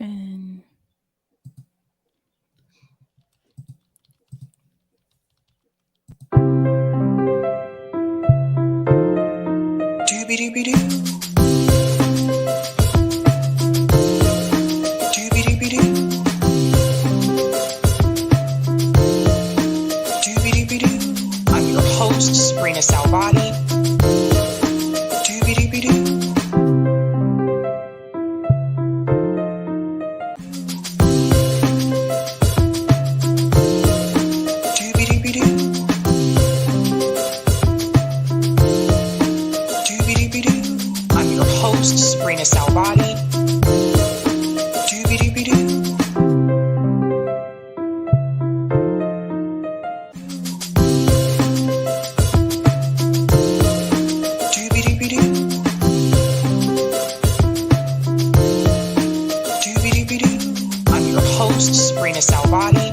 Griffin. Doobie-doobie-doo. Doobie-doobie-doo. Doobie-doobie-doo. I'm your host, sabrinasalvati. Doobie-doobie-doo. Doobie-doobie-doo. Doobie-doobie-doo. I'm your host, sabrinasalvati. Doobie-doobie-doo. Doobie-doobie-doo. Doobie-doobie-doo. I'm your host, sabrinasalvati.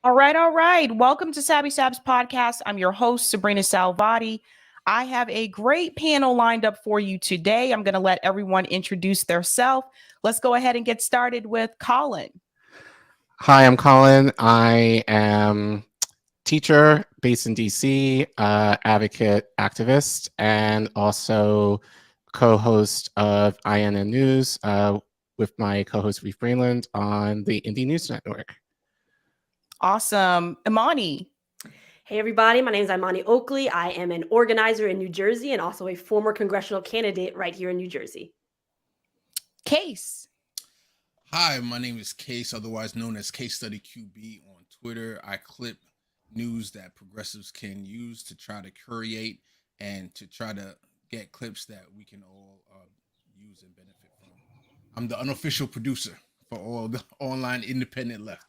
All right. Welcome to Sabby Sabs podcast. I'm your host, Sabrina Salvati. I have a great panel lined up for you today. I'm going to let everyone introduce themselves. Let's go ahead and get started with Colin. Hi, I'm Colin. I am teacher based in DC, advocate, activist, and also co-host of INN News with my co-host Reef Greenland on the Indie News Network. Awesome. Imani. Hey everybody, my name is Imani Oakley. I am an organizer in New Jersey and also a former congressional candidate right here in New Jersey. Case. Hi, my name is Case, otherwise known as Case Study QB on Twitter. I clip news that progressives can use to try to curate and to try to get clips that we can all use and benefit from. I'm the unofficial producer for all the online independent left.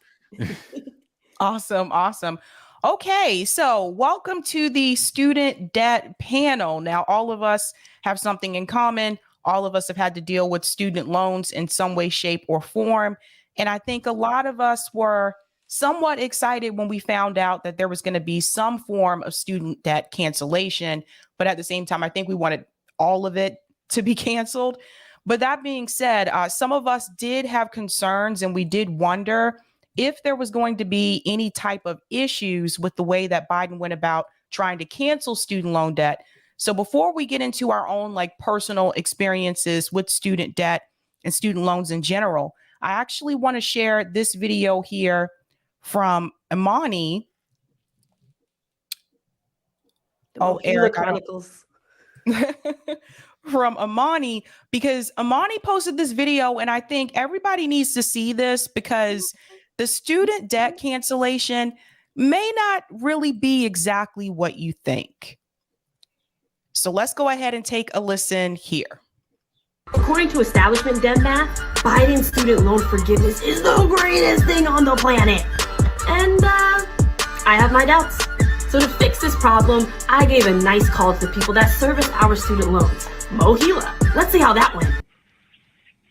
Awesome. Okay, so welcome to the student debt panel. Now, all of us have something in common. All of us have had to deal with student loans in some way, shape, or form. And I think a lot of us were somewhat excited when we found out that there was going to be some form of student debt cancellation. But at the same time, I think we wanted all of it to be canceled. But that being said, some of us did have concerns and we did wonder if there was going to be any type of issues with the way that Biden went about trying to cancel student loan debt. So before we get into our own personal experiences with student debt and student loans in general, I actually want to share this video here from Imani. Eric Chronicles. From Imani, because Imani posted this video and I think everybody needs to see this because the student debt cancellation may not really be exactly what you think. So let's go ahead and take a listen here. According to establishment debt math, Biden's student loan forgiveness is the greatest thing on the planet. And I have my doubts. So to fix this problem, I gave a nice call to the people that service our student loans. Mohila. Let's see how that went.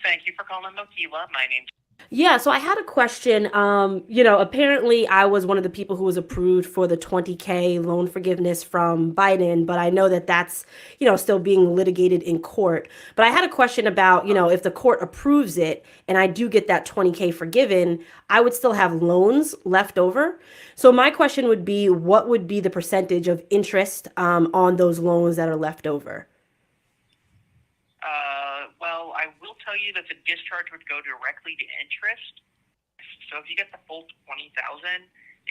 Thank you for calling Mohila. My name's Yeah, so I had a question. Apparently I was one of the people who was approved for the $20K loan forgiveness from Biden, but I know that that's, still being litigated in court. But I had a question about, if the court approves it and I do get that $20K forgiven, I would still have loans left over. So my question would be, what would be the percentage of interest on those loans that are left over? Well, I will tell you that the discharge would go directly to interest. So if you get the full $20,000,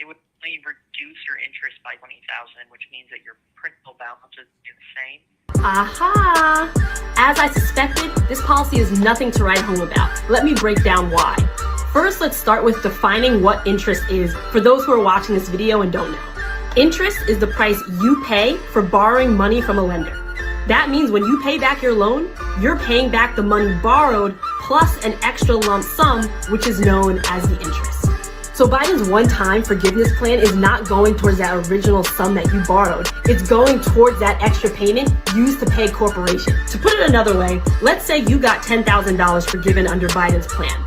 it would only reduce your interest by $20,000, which means that your principal balance is the same. Aha! As I suspected, this policy is nothing to write home about. Let me break down why. First, let's start with defining what interest is for those who are watching this video and don't know. Interest is the price you pay for borrowing money from a lender. That means when you pay back your loan, you're paying back the money borrowed plus an extra lump sum, which is known as the interest. So Biden's one-time forgiveness plan is not going towards that original sum that you borrowed. It's going towards that extra payment used to pay a corporation. To put it another way, let's say you got $10,000 forgiven under Biden's plan.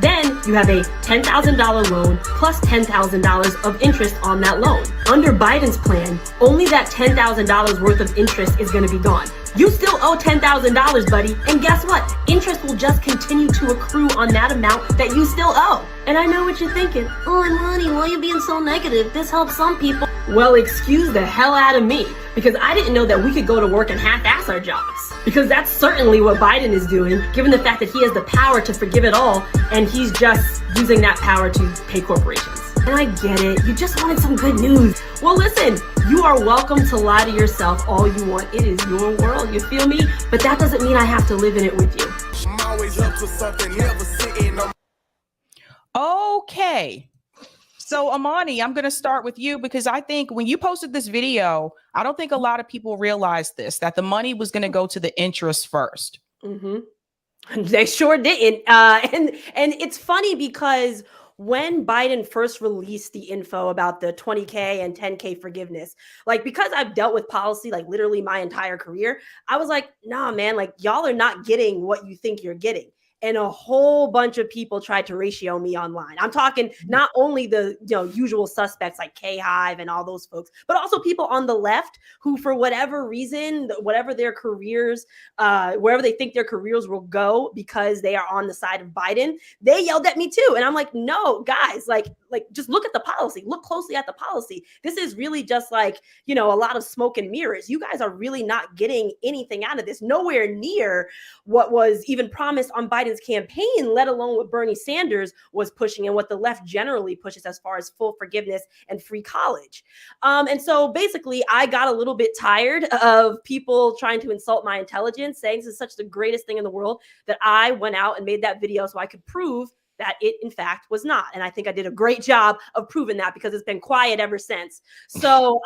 Then you have a $10,000 loan plus $10,000 of interest on that loan. Under Biden's plan, only that $10,000 worth of interest is going to be gone. You still owe $10,000, buddy. And guess what? Interest will just continue to accrue on that amount that you still owe. And I know what you're thinking. Oh, Imani, why are you being so negative? This helps some people. Well, excuse the hell out of me, because I didn't know that we could go to work and half-ass our jobs. Because that's certainly what Biden is doing, given the fact that he has the power to forgive it all, and he's just using that power to pay corporations. And I get it, you just wanted some good news. Well, listen, you are welcome to lie to yourself all you want. It is your world, you feel me? But that doesn't mean I have to live in it with you. I'm always up to something, never sitting on. Okay. So Amani, I'm going to start with you because I think when you posted this video, I don't think a lot of people realized this, that the money was going to go to the interest first. Mm-hmm. They sure didn't. And it's funny because when Biden first released the info about the 20K and 10K forgiveness, like, because I've dealt with policy, like literally my entire career, I was like, nah, man, like y'all are not getting what you think you're getting. And a whole bunch of people tried to ratio me online. I'm talking not only the usual suspects like Kesheev and all those folks, but also people on the left who, for whatever reason, whatever their careers, wherever they think their careers will go because they are on the side of Biden, they yelled at me too. And I'm like, no, guys, like just look at the policy. Look closely at the policy. This is really just like, a lot of smoke and mirrors. You guys are really not getting anything out of this. Nowhere near what was even promised on Biden's campaign, let alone what Bernie Sanders was pushing and what the left generally pushes as far as full forgiveness and free college. And so basically, I got a little bit tired of people trying to insult my intelligence, saying this is such the greatest thing in the world, that I went out and made that video so I could prove that it in fact was not. And I think I did a great job of proving that because it's been quiet ever since. So,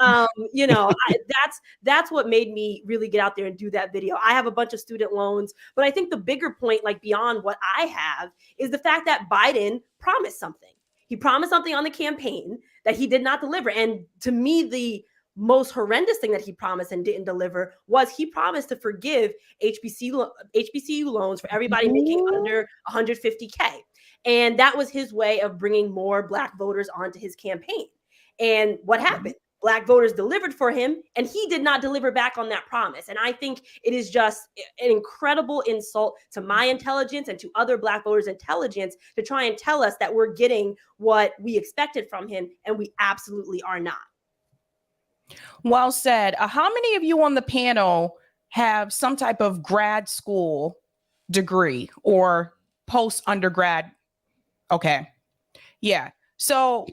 that's what made me really get out there and do that video. I have a bunch of student loans, but I think the bigger point, like beyond what I have, is the fact that Biden promised something. He promised something on the campaign that he did not deliver. And to me, the most horrendous thing that he promised and didn't deliver was he promised to forgive HBCU loans for everybody making under 150K. And that was his way of bringing more Black voters onto his campaign. And what happened? Black voters delivered for him, and he did not deliver back on that promise. And I think it is just an incredible insult to my intelligence and to other Black voters' intelligence to try and tell us that we're getting what we expected from him, and we absolutely are not. Well said. How many of you on the panel have some type of grad school degree or post-undergrad? Okay. Yeah. So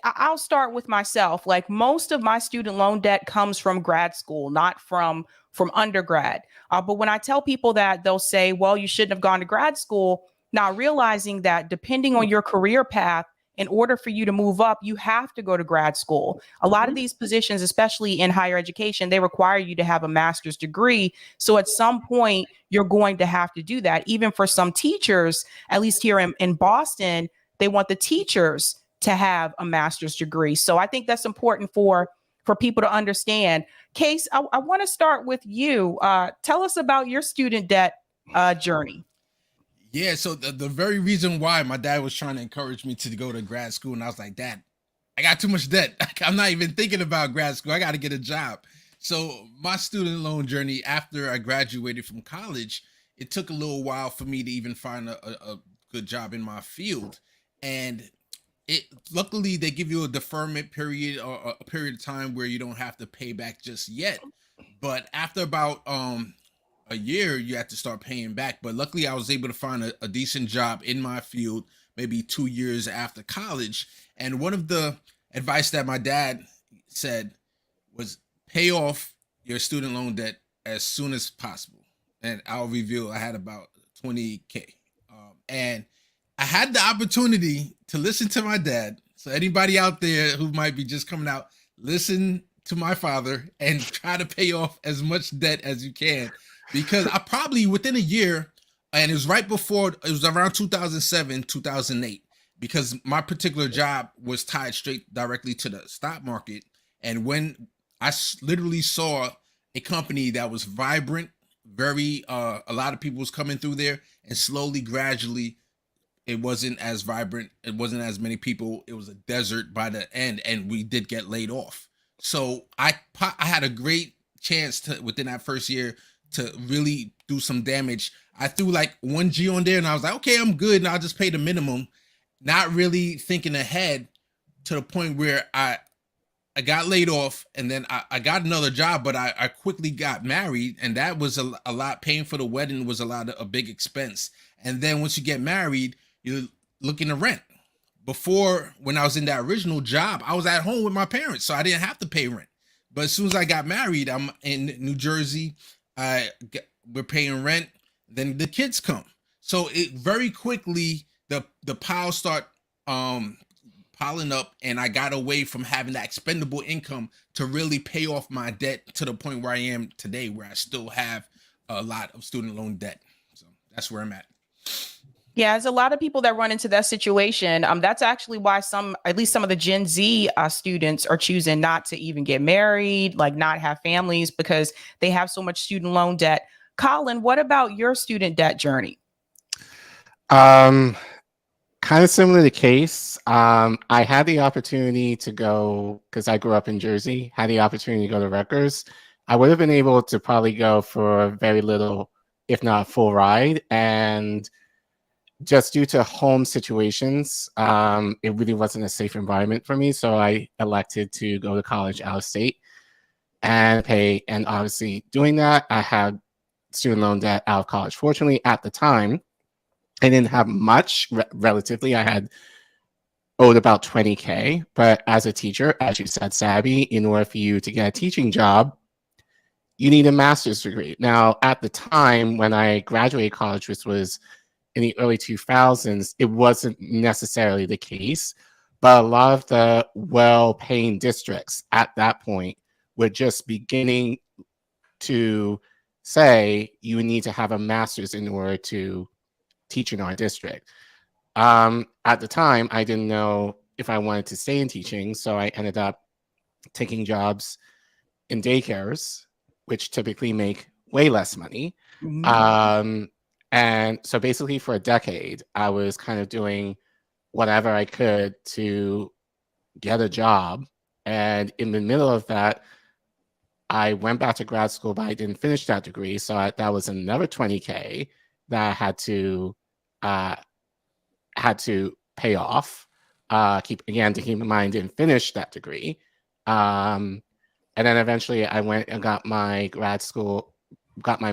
I'll start with myself. Like, most of my student loan debt comes from grad school, not from undergrad. But when I tell people that, they'll say, well, you shouldn't have gone to grad school. Not realizing that depending on your career path, in order for you to move up, you have to go to grad school. A lot of these positions, especially in higher education, they require you to have a master's degree. So at some point, you're going to have to do that. Even for some teachers, at least here in Boston, they want the teachers to have a master's degree. So I think that's important for people to understand. Case, I want to start with you. Tell us about your student debt journey. Yeah, so the very reason why my dad was trying to encourage me to go to grad school, and I was like, Dad, I got too much debt. I'm not even thinking about grad school. I got to get a job. So my student loan journey after I graduated from college, it took a little while for me to even find a good job in my field. And luckily they give you a deferment period or a period of time where you don't have to pay back just yet. But after about a year, you have to start paying back. But luckily I was able to find a decent job in my field, maybe 2 years after college. And one of the advice that my dad said was pay off your student loan debt as soon as possible. And I'll reveal I had about 20K. And I had the opportunity to listen to my dad. So anybody out there who might be just coming out, listen to my father and try to pay off as much debt as you can. Because I probably within a year, and it was right before, it was around 2007, 2008, because my particular job was tied straight directly to the stock market. And when I literally saw a company that was vibrant, very, a lot of people was coming through there and slowly, gradually it wasn't as vibrant. It wasn't as many people. It was a desert by the end, and we did get laid off. So I had a great chance to within that first year to really do some damage. I threw like 1G on there, and I was like, okay, I'm good, and I'll just pay the minimum, not really thinking ahead to the point where I got laid off, and then I got another job, but I quickly got married, and that was a lot. Paying for the wedding was a big expense. And then once you get married, you're looking to rent. Before, when I was in that original job, I was at home with my parents, so I didn't have to pay rent. But as soon as I got married, I'm in New Jersey. We're paying rent. Then the kids come, so it very quickly the piles start piling up, and I got away from having that expendable income to really pay off my debt to the point where I am today, where I still have a lot of student loan debt. So that's where I'm at. Yeah, there's a lot of people that run into that situation. That's actually why at least some of the Gen Z students are choosing not to even get married, like not have families, because they have so much student loan debt. Colin, what about your student debt journey? Kind of similar to Case. I had the opportunity to go, because I grew up in Jersey, had the opportunity to go to Rutgers. I would have been able to probably go for very little, if not full ride. And just due to home situations, it really wasn't a safe environment for me. So I elected to go to college out of state and pay. And obviously doing that, I had student loan debt out of college. Fortunately, at the time, I didn't have much relatively. I had owed about $20K, but as a teacher, as you said, Sabby, in order for you to get a teaching job, you need a master's degree. Now, at the time when I graduated college, which was in the early 2000s, it wasn't necessarily the case, but a lot of the well-paying districts at that point were just beginning to say you need to have a master's in order to teach in our district. At the time, I didn't know if I wanted to stay in teaching, so I ended up taking jobs in daycares, which typically make way less money. And so basically for a decade, I was kind of doing whatever I could to get a job. And in the middle of that, I went back to grad school, but I didn't finish that degree. So that was another $20K that I had to pay off. Keep in mind, didn't finish that degree. And then eventually I went and got my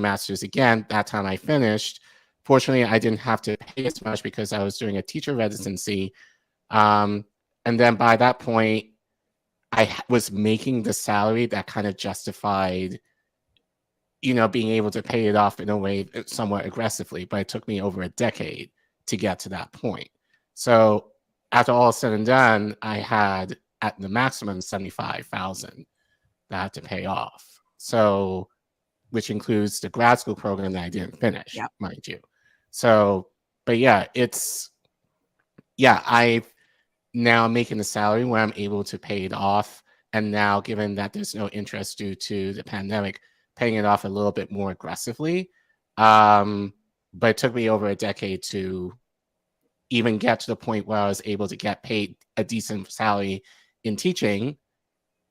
master's again. That time I finished. Fortunately, I didn't have to pay as much because I was doing a teacher residency. And then by that point, I was making the salary that kind of justified, being able to pay it off in a way somewhat aggressively. But it took me over a decade to get to that point. So after all said and done, I had at the maximum $75,000 that I had to pay off. So, which includes the grad school program that I didn't finish, mind you. So, but yeah, I'm now making a salary where I'm able to pay it off. And now, given that there's no interest due to the pandemic, paying it off a little bit more aggressively. But it took me over a decade to even get to the point where I was able to get paid a decent salary in teaching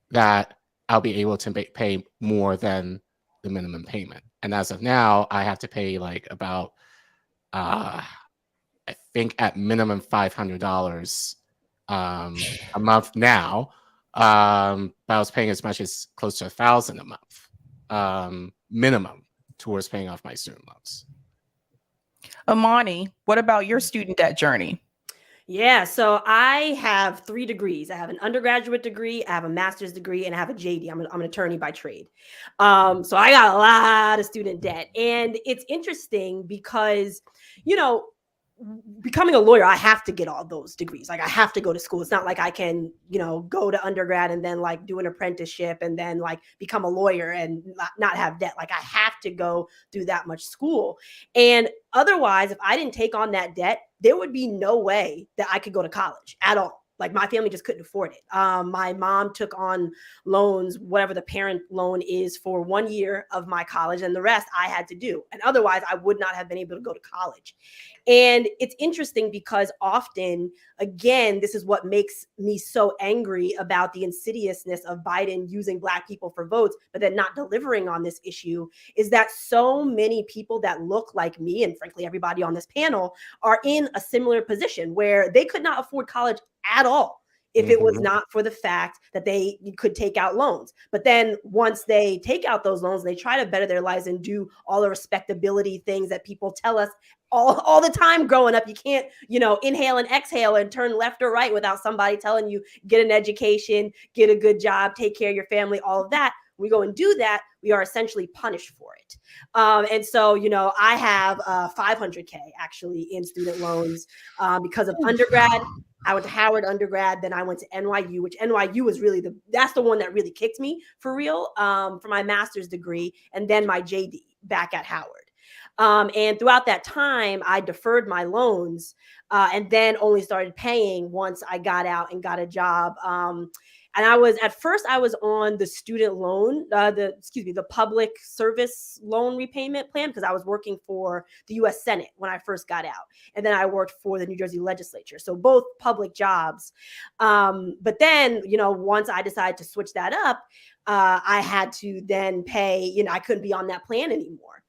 that I'll be able to pay more than the minimum payment. And as of now, I have to pay like about, I think at minimum $500 a month now. But I was paying as much as close to $1,000 a month minimum towards paying off my student loans. Amani, what about your student debt journey? Yeah, so I have 3 degrees. I have an undergraduate degree, I have a master's degree, and I have a JD. I'm an attorney by trade. So I got a lot of student debt. And it's interesting because, becoming a lawyer, I have to get all those degrees. Like I have to go to school. It's not like I can, go to undergrad and then like do an apprenticeship and then like become a lawyer and not have debt. Like I have to go through that much school. And otherwise, if I didn't take on that debt, there would be no way that I could go to college at all. Like my family just couldn't afford it. My mom took on loans, whatever the parent loan is, for 1 year of my college, and the rest I had to do. And otherwise, I would not have been able to go to college. And it's interesting because often, again, this is what makes me so angry about the insidiousness of Biden using Black people for votes, but then not delivering on this issue, is that so many people that look like me, and frankly, everybody on this panel, are in a similar position where they could not afford college at all if it was not for the fact that they could take out loans. But then once they take out those loans, they try to better their lives and do all the respectability things that people tell us all the time growing up. You can't, inhale and exhale and turn left or right without somebody telling you, get an education, get a good job, take care of your family, all of that. We go and do that, we are essentially punished for it. And so, I have $500K actually in student loans because of undergrad. I went to Howard undergrad, then I went to NYU, which NYU was really that's the one that really kicked me for real, for my master's degree, and then my JD back at Howard. And throughout that time, I deferred my loans and then only started paying once I got out and got a job. And I was on the student loan, the public service loan repayment plan, because I was working for the U.S. Senate when I first got out. And then I worked for the New Jersey legislature. So both public jobs. But then, once I decided to switch that up, I had to then pay, I couldn't be on that plan anymore.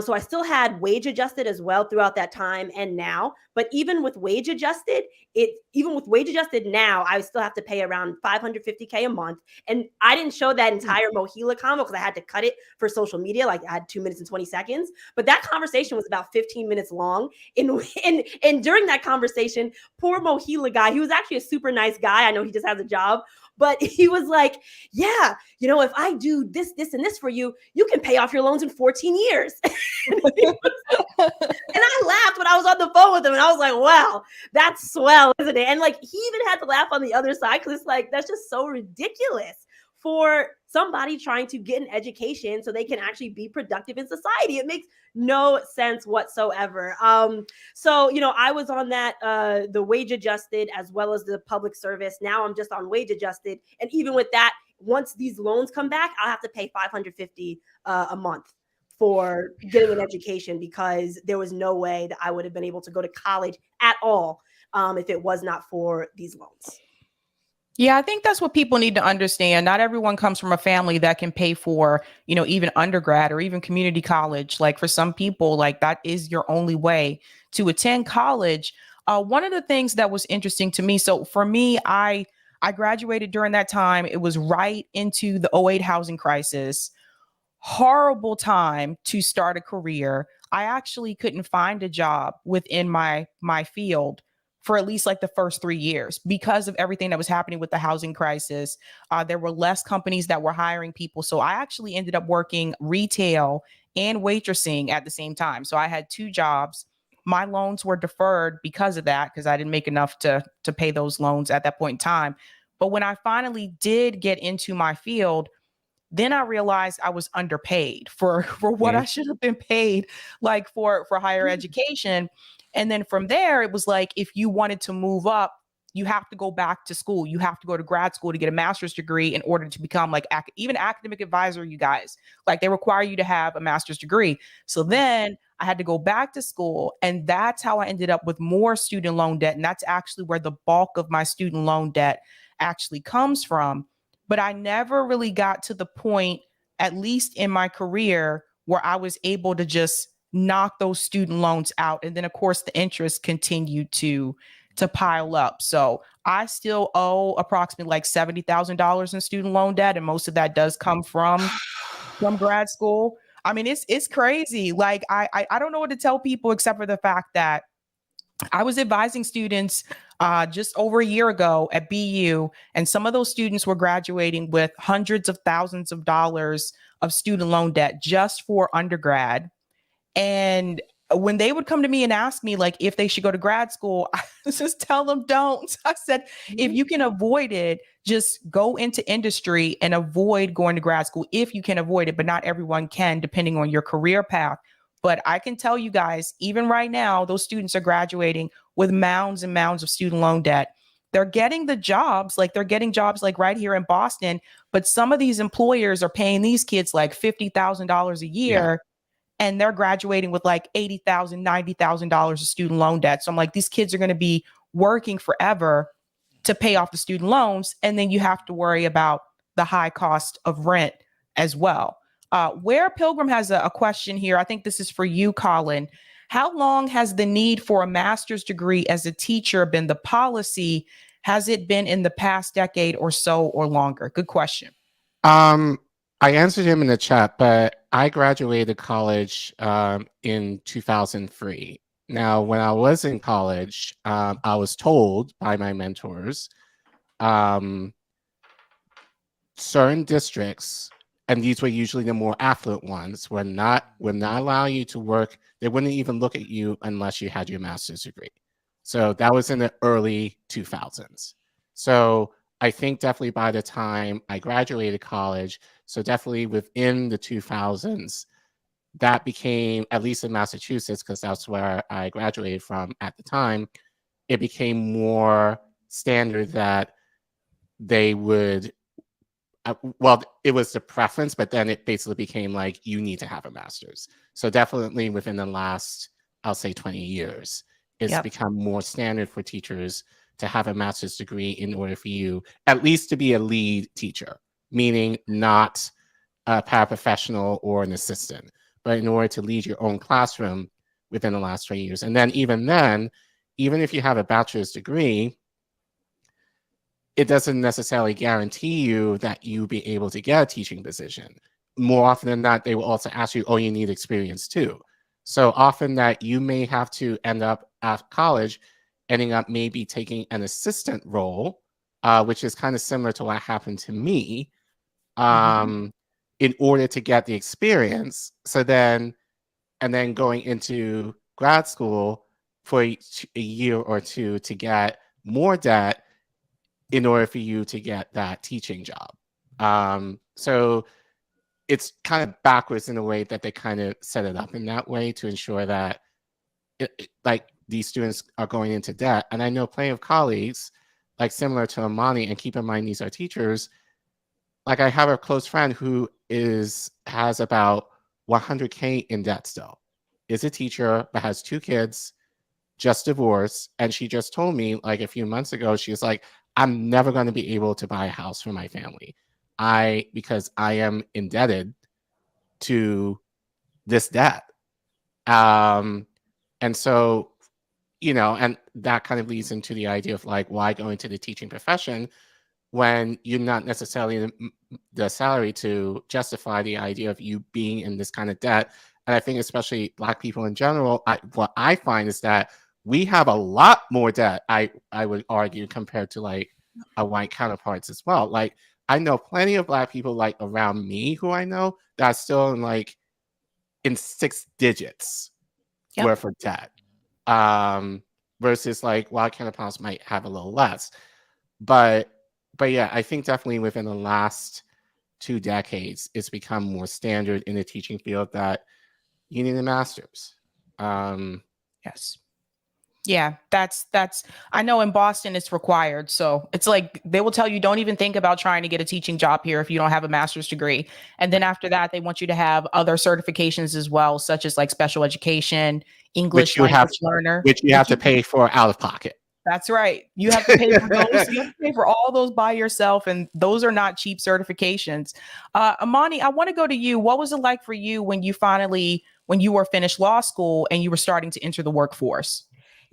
So I still had wage adjusted as well throughout that time and now. But even with wage adjusted now, I still have to pay around $550K a month. And I didn't show that entire Mohila convo because I had to cut it for social media. Like I had 2 minutes and 20 seconds. But that conversation was about 15 minutes long. And during that conversation, poor Mohila guy, he was actually a super nice guy. I know he just has a job. But he was like, yeah, if I do this, this, and this for you, you can pay off your loans in 14 years. And I laughed when I was on the phone with him. And I was like, wow, that's swell, isn't it? And like, he even had to laugh on the other side because it's like, that's just so ridiculous for somebody trying to get an education so they can actually be productive in society. It makes no sense whatsoever. So, I was on that, the wage adjusted as well as the public service. Now I'm just on wage adjusted. And even with that, once these loans come back, I'll have to pay $550 a month for getting an education because there was no way that I would have been able to go to college at all if it was not for these loans. Yeah, I think that's what people need to understand. Not everyone comes from a family that can pay for, even undergrad or even community college. Like for some people, like that is your only way to attend college. One of the things that was interesting to me. So for me, I graduated during that time. It was right into the 2008 housing crisis. Horrible time to start a career. I actually couldn't find a job within my field for at least like the first 3 years because of everything that was happening with the housing crisis. There were less companies that were hiring people. So I actually ended up working retail and waitressing at the same time. So I had 2 jobs. My loans were deferred because of that, because I didn't make enough to pay those loans at that point in time. But when I finally did get into my field, then I realized I was underpaid for what I should have been paid, like for higher education. And then from there, it was like, if you wanted to move up, you have to go back to school. You have to go to grad school to get a master's degree in order to become like even academic advisor, you guys. Like they require you to have a master's degree. So then I had to go back to school. And that's how I ended up with more student loan debt. And that's actually where the bulk of my student loan debt actually comes from. But I never really got to the point, at least in my career, where I was able to just knock those student loans out. And then, of course, the interest continued to pile up. So I still owe approximately like $70,000 in student loan debt. And most of that does come from grad school. I mean, it's crazy. Like, I don't know what to tell people except for the fact that I was advising students just over a year ago at BU, and some of those students were graduating with hundreds of thousands of dollars of student loan debt just for undergrad. And when they would come to me and ask me like if they should go to grad school, I just tell them don't. I said, if you can avoid it, just go into industry and avoid going to grad school if you can avoid it. But not everyone can, depending on your career path. But I can tell you guys, even right now, those students are graduating with mounds and mounds of student loan debt. they're getting the jobs, like they're getting jobs like right here in Boston, but some of these employers are paying these kids like $50,000 a year. And they're graduating with like $80,000, $90,000 of student loan debt. So I'm like, these kids are going to be working forever to pay off the student loans. And then you have to worry about the high cost of rent as well. Where Pilgrim has a question here, I think this is for you, Colin. How long has the need for a master's degree as a teacher been the policy? Has it been in the past decade or so or longer? Good question. I answered him in the chat, but I graduated college in 2003. Now, when I was in college, I was told by my mentors, certain districts, and these were usually the more affluent ones, would not allow you to work. They wouldn't even look at you unless you had your master's degree. So that was in the early 2000s. So I think definitely by the time I graduated college, so definitely within the 2000s, that became, at least in Massachusetts, because that's where I graduated from at the time, it became more standard that they would, well, it was the preference, but then it basically became like, you need to have a master's. So definitely within the last, I'll say 20 years, it's become more standard for teachers to have a master's degree in order for you at least to be a lead teacher, meaning not a paraprofessional or an assistant, but in order to lead your own classroom within the last 20 years. And then, even if you have a bachelor's degree, it doesn't necessarily guarantee you that you'll be able to get a teaching position. More often than not, they will also ask you, oh, you need experience too. So often that you may have to end up at college ending up maybe taking an assistant role, which is kind of similar to what happened to me, in order to get the experience. So then, and then going into grad school for a year or two to get more debt in order for you to get that teaching job. So it's kind of backwards in a way that they kind of set it up in that way to ensure that like these students are going into debt. And I know plenty of colleagues, like similar to Amani, and keep in mind these are teachers. Like I have a close friend who has about 100K in debt still, is a teacher, but has 2 kids, just divorced. And she just told me like a few months ago, she was like, I'm never going to be able to buy a house for my family. Because I am indebted to this debt. And so, and that kind of leads into the idea of like, why go into the teaching profession when you're not necessarily the salary to justify the idea of you being in this kind of debt. And I think especially Black people in general, what I find is that we have a lot more debt, I would argue, compared to like our white counterparts as well. Like I know plenty of Black people like around me who I know that are still in 6 digits worth of debt. Versus like white counterparts might have a little less. But yeah, I think definitely within the last 2 decades, it's become more standard in the teaching field that you need a master's. Yes. Yeah, that's I know in Boston it's required. So it's like they will tell you don't even think about trying to get a teaching job here if you don't have a master's degree. And then after that, they want you to have other certifications as well, such as like special education, English language learner, which you have to pay for out of pocket. That's right. You have to pay for those. You have to pay for all those by yourself, and those are not cheap certifications. Amani, I want to go to you. What was it like for you when you were finished law school and you were starting to enter the workforce?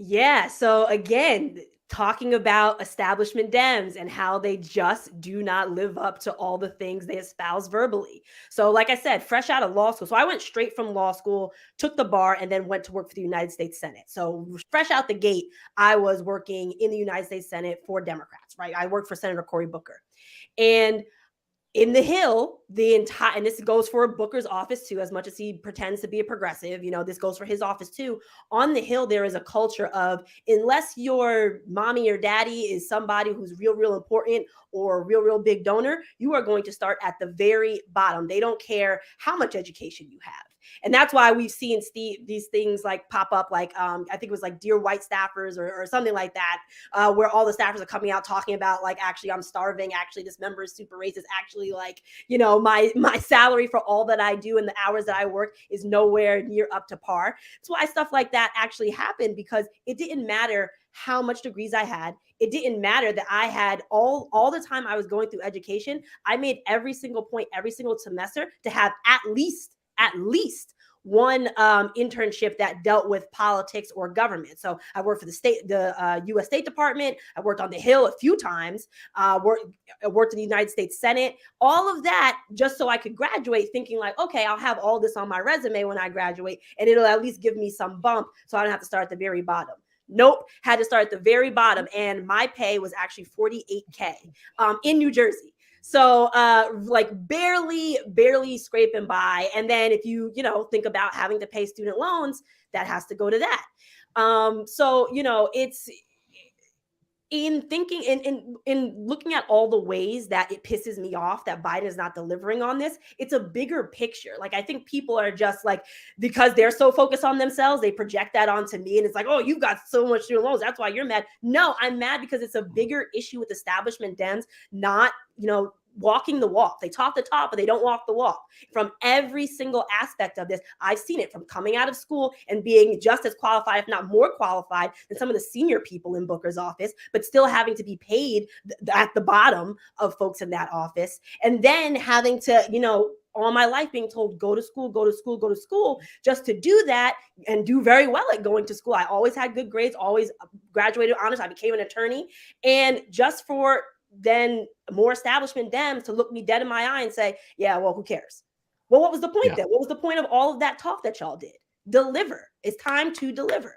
Yeah. So again, talking about establishment Dems and how they just do not live up to all the things they espouse verbally. So like I said, fresh out of law school. So I went straight from law school, took the bar, and then went to work for the United States Senate. So fresh out the gate, I was working in the United States Senate for Democrats, right? I worked for Senator Cory Booker. And in the Hill, the entire, and this goes for Booker's office too, as much as he pretends to be a progressive, this goes for his office too. On the Hill, there is a culture of, unless your mommy or daddy is somebody who's real important or real big donor, you are going to start at the very bottom. They don't care how much education you have. And that's why we've seen these things like pop up, like I think it was like Dear White Staffers or something like that, where all the staffers are coming out talking about like, actually, I'm starving. Actually, this member is super racist. Actually, like, my salary for all that I do and the hours that I work is nowhere near up to par. That's why stuff like that actually happened, because it didn't matter how much degrees I had. It didn't matter that I had all the time I was going through education. I made every single point, every single semester to have at least one internship that dealt with politics or government. So I worked for the U.S. State Department. I worked on the Hill a few times. Worked in the United States Senate. All of that just so I could graduate, thinking like, okay, I'll have all this on my resume when I graduate, and it'll at least give me some bump, so I don't have to start at the very bottom. Nope, had to start at the very bottom, and my pay was actually $48K in New Jersey. So like barely scraping by. And then if you think about having to pay student loans, that has to go to that. So it's in thinking in looking at all the ways that it pisses me off that Biden is not delivering on this. It's a bigger picture. Like, I think people are just like, because they're so focused on themselves, they project that onto me, and it's like, oh, you've got so much student loans, that's why you're mad. No, I'm mad because it's a bigger issue with establishment Dems not walking the walk. They talk the talk, but they don't walk the walk. From every single aspect of this, I've seen it, from coming out of school and being just as qualified, if not more qualified, than some of the senior people in Booker's office, but still having to be paid at the bottom of folks in that office. And then having to, all my life being told, go to school, just to do that and do very well at going to school. I always had good grades, always graduated honors. I became an attorney. And just for then more establishment Dems to look me dead in my eye and say, yeah, well, who cares? Well, what was the point then? What was the point of all of that talk that y'all did? Deliver. It's time to deliver.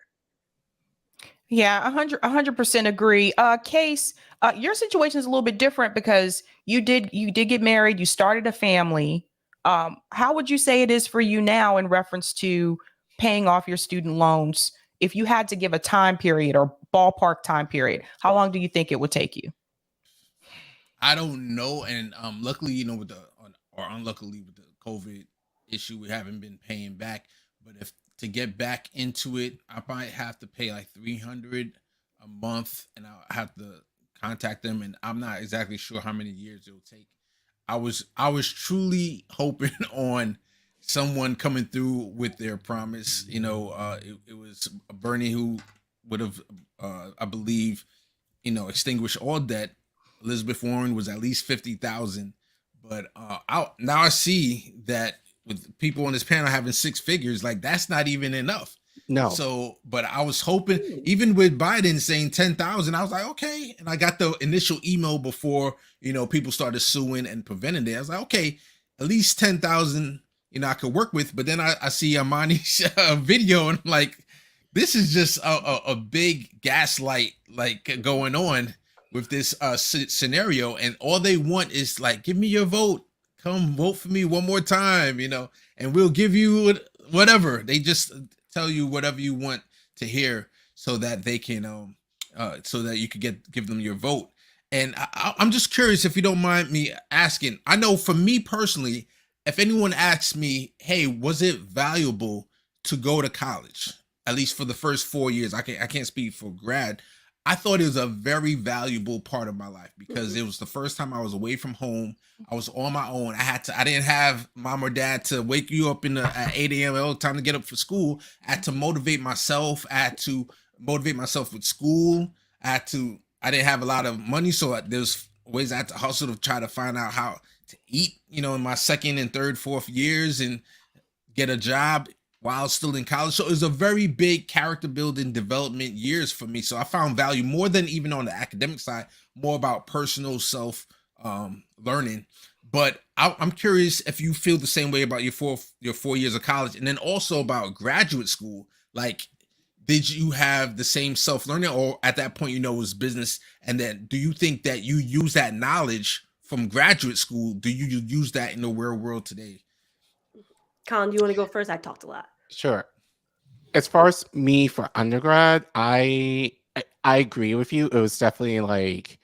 Yeah, 100% agree. Case, your situation is a little bit different because you did get married, you started a family. How would you say it is for you now in reference to paying off your student loans? If you had to give a time period or ballpark time period, how long do you think it would take you? I don't know, and luckily, or unluckily with the COVID issue, we haven't been paying back. But if to get back into it, I might have to pay like $300 a month, and I'll have to contact them, and I'm not exactly sure how many years it'll take. I was truly hoping on someone coming through with their promise. It was Bernie who would have, I believe, extinguished all debt. Elizabeth Warren was at least 50,000, but now I see that with people on this panel having six figures, like that's not even enough. No. So, but I was hoping, even with Biden saying 10,000, I was like, okay. And I got the initial email before, people started suing and preventing it. I was like, okay, at least 10,000, I could work with. But then I see Amani's video, and I'm like, this is just a big gaslight like going on with this scenario, and all they want is like, give me your vote, come vote for me one more time, and we'll give you whatever. They just tell you whatever you want to hear so that they can, so that you could give them your vote. And I'm just curious, if you don't mind me asking. I know for me personally, if anyone asks me, hey, was it valuable to go to college, at least for the first 4 years? I can't speak for grad. I thought it was a very valuable part of my life because it was the first time I was away from home. I was on my own. I didn't have mom or dad to wake you up at 8 a.m. Oh, time to get up for school. I had to motivate myself. I had to motivate myself with school. I didn't have a lot of money, so there's ways I had to hustle to try to find out how to eat, in my second and third, fourth years, and get a job while still in college. So it was a very big character building development years for me. So I found value more than even on the academic side, more about personal self learning. But I'm curious if you feel the same way about your 4 years of college, and then also about graduate school. Like, did you have the same self learning, or at that point, it was business? And then do you think that you use that knowledge from graduate school, do you use that in the real world today? Colin, do you want to go first? I talked a lot. Sure. As far as me for undergrad, I agree with you. It was definitely like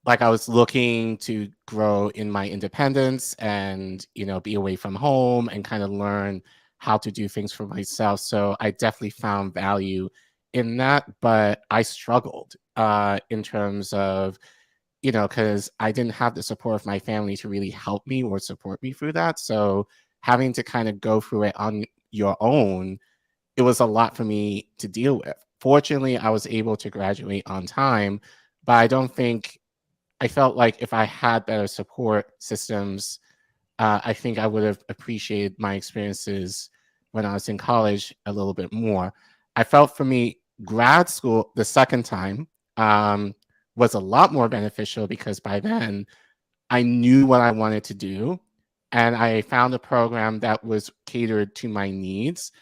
I was looking to grow in my independence and, you know, be away from home and kind of learn how to do things for myself. So I definitely found value in that, but I struggled in terms of, you know, because I didn't have the support of my family to really help me or support me through that. So having to kind of go through it on your own, it was a lot for me to deal with. Fortunately, I was able to graduate on time, but I felt like if I had better support systems, I think I would have appreciated my experiences when I was in college a little bit more. I felt for me, grad school the second time was a lot more beneficial because by then I knew what I wanted to do and I found a program that was catered to my needs.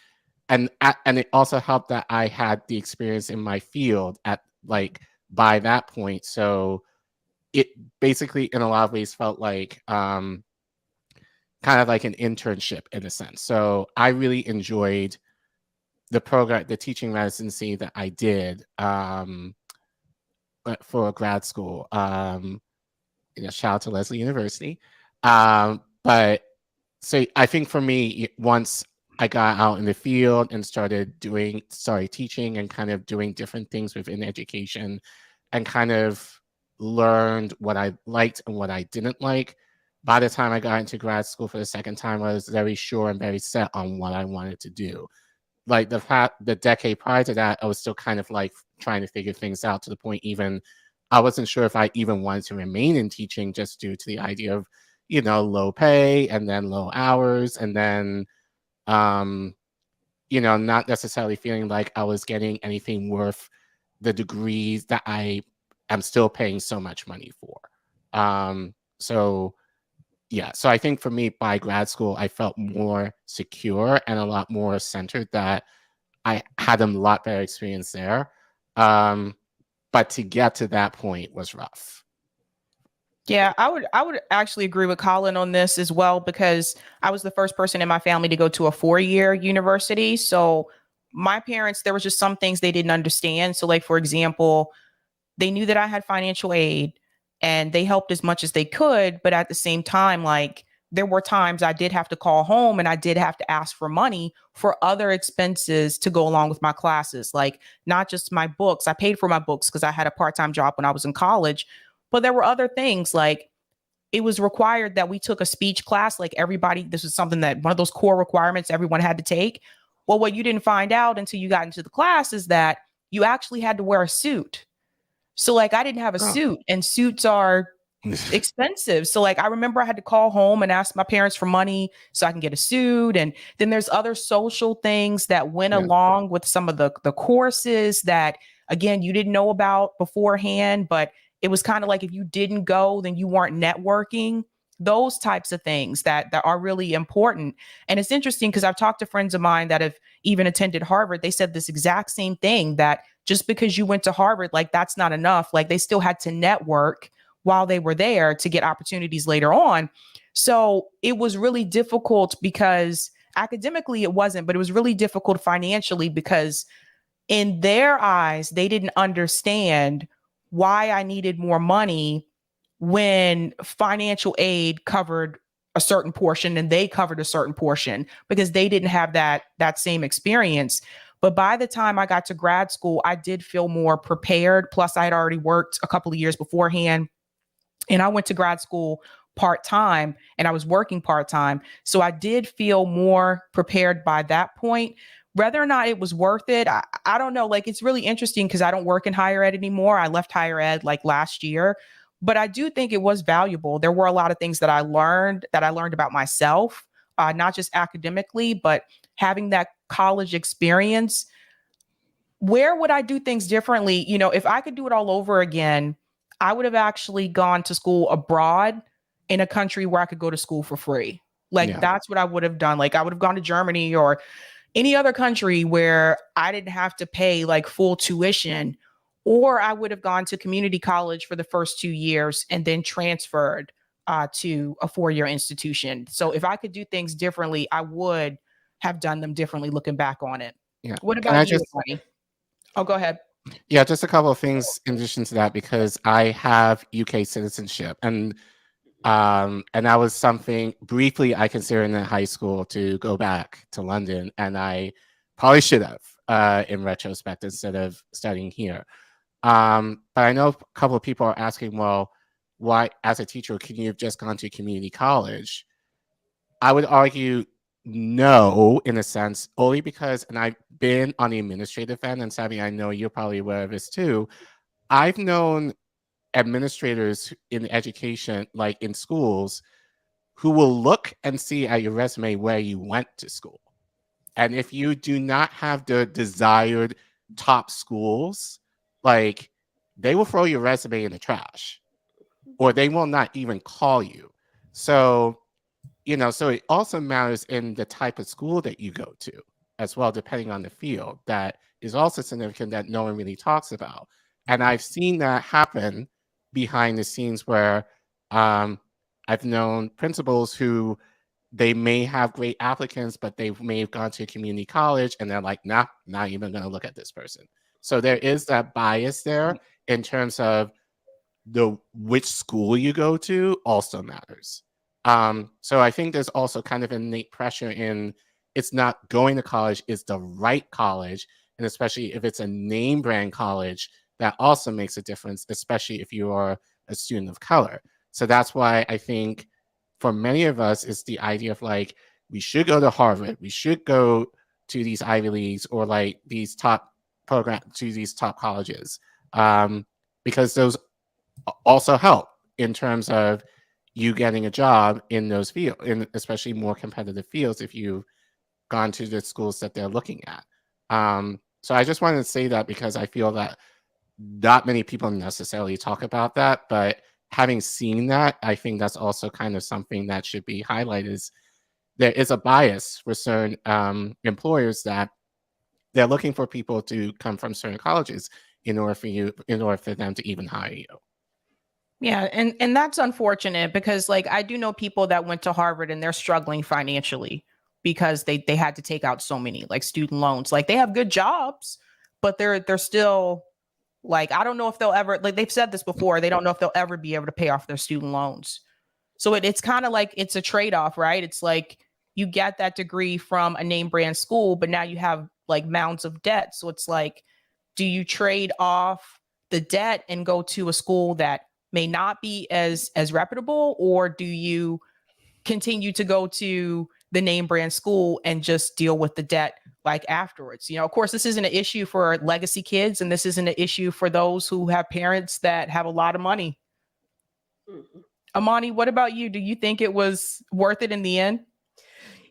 And it also helped that I had the experience in my field by that point. So it basically in a lot of ways felt like kind of like an internship in a sense. So I really enjoyed the program, the teaching residency that I did for grad school. You know, shout out to Leslie University. But so I think for me, once I got out in the field and started teaching and kind of doing different things within education and kind of learned what I liked and what I didn't like. By the time I got into grad school for the second time, I was very sure and very set on what I wanted to do. Like the decade prior to that, I was still kind of like trying to figure things out to the point even I wasn't sure if I even wanted to remain in teaching just due to the idea of, you know, low pay and then low hours and then, you know, not necessarily feeling like I was getting anything worth the degrees that I am still paying so much money for. So I think for me, by grad school, I felt more secure and a lot more centered that I had a lot better experience there. But to get to that point was rough. Yeah, I would actually agree with Colin on this as well, because I was the first person in my family to go to a 4-year university. So my parents, there was just some things they didn't understand. So like, for example, they knew that I had financial aid and they helped as much as they could. But at the same time, like there were times I did have to call home and I did have to ask for money for other expenses to go along with my classes, like not just my books. I paid for my books because I had a part-time job when I was in college, but there were other things like it was required that we took a speech class. Like everybody, this was something that one of those core requirements everyone had to take. Well, what you didn't find out until you got into the class is that you actually had to wear a suit. So like I didn't have a suit and suits are expensive. So like I remember I had to call home and ask my parents for money so I can get a suit. And then there's other social things that went along with some of the courses that again you didn't know about beforehand, but it was kind of like if you didn't go, then you weren't networking. Those types of things that are really important. And it's interesting because I've talked to friends of mine that have even attended Harvard. They said this exact same thing, that just because you went to Harvard, like that's not enough. Like they still had to network while they were there to get opportunities later on. So it was really difficult because academically it wasn't, but it was really difficult financially because in their eyes, they didn't understand why I needed more money when financial aid covered a certain portion and they covered a certain portion because they didn't have that same experience. But by the time I got to grad school, I did feel more prepared. Plus, I had already worked a couple of years beforehand. And I went to grad school part-time and I was working part-time. So I did feel more prepared by that point. Whether or not it was worth it, I don't know. Like, it's really interesting because I don't work in higher ed anymore. I left higher ed like last year, but I do think it was valuable. There were a lot of things that I learned about myself, not just academically, but having that college experience. Where would I do things differently? You know, if I could do it all over again, I would have actually gone to school abroad in a country where I could go to school for free. Like, that's what I would have done. Like, I would have gone to Germany or any other country where I didn't have to pay like full tuition, or I would have gone to community college for the first 2 years and then transferred to a 4-year institution. So if I could do things differently, I would have done them differently looking back on it. Yeah. What Can I about you, just Bonnie? Oh, go ahead. Yeah, just a couple of things in addition to that, because I have UK citizenship, and that was something briefly I considered in high school to go back to London, and I probably should have in retrospect instead of studying here. But I know a couple of people are asking, well, why, as a teacher, can you have just gone to community college? I would argue no, in a sense, only because, and I've been on the administrative end, and Sabby, I know you're probably aware of this too. I've known administrators in education, like in schools, who will look and see at your resume where you went to school. And if you do not have the desired top schools, like, they will throw your resume in the trash, or they will not even call you. So, so it also matters in the type of school that you go to as well, depending on the field. That is also significant that no one really talks about. And I've seen that happen behind the scenes where I've known principals who, they may have great applicants, but they may have gone to a community college and they're like, nah, not even going to look at this person. So there is that bias there in terms of which school you go to also matters. So I think there's also kind of innate pressure in, it's not going to college, it's the right college. And especially if it's a name brand college, that also makes a difference, especially if you are a student of color. So that's why I think for many of us, it's the idea of like, we should go to Harvard, we should go to these Ivy Leagues, or like these top programs, to these top colleges, because those also help in terms of you getting a job in those fields, in especially more competitive fields, if you've gone to the schools that they're looking at. So I just wanted to say that because I feel that not many people necessarily talk about that, but having seen that, I think that's also kind of something that should be highlighted. Is there is a bias for certain employers that they're looking for people to come from certain colleges in order for them to even hire you. Yeah, and that's unfortunate because, like, I do know people that went to Harvard and they're struggling financially because they had to take out so many, like, student loans. Like, they have good jobs, but they're still, like, I don't know if they'll ever, like, they've said this before, they don't know if they'll ever be able to pay off their student loans. So it's kind of like, it's a trade-off, right? It's like you get that degree from a name brand school, but now you have like mounds of debt. So it's like, do you trade off the debt and go to a school that may not be as reputable, or do you continue to go to the name brand school and just deal with the debt like afterwards? Of course, this isn't an issue for legacy kids, and this isn't an issue for those who have parents that have a lot of money. Mm-hmm. Amani, what about you? Do you think it was worth it in the end?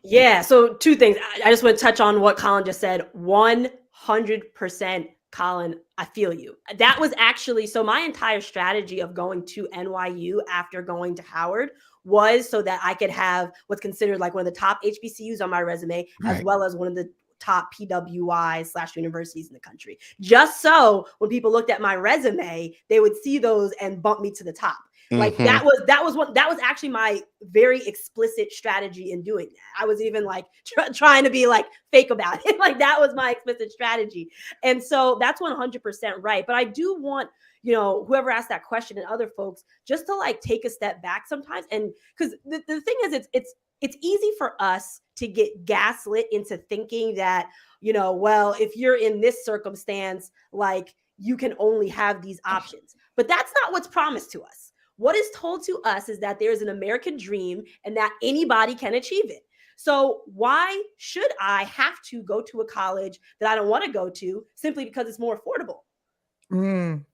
Yeah. So 2 things. I just want to touch on what Colin just said. 100%, Colin, I feel you. That was actually, so my entire strategy of going to NYU after going to Howard was so that I could have what's considered like one of the top HBCUs on my resume, right, as well as one of the top PWIs/universities in the country. Just so when people looked at my resume, they would see those and bump me to the top. Like that was actually my very explicit strategy in doing that. I was even like trying to be like fake about it. Like that was my explicit strategy. And so that's 100% right. But I do want, whoever asked that question and other folks just to like take a step back sometimes. And because the thing is, it's easy for us to get gaslit into thinking that, well, if you're in this circumstance, like you can only have these options. But that's not what's promised to us. What is told to us is that there's an American dream and that anybody can achieve it. So why should I have to go to a college that I don't want to go to simply because it's more affordable?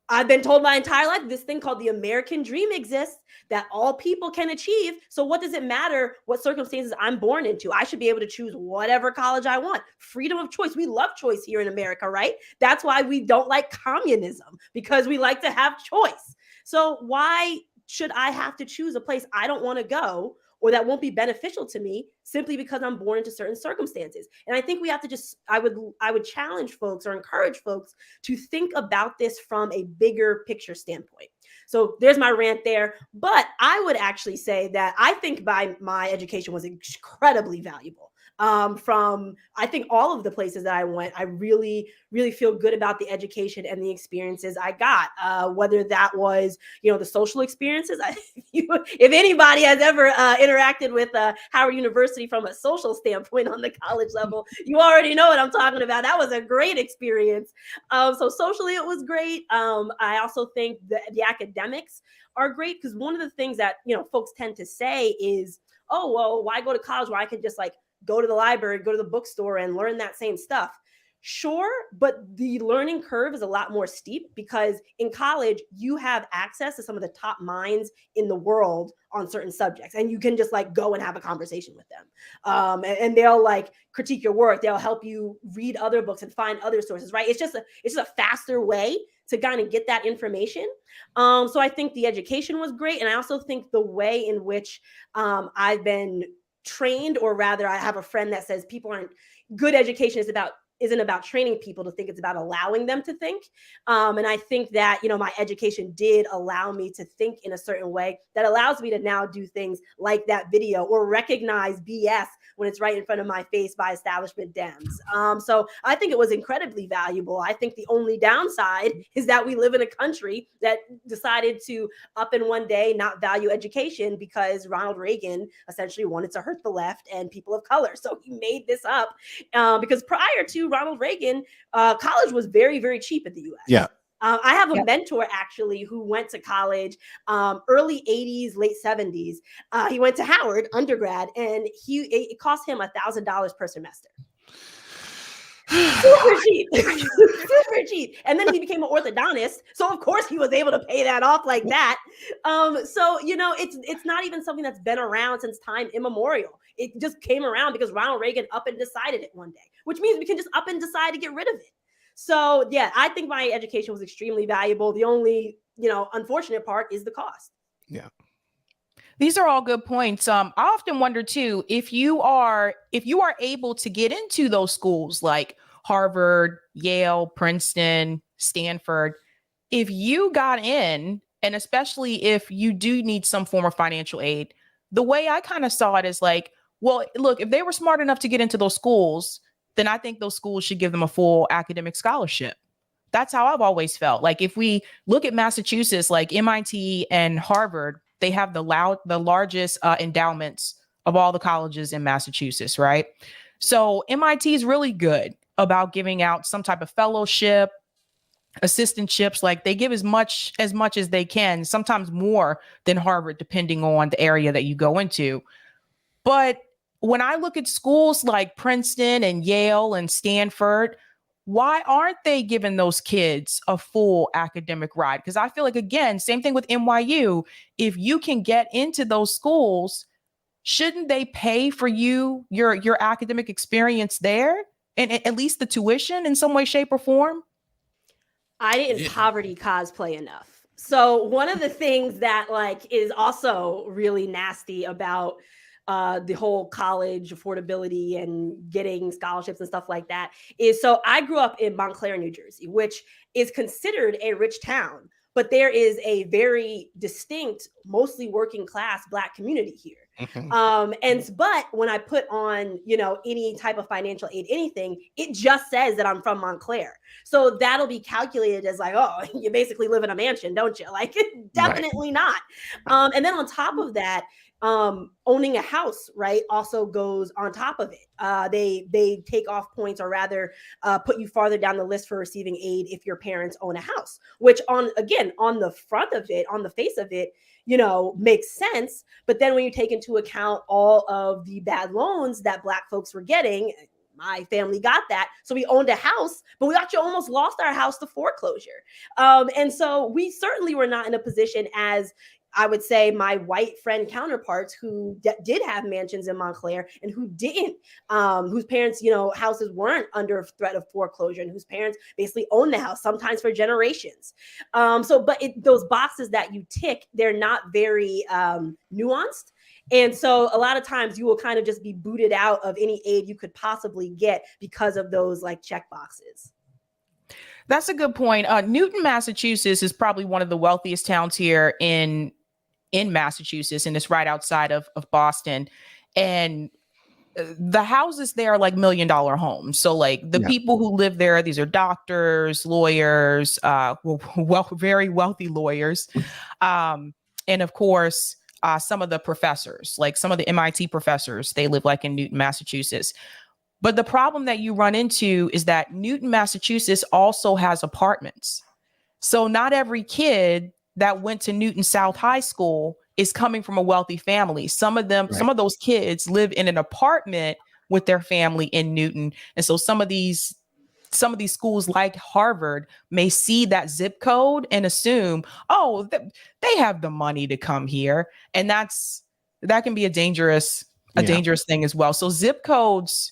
I've been told my entire life this thing called the American dream exists, that all people can achieve. So what does it matter what circumstances I'm born into? I should be able to choose whatever college I want. Freedom of choice. We love choice here in America, right? That's why we don't like communism, because we like to have choice. So why should I have to choose a place I don't want to go, or that won't be beneficial to me simply because I'm born into certain circumstances. And I think we have to I would challenge folks or encourage folks to think about this from a bigger picture standpoint. So there's my rant there. But I would actually say that I think my education was incredibly valuable. From I think all of the places that I went, I really, really feel good about the education and the experiences I got. Whether that was, the social experiences. If anybody has ever interacted with Howard University from a social standpoint on the college level, you already know what I'm talking about. That was a great experience. So socially, it was great. I also think the academics are great because one of the things that folks tend to say is, oh, well, why go to college where I could just go to the library, go to the bookstore and learn that same stuff? Sure, but the learning curve is a lot more steep because in college, you have access to some of the top minds in the world on certain subjects. And you can just go and have a conversation with them. And they'll critique your work. They'll help you read other books and find other sources, right? It's just a faster way to kind of get that information. So I think the education was great. And I also think the way in which I've been trained, or rather I have a friend that says good education isn't about training people to think, it's about allowing them to think. And I think that, my education did allow me to think in a certain way that allows me to now do things like that video or recognize BS when it's right in front of my face by establishment Dems. So I think it was incredibly valuable. I think the only downside is that we live in a country that decided to up in one day not value education because Ronald Reagan essentially wanted to hurt the left and people of color. So he made this up because prior to Ronald Reagan, college was very, very cheap in the US. Yeah. I have a mentor actually who went to college early 80s, late 70s. He went to Howard undergrad and it cost him $1,000 per semester. Super cheap. Super cheap. And then he became an orthodontist. So of course he was able to pay that off like that. So, it's not even something that's been around since time immemorial. It just came around because Ronald Reagan up and decided it one day, which means we can just up and decide to get rid of it. So yeah, I think my education was extremely valuable. The only, unfortunate part is the cost. Yeah. These are all good points. I often wonder too, if you are able to get into those schools like Harvard, Yale, Princeton, Stanford, if you got in, and especially if you do need some form of financial aid, the way I kind of saw it is well, look, if they were smart enough to get into those schools, then I think those schools should give them a full academic scholarship. That's how I've always felt. If we look at Massachusetts, like MIT and Harvard, they have the largest endowments of all the colleges in Massachusetts, right? So MIT is really good about giving out some type of fellowship, assistantships. They give as much as they can, sometimes more than Harvard, depending on the area that you go into. But when I look at schools like Princeton and Yale and Stanford, why aren't they giving those kids a full academic ride? Because I feel again, same thing with NYU. If you can get into those schools, shouldn't they pay for your academic experience there? And at least the tuition in some way, shape, or form? I didn't poverty cosplay enough. So one of the things that is also really nasty about the whole college affordability and getting scholarships and stuff like that is, so I grew up in Montclair, New Jersey, which is considered a rich town, but there is a very distinct, mostly working class Black community here. Mm-hmm. But when I put on, any type of financial aid, anything, it just says that I'm from Montclair. So that'll be calculated as oh, you basically live in a mansion, don't you? Definitely not. And then on top of that, owning a house, right, also goes on top of it. They take off points, or rather put you farther down the list for receiving aid if your parents own a house, which on the front of it, on the face of it, makes sense. But then when you take into account all of the bad loans that Black folks were getting, my family got that. So we owned a house, but we actually almost lost our house to foreclosure. And so we certainly were not in a position as, I would say, my white friend counterparts who did have mansions in Montclair and who didn't, whose parents, houses weren't under threat of foreclosure and whose parents basically owned the house, sometimes for generations. But those boxes that you tick, they're not very nuanced. And so a lot of times you will kind of just be booted out of any aid you could possibly get because of those like check boxes. That's a good point. Newton, Massachusetts is probably one of the wealthiest towns here in Massachusetts, and it's right outside of Boston. And the houses there are like $1 million homes. So like the people who live there, these are doctors, lawyers, very wealthy lawyers. And of course, some of the professors, like some of the MIT professors, they live like in Newton, Massachusetts. But the problem that you run into is that Newton, Massachusetts also has apartments. So not every kid that went to Newton South High School is coming from a wealthy family. Some of them, some of those kids live in an apartment with their family in Newton. And so some of these schools like Harvard may see that zip code and assume, oh, they have the money to come here. And that can be a dangerous thing as well. So zip codes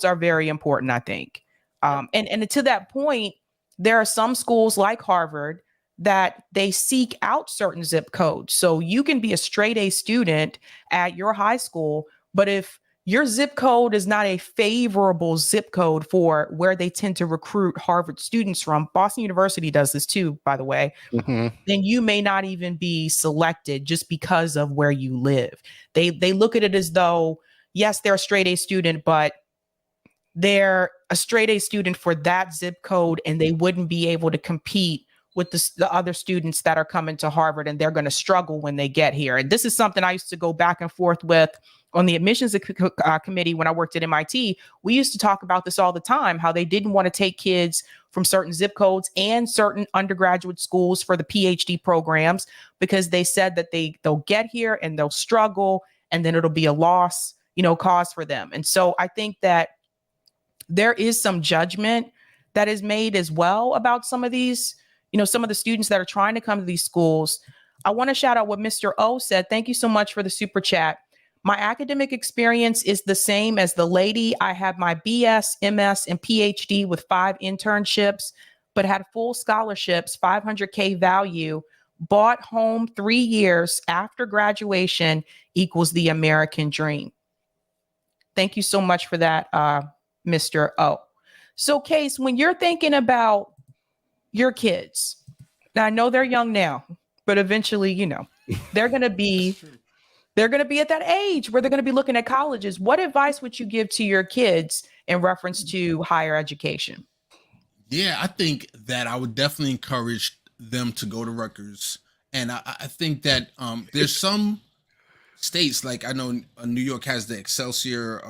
are very important, I think. And to that point, there are some schools like Harvard that they seek out certain zip codes. So you can be a straight A student at your high school, but if your zip code is not a favorable zip code for where they tend to recruit Harvard students from, Boston University does this too, by the way, then you may not even be selected just because of where you live. They look at it as though, yes, they're a straight A student, but they're a straight A student for that zip code, and they wouldn't be able to compete with the other students that are coming to Harvard, and they're going to struggle when they get here. And this is something I used to go back and forth with on the admissions committee when I worked at MIT. We used to talk about this all the time, how they didn't want to take kids from certain zip codes and certain undergraduate schools for the PhD programs, because they said that they'll get here and they'll struggle, and then it'll be a loss, cause for them. And so I think that there is some judgment that is made as well about some of these, some of the students that are trying to come to these schools. I want to shout out what Mr. O said. Thank you so much for the super chat. My academic experience is the same as the lady. I have my BS, MS, and PhD with 5 internships, but had full scholarships, $500K value, bought home 3 years after graduation equals the American dream. Thank you so much for that, Mr. O. So, Case, when you're thinking about your kids, now I know they're young now, but eventually, they're going to be at that age where they're going to be looking at colleges. What advice would you give to your kids in reference to higher education? Yeah, I think that I would definitely encourage them to go to Rutgers. And I think that there's some states, like I know New York has the Excelsior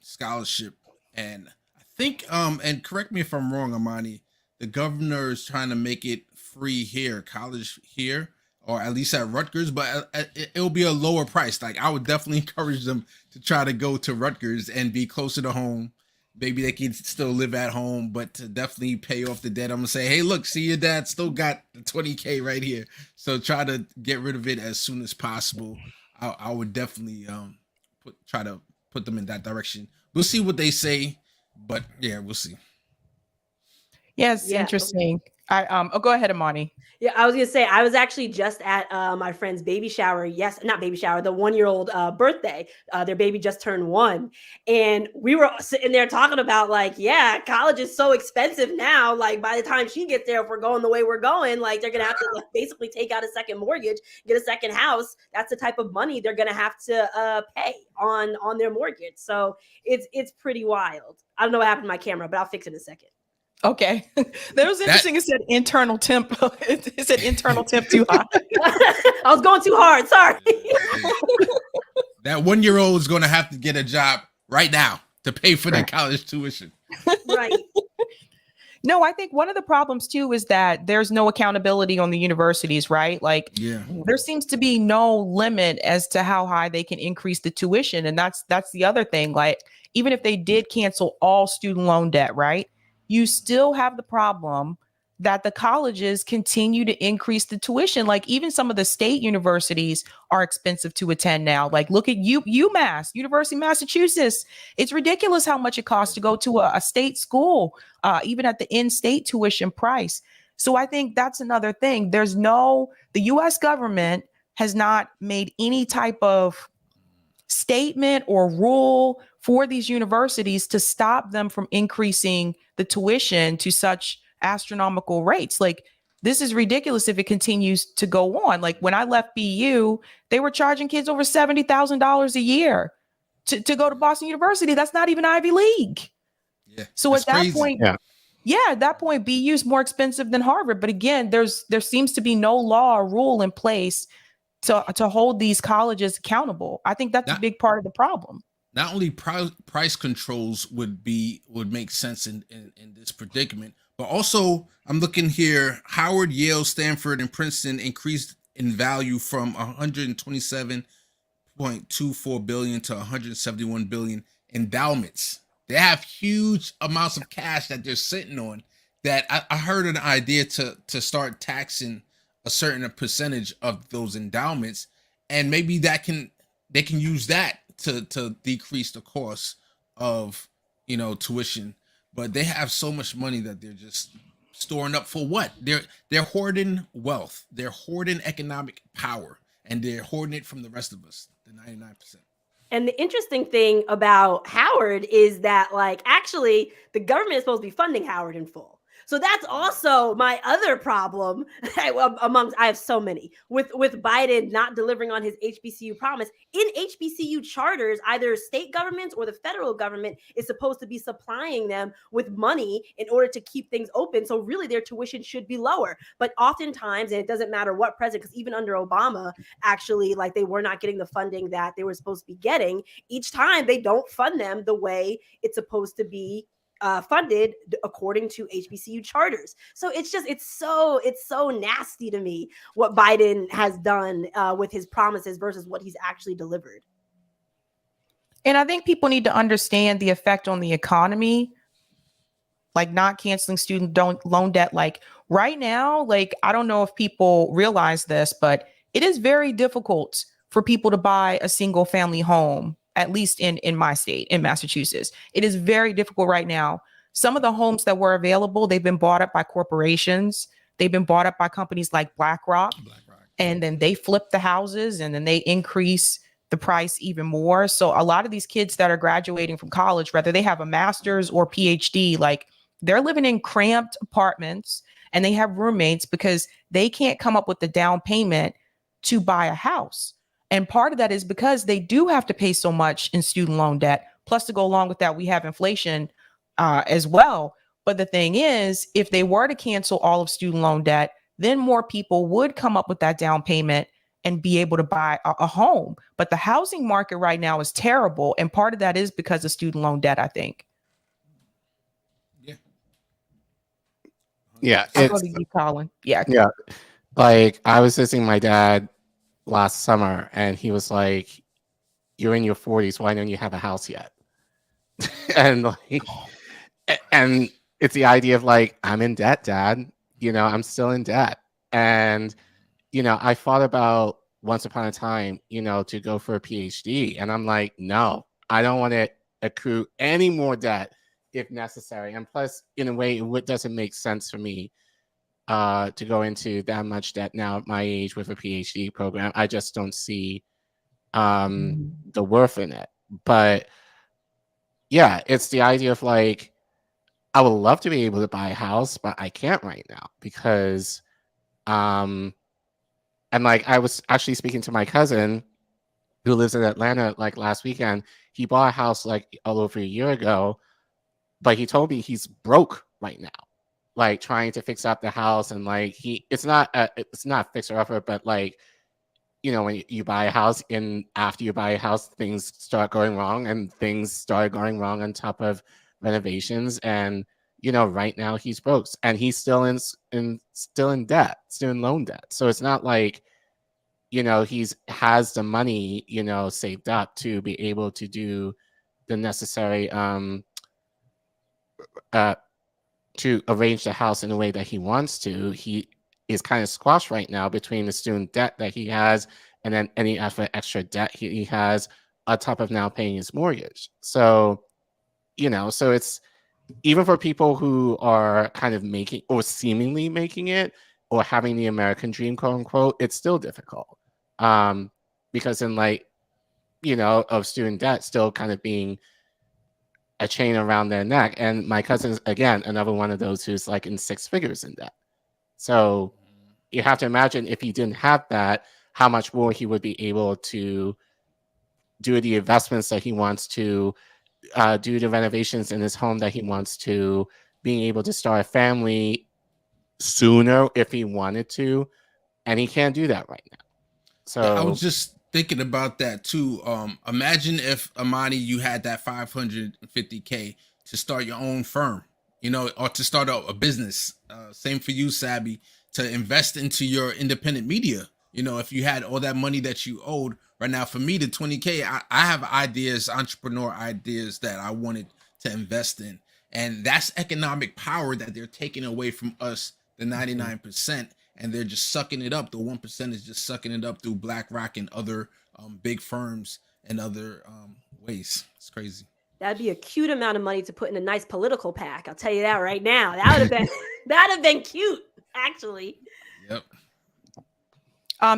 scholarship. And I think, and correct me if I'm wrong, Amani, the governor is trying to make it free here, college here, or at least at Rutgers, but it'll be a lower price. Like I would definitely encourage them to try to go to Rutgers and be closer to home. Maybe they can still live at home, but to definitely pay off the debt. I'm gonna say, hey, look, see, your dad still got the 20K right here. So try to get rid of it as soon as possible. I would definitely try to put them in that direction. We'll see what they say, but yeah, we'll see. Yes, interesting. Go ahead, Amani. Yeah, I was gonna say I was actually just at my friend's baby shower. Yes, not baby shower, the 1-year-old birthday. Their baby just turned 1, and we were sitting there talking about like, yeah, college is so expensive now. Like by the time she gets there, if we're going the way we're going, like they're gonna have to basically take out a second mortgage, get a second house. That's the type of money they're gonna have to pay on their mortgage. So it's pretty wild. I don't know what happened to my camera, but I'll fix it in a second. Okay. That was interesting. It said internal temp. It said internal temp too high. I was going too hard. Sorry. That 1-year-old is going to have to get a job right now to pay for their college tuition. Right. No, I think one of the problems too is that there's no accountability on the universities, right? Like there seems to be no limit as to how high they can increase the tuition. And that's the other thing. Like even if they did cancel all student loan debt, right? You still have the problem that the colleges continue to increase the tuition. Like even some of the state universities are expensive to attend now. Like look at UMass, University of Massachusetts. It's ridiculous how much it costs to go to a state school, even at the in-state tuition price. So I think that's another thing. The US government has not made any type of statement or rule for these universities to stop them from increasing the tuition to such astronomical rates. Like, this is ridiculous if it continues to go on. Like, when I left BU, they were charging kids over $70,000 a year to go to Boston University. That's not even Ivy League. Yeah. So at that crazy. point, at that point, BU is more expensive than Harvard. But again, there seems to be no law or rule in place to hold these colleges accountable. I think that's a big part of the problem. Not only price controls would make sense in this predicament, but also I'm looking here, Howard, Yale, Stanford, and Princeton increased in value from 127.24 billion to 171 billion endowments. They have huge amounts of cash that they're sitting on. That I heard an idea to start taxing a certain percentage of those endowments, and maybe they can use that to decrease the cost of tuition. But they have so much money that they're just storing up for what? They're hoarding wealth, they're hoarding economic power, and they're hoarding it from the rest of us, the 99%. And the interesting thing about Howard is that, like, actually the government is supposed to be funding Howard in full. So that's also my other problem I have so many with Biden not delivering on his HBCU promise. In HBCU charters, either state governments or the federal government is supposed to be supplying them with money in order to keep things open. So really their tuition should be lower. But oftentimes, and it doesn't matter what president, because even under Obama, actually, like, they were not getting the funding that they were supposed to be getting. Each time they don't fund them the way it's supposed to be funded according to HBCU charters. So it's so nasty to me what Biden has done with his promises versus what he's actually delivered. And I think people need to understand the effect on the economy, like not canceling student loan debt. Like right now, like, I don't know if people realize this, but it is very difficult for people to buy a single family home, at least in my state, in Massachusetts. It is very difficult right now. Some of the homes that were available, they've been bought up by corporations. They've been bought up by companies like BlackRock. And then they flip the houses and then they increase the price even more. So a lot of these kids that are graduating from college, whether they have a master's or PhD, like, they're living in cramped apartments and they have roommates because they can't come up with the down payment to buy a house. And part of that is because they do have to pay so much in student loan debt. Plus, to go along with that, we have inflation as well. But the thing is, if they were to cancel all of student loan debt, then more people would come up with that down payment and be able to buy a home. But the housing market right now is terrible. And part of that is because of student loan debt, I think. Yeah. I'll go to you, Colin. Yeah. Like, I was visiting my dad last summer and he was like, "You're in your 40s. Why don't you have a house yet?" and it's the idea of like, I'm in debt, Dad. I'm still in debt. And, I thought about once upon a time, to go for a PhD. And I'm like, no, I don't want to accrue any more debt if necessary. And plus, in a way, it doesn't make sense for me to go into that much debt now at my age with a PhD program. I just don't see the worth in it. But yeah, it's the idea of like, I would love to be able to buy a house, but I can't right now because and like, I was actually speaking to my cousin who lives in Atlanta like last weekend. He bought a house like a little over a year ago, but he told me he's broke right now, like trying to fix up the house. And like, it's not fixer upper, but like, when you buy a house and after you buy a house, things start going wrong, and things started going wrong on top of renovations. And right now he's broke and he's still in debt, still in loan debt. So it's not like he's has the money saved up to be able to do the necessary to arrange the house in a way that he wants to. He is kind of squashed right now between the student debt that he has and then any extra debt he has on top of now paying his mortgage. So so it's, even for people who are kind of making or seemingly making it or having the American dream, quote unquote, it's still difficult. Because in like, of student debt still kind of being a chain around their neck. And my cousin's, again, another one of those who's like in 6 figures in debt. So you have to imagine if he didn't have that, how much more he would be able to do the investments that he wants to, do the renovations in his home that he wants to, being able to start a family sooner if he wanted to. And he can't do that right now. So I was just thinking about that too. Imagine if, Amani, you had that $550K to start your own firm, or to start a business. Same for you, Sabby, to invest into your independent media. If you had all that money that you owed right now, for me, the 20K, I have ideas, entrepreneur ideas that I wanted to invest in. And that's economic power that they're taking away from us, the 99%. And they're just sucking it up. The 1% is just sucking it up through BlackRock and other big firms and other ways. It's crazy. That'd be a cute amount of money to put in a nice political PAC. I'll tell you that right now. That'd have been cute, actually. Yep.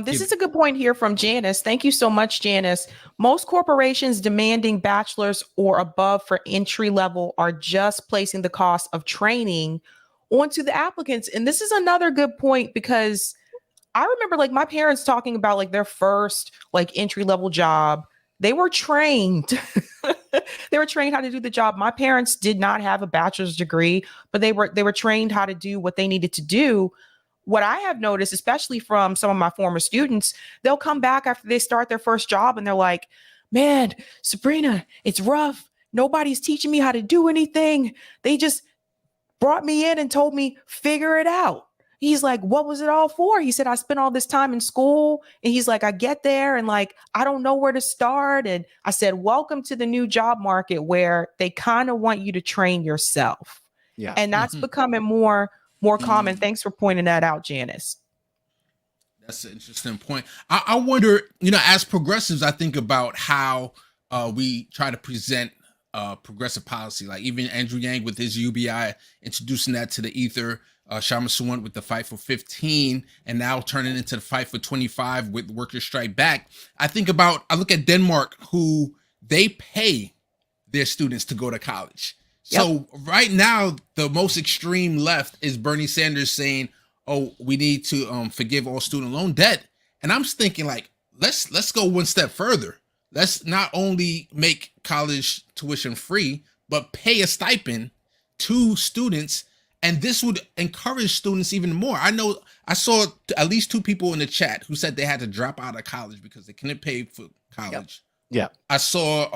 This is a good point here from Janice. Thank you so much, Janice. Most corporations demanding bachelor's or above for entry level are just placing the cost of training onto the applicants. And this is another good point, because I remember like my parents talking about like their first like entry level job. They were trained. They were trained how to do the job. My parents did not have a bachelor's degree, but they were trained how to do what they needed to do. What I have noticed, especially from some of my former students, they'll come back after they start their first job and they're like, man, Sabrina, it's rough. Nobody's teaching me how to do anything. They just brought me in and told me, figure it out. He's like, what was it all for? He said, I spent all this time in school. And he's like, I get there and like, I don't know where to start. And I said, welcome to the new job market where they kind of want you to train yourself. Yeah. And that's becoming more common. Thanks for pointing that out, Janice. That's an interesting point. I wonder, as progressives, I think about how we try to present progressive policy. Like even Andrew Yang with his UBI, introducing that to the ether. Shama Sawant with the fight for 15, and now turning into the fight for 25 with Workers Strike Back. I look at Denmark, who they pay their students to go to college. Yep. So right now, the most extreme left is Bernie Sanders saying, oh, we need to forgive all student loan debt. And I'm thinking like, let's go one step further. Let's not only make college tuition free, but pay a stipend to students. And this would encourage students even more. I saw at least 2 people in the chat who said they had to drop out of college because they couldn't pay for college. Yeah. I saw,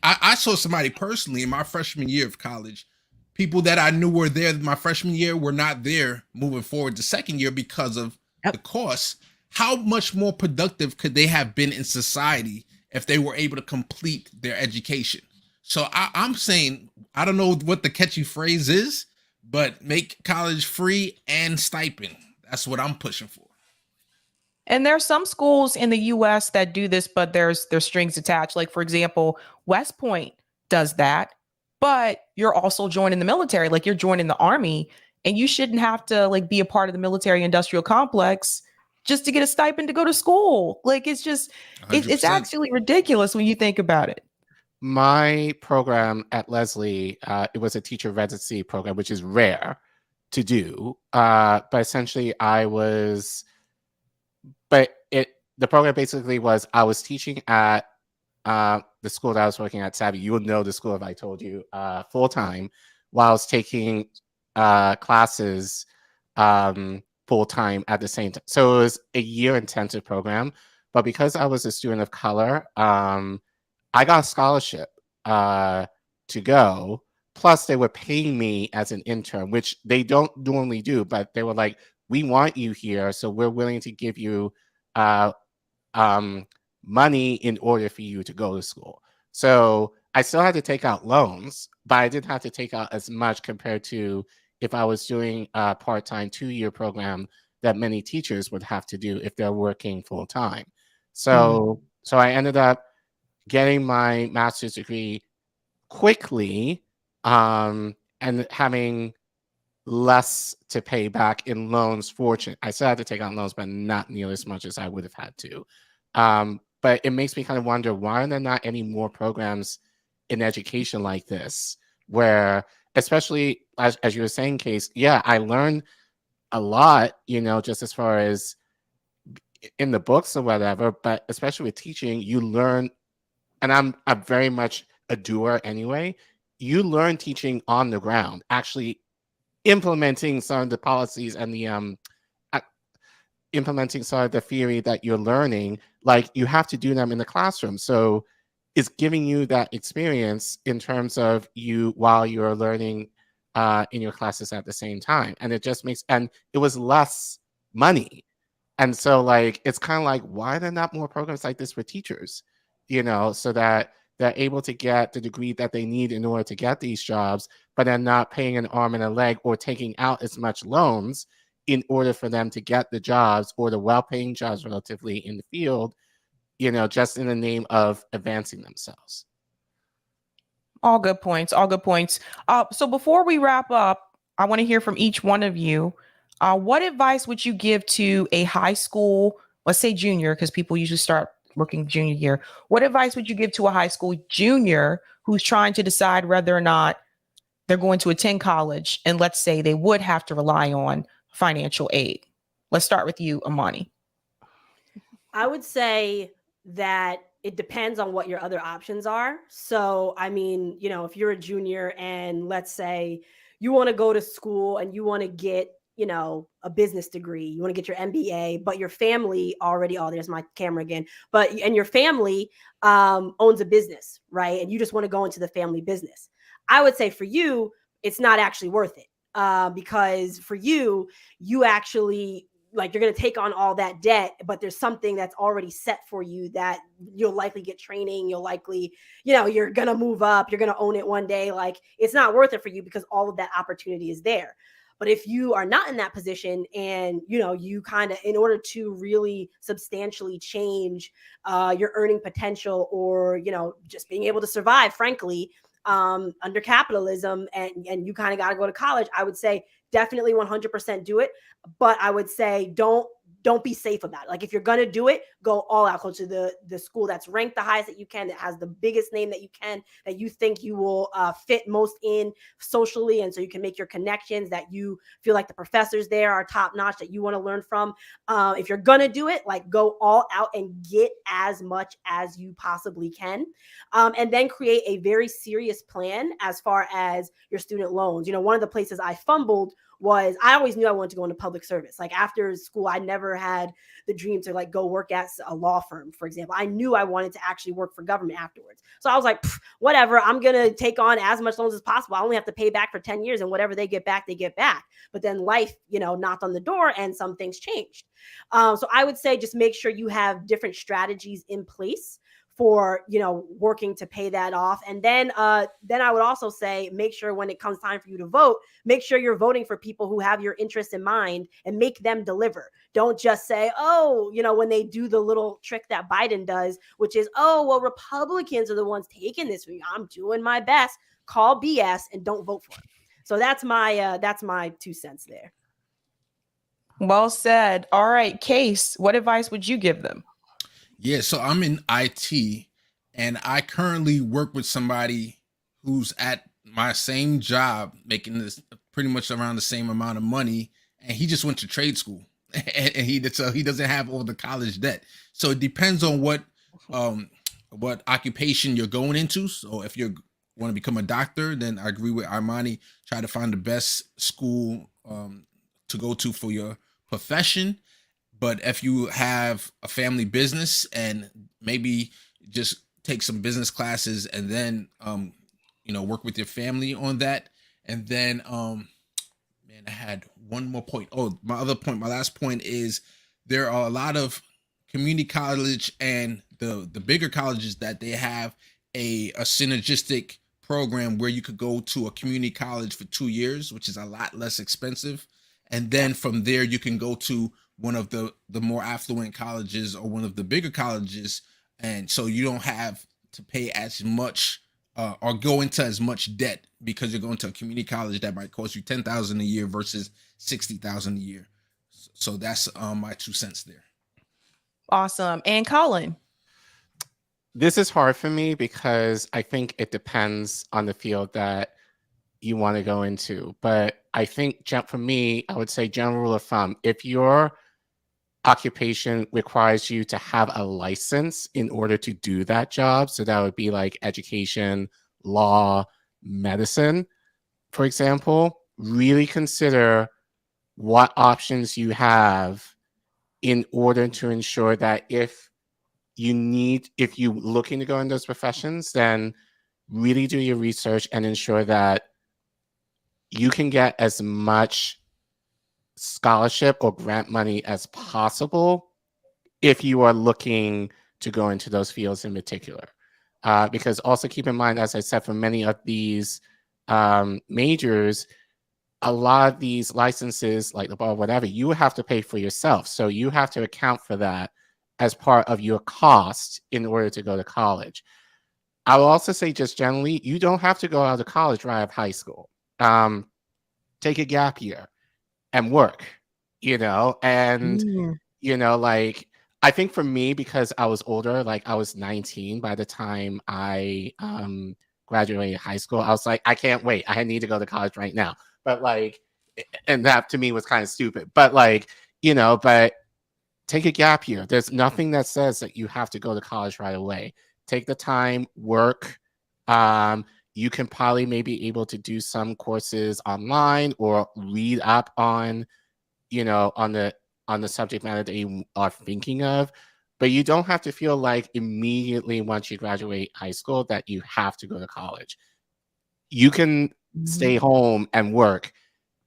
I saw somebody personally in my freshman year of college. People that I knew were there my freshman year were not there moving forward to second year because of the cost. How much more productive could they have been in society if they were able to complete their education? So I'm saying, I don't know what the catchy phrase is, but make college free and stipend. That's what I'm pushing for. And there are some schools in the US that do this, but there's strings attached. Like, for example, West Point does that, but you're also joining the military. Like, you're joining the Army, and you shouldn't have to like be a part of the military industrial complex just to get a stipend to go to school. Like, it's just, it's actually ridiculous when you think about it. My program at Lesley, it was a teacher residency program, which is rare to do. But essentially the program basically was I was teaching at the school that I was working at, Sabby. You would know the school if I told you, full time, while I was taking classes full time at the same time. So it was a year intensive program. But because I was a student of color, I got a scholarship to go. Plus, they were paying me as an intern, which they don't normally do. But they were like, we want you here, so we're willing to give you money in order for you to go to school. So I still had to take out loans, but I didn't have to take out as much compared to if I was doing a part-time 2-year program that many teachers would have to do if they're working full-time. So I ended up getting my master's degree quickly and having less to pay back in loans. Fortunate, I still had to take out loans, but not nearly as much as I would have had to. But but it makes me kind of wonder, why are there not any more programs in education like this, where, especially as you were saying, Case, yeah, I learned a lot, just as far as in the books or whatever, but especially with teaching, you learn, and I'm very much a doer anyway. You learn teaching on the ground, actually implementing some of the policies and the implementing some of the theory that you're learning. Like, you have to do them in the classroom. So it's giving you that experience in terms of you while you're learning in your classes at the same time. And it just makes, and it was less money. And so, like, it's kind of like, why are there not more programs like this for teachers, so that they're able to get the degree that they need in order to get these jobs, but they're not paying an arm and a leg or taking out as much loans in order for them to get the jobs or the well-paying jobs relatively in the field, just in the name of advancing themselves. All good points. All good points. So before we wrap up, I want to hear from each one of you. What advice would you give to a high school, let's say junior, because people usually start looking junior year. What advice would you give to a high school junior who's trying to decide whether or not they're going to attend college, and let's say they would have to rely on financial aid? Let's start with you, Amani. I would say that it depends on what your other options are. So, I mean, if you're a junior and let's say you want to go to school and you want to get, a business degree, you want to get your MBA, but your family already, there's my camera again, and your family owns a business, right? And you just want to go into the family business. I would say for you, it's not actually worth it because for you actually, like, you're going to take on all that debt, but there's something that's already set for you that you'll likely get training. You'll likely, you're going to move up. You're going to own it one day. Like, it's not worth it for you because all of that opportunity is there. But if you are not in that position and, you kind of, in order to really substantially change your earning potential or, just being able to survive, frankly, under capitalism and you kind of got to go to college, I would say definitely 100% do it. But I would say don't be safe about it. Like, if you're going to do it, go all out. Go to the school that's ranked the highest that you can, that has the biggest name that you can, that you think you will fit most in socially. And so you can make your connections, that you feel like the professors there are top notch, that you want to learn from. If you're going to do it, like, go all out and get as much as you possibly can. And then create a very serious plan as far as your student loans. One of the places I fumbled was, I always knew I wanted to go into public service. Like, after school, I never had the dream to, like, go work at a law firm, for example. I knew I wanted to actually work for government afterwards. So I was like, whatever, I'm going to take on as much loans as possible. I only have to pay back for 10 years and whatever they get back, they get back. But then life, knocked on the door and some things changed. So I would say just make sure you have different strategies in place for, working to pay that off. And then I would also say, make sure when it comes time for you to vote, make sure you're voting for people who have your interests in mind and make them deliver. Don't just say, when they do the little trick that Biden does, which is, Republicans are the ones taking this. I'm doing my best. Call BS and don't vote for it. So that's my 2 cents there. Well said. All right, Case, what advice would you give them? Yeah, so I'm in IT and I currently work with somebody who's at my same job, making this pretty much around the same amount of money. And he just went to trade school and he doesn't have all the college debt. So it depends on what occupation you're going into. So if you want to become a doctor, then I agree with Armani, try to find the best school to go to for your profession. But if you have a family business, and maybe just take some business classes and then, work with your family on that. And then, I had one more point. Oh, my last point is there are a lot of community college and the bigger colleges that they have a synergistic program where you could go to a community college for 2 years, which is a lot less expensive. And then from there, you can go to one of the more affluent colleges or one of the bigger colleges. And so you don't have to pay as much or go into as much debt because you're going to a community college that might cost you $10,000 a year versus $60,000 a year. So that's my 2 cents there. Awesome. And Colin? This is hard for me because I think it depends on the field that you want to go into. But I think for me, I would say general rule of thumb, if your occupation requires you to have a license in order to do that job, so that would be like education, law, medicine, for example, really consider what options you have in order to ensure that if you're looking to go in those professions, then really do your research and ensure that you can get as much scholarship or grant money as possible if you are looking to go into those fields in particular. Because also keep in mind, as I said, for many of these majors, a lot of these licenses, like the bar, whatever, you have to pay for yourself. So you have to account for that as part of your cost in order to go to college. I will also say, just generally, you don't have to go out of college right out of high school. Take a gap year and work, and, like, I think for me, because I was older, like I was 19 by the time I graduated high school, I was like, I can't wait. I need to go to college right now. But like, and that to me was kind of stupid, but like, but take a gap year. There's nothing that says that you have to go to college right away. Take the time, work. You can probably maybe able to do some courses online or read up on, on the subject matter that you are thinking of. But you don't have to feel like immediately once you graduate high school that you have to go to college. You can stay home and work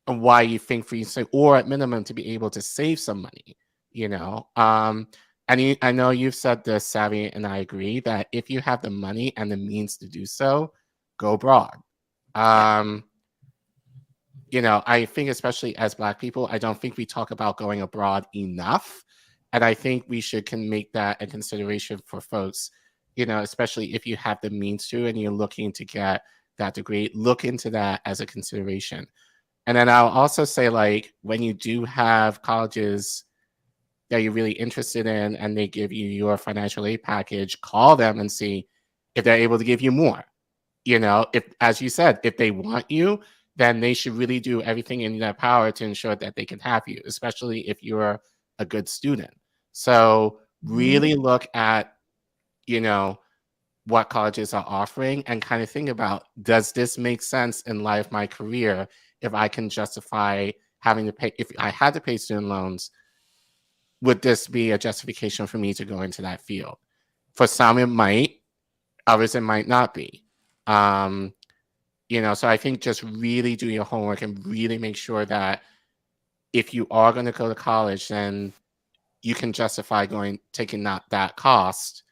while you think for yourself, or at minimum to be able to save some money, and I know you've said this, Sabby, and I agree that if you have the money and the means to do so, go abroad. I think especially as Black people, I don't think we talk about going abroad enough. And I think we can make that a consideration for folks, especially if you have the means to and you're looking to get that degree, look into that as a consideration. And then I'll also say, like, when you do have colleges that you're really interested in and they give you your financial aid package, call them and see if they're able to give you more. If, as you said, if they want you, then they should really do everything in their power to ensure that they can have you, especially if you're a good student. So really look at, what colleges are offering and kind of think about, does this make sense in light of my career if I can justify having to pay? If I had to pay student loans, would this be a justification for me to go into that field? For some, it might. Others, it might not be. So I think just really do your homework and really make sure that if you are going to go to college, then you can justify taking that cost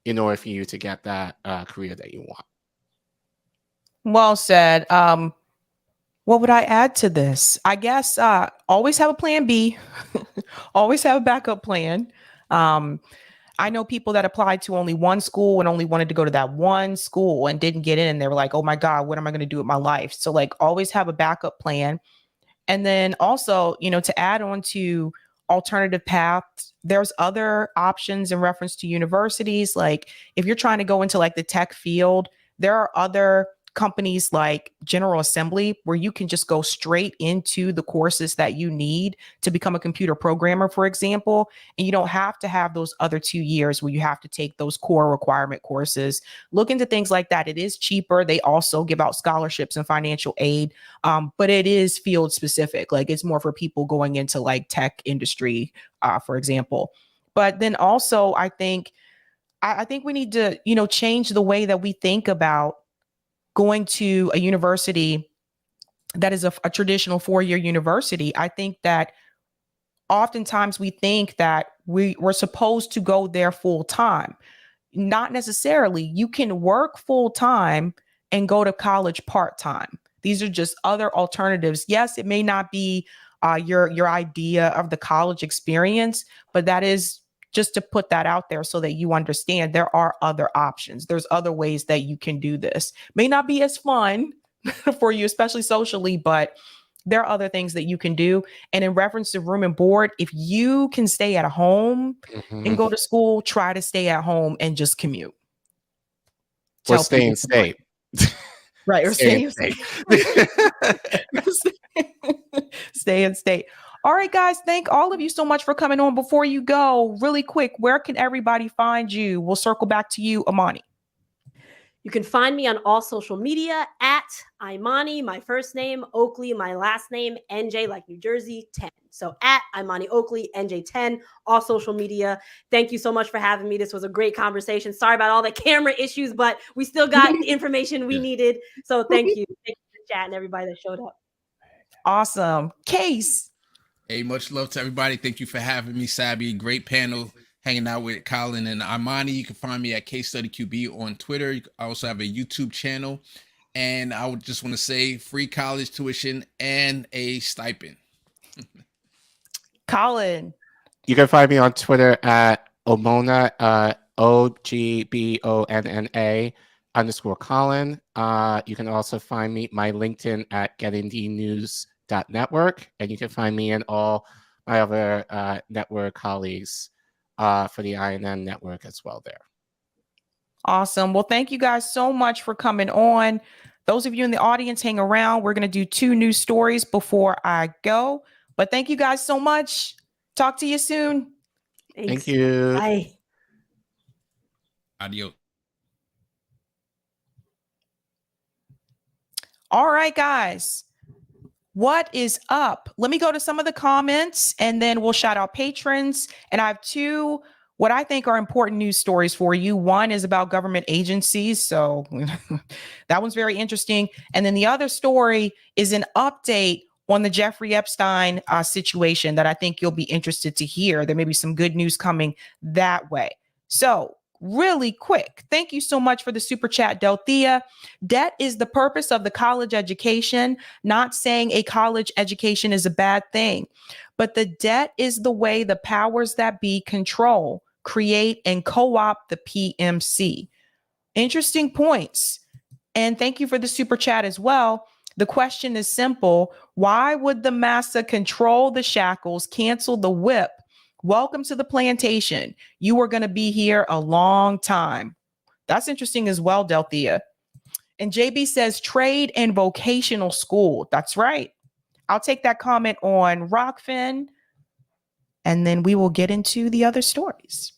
in order for you to get that career that you want. Well said. What would I add to this? I guess always have a plan B. Always have a backup plan. I know people that applied to only one school and only wanted to go to that one school and didn't get in. And they were like, oh my God, what am I going to do with my life? So like always have a backup plan. And then also, to add on to alternative paths, there's other options in reference to universities. Like if you're trying to go into like the tech field, there are other companies like General Assembly where you can just go straight into the courses that you need to become a computer programmer, for example. And you don't have to have those other 2 years where you have to take those core requirement courses. Look into things like that. It is cheaper. They also give out scholarships and financial aid, but it is field specific. Like it's more for people going into like tech industry, for example. But then also, I think we need to, change the way that we think about going to a university that is a traditional 4-year university. I think that oftentimes we think that we're supposed to go there full time. Not necessarily. You can work full time and go to college part time. These are just other alternatives. Yes, it may not be your idea of the college experience, but that is just to put that out there so that you understand there are other options. There's other ways that you can do this. May not be as fun for you, especially socially, but there are other things that you can do. And in reference to room and board, if you can stay at home and go to school, try to stay at home and just commute. Or tell stay people in state. right, or Stay in stay state. stay in state. All right, guys, thank all of you so much for coming on. Before you go, really quick, where can everybody find you? We'll circle back to you, Amani. You can find me on all social media at Imani, my first name, Oakley, my last name, NJ, like New Jersey, 10. So at Imani Oakley, NJ10, all social media. Thank you so much for having me. This was a great conversation. Sorry about all the camera issues, but we still got the information we needed. So thank you. Thank you for the chat and everybody that showed up. Awesome. Case. Hey, much love to everybody. Thank you for having me, Sabby. Great panel hanging out with Colin and Imani. You can find me at Case Study QB on Twitter. I also have a YouTube channel. And I would just want to say free college tuition and a stipend. Colin. You can find me on Twitter at Omona, OGBONNA_Colin. You can also find me my LinkedIn at gettingthenews.network, and you can find me and all my other network colleagues for the INN network as well there. Awesome. Well, thank you guys so much for coming on. Those of you in the audience, hang around. We're going to do 2 news stories before I go. But thank you guys so much. Talk to you soon. Thanks. Thank you. Bye. Adios. All right, guys. What is up? Let me go to some of the comments and then we'll shout out patrons. And I have 2 what I think are important news stories for you. One is about government agencies. So that one's very interesting. And then the other story is an update on the Jeffrey Epstein situation that I think you'll be interested to hear. There may be some good news coming that way. So really quick, thank you so much for the super chat, Delthea. Debt is the purpose of the college education, not saying a college education is a bad thing, but the debt is the way the powers that be control, create, and co-opt the PMC. Interesting points. And thank you for the super chat as well. The question is simple. Why would the massa control the shackles, cancel the whip? Welcome to the plantation. You are going to be here a long time. That's interesting as well, Delthea. And JB says trade and vocational school. That's right. I'll take that comment on Rockfin, and then we will get into the other stories.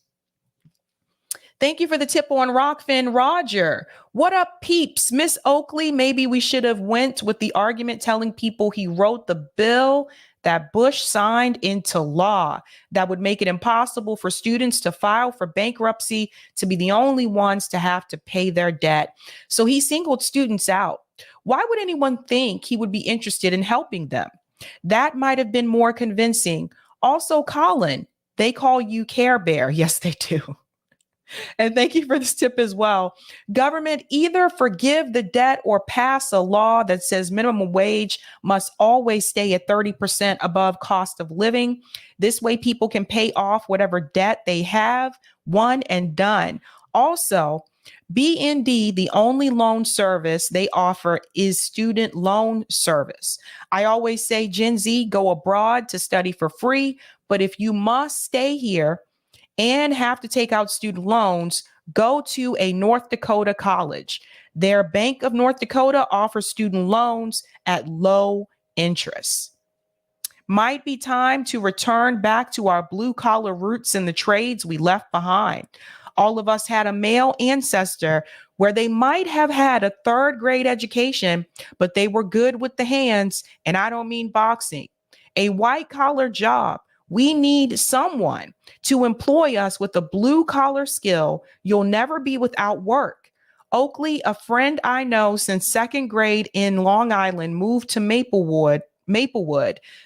Thank you for the tip on Rockfin, Roger. What up, peeps? Miss Oakley, maybe we should have went with the argument telling people he wrote the bill that Bush signed into law that would make it impossible for students to file for bankruptcy to be the only ones to have to pay their debt. So he singled students out. Why would anyone think he would be interested in helping them? That might have been more convincing. Also, Colin, they call you Care Bear. Yes, they do. And thank you for this tip as well. Government, either forgive the debt or pass a law that says minimum wage must always stay at 30% above cost of living. This way people can pay off whatever debt they have, one and done. Also, BND, the only loan service they offer is student loan service. I always say Gen Z, go abroad to study for free, but if you must stay here and have to take out student loans, go to a North Dakota college. Their Bank of North Dakota offers student loans at low interest. Might be time to return back to our blue collar roots in the trades we left behind. All of us had a male ancestor where they might have had a 3rd grade education, but they were good with the hands, and I don't mean boxing. A white collar job. We need someone to employ us with a blue collar skill. You'll never be without work. Oakley, a friend I know since 2nd grade in Long Island, moved to Maplewood.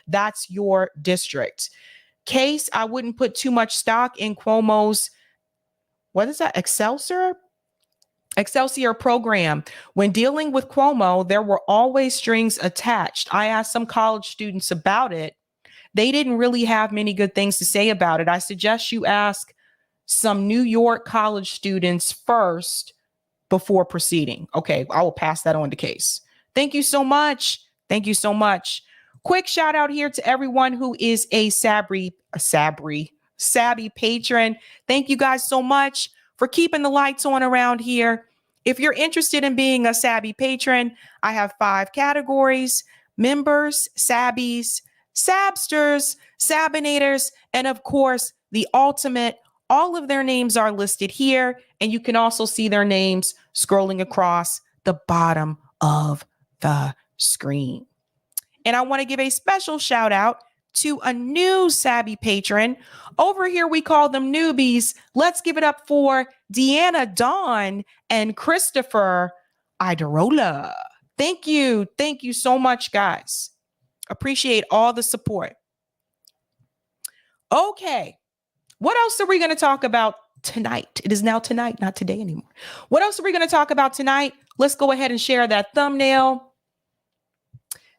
That's your district. Case, I wouldn't put too much stock in Cuomo's, what is that, Excelsior program. When dealing with Cuomo, there were always strings attached. I asked some college students about it. They didn't really have many good things to say about it. I suggest you ask some New York college students first before proceeding. Okay, I will pass that on to Case. Thank you so much. Thank you so much. Quick shout out here to everyone who is a Sabby patron. Thank you guys so much for keeping the lights on around here. If you're interested in being a Sabby patron, I have 5 categories: members, Sabbies, Sabsters, Sabinators, and of course, the ultimate. All of their names are listed here, and you can also see their names scrolling across the bottom of the screen. And I want to give a special shout out to a new Sabby patron. Over here, we call them newbies. Let's give it up for Deanna Dawn and Christopher Idarola. Thank you. Thank you so much, guys. Appreciate all the support. Okay. What else are we going to talk about tonight? It is now tonight, not today anymore. What else are we going to talk about tonight? Let's go ahead and share that thumbnail.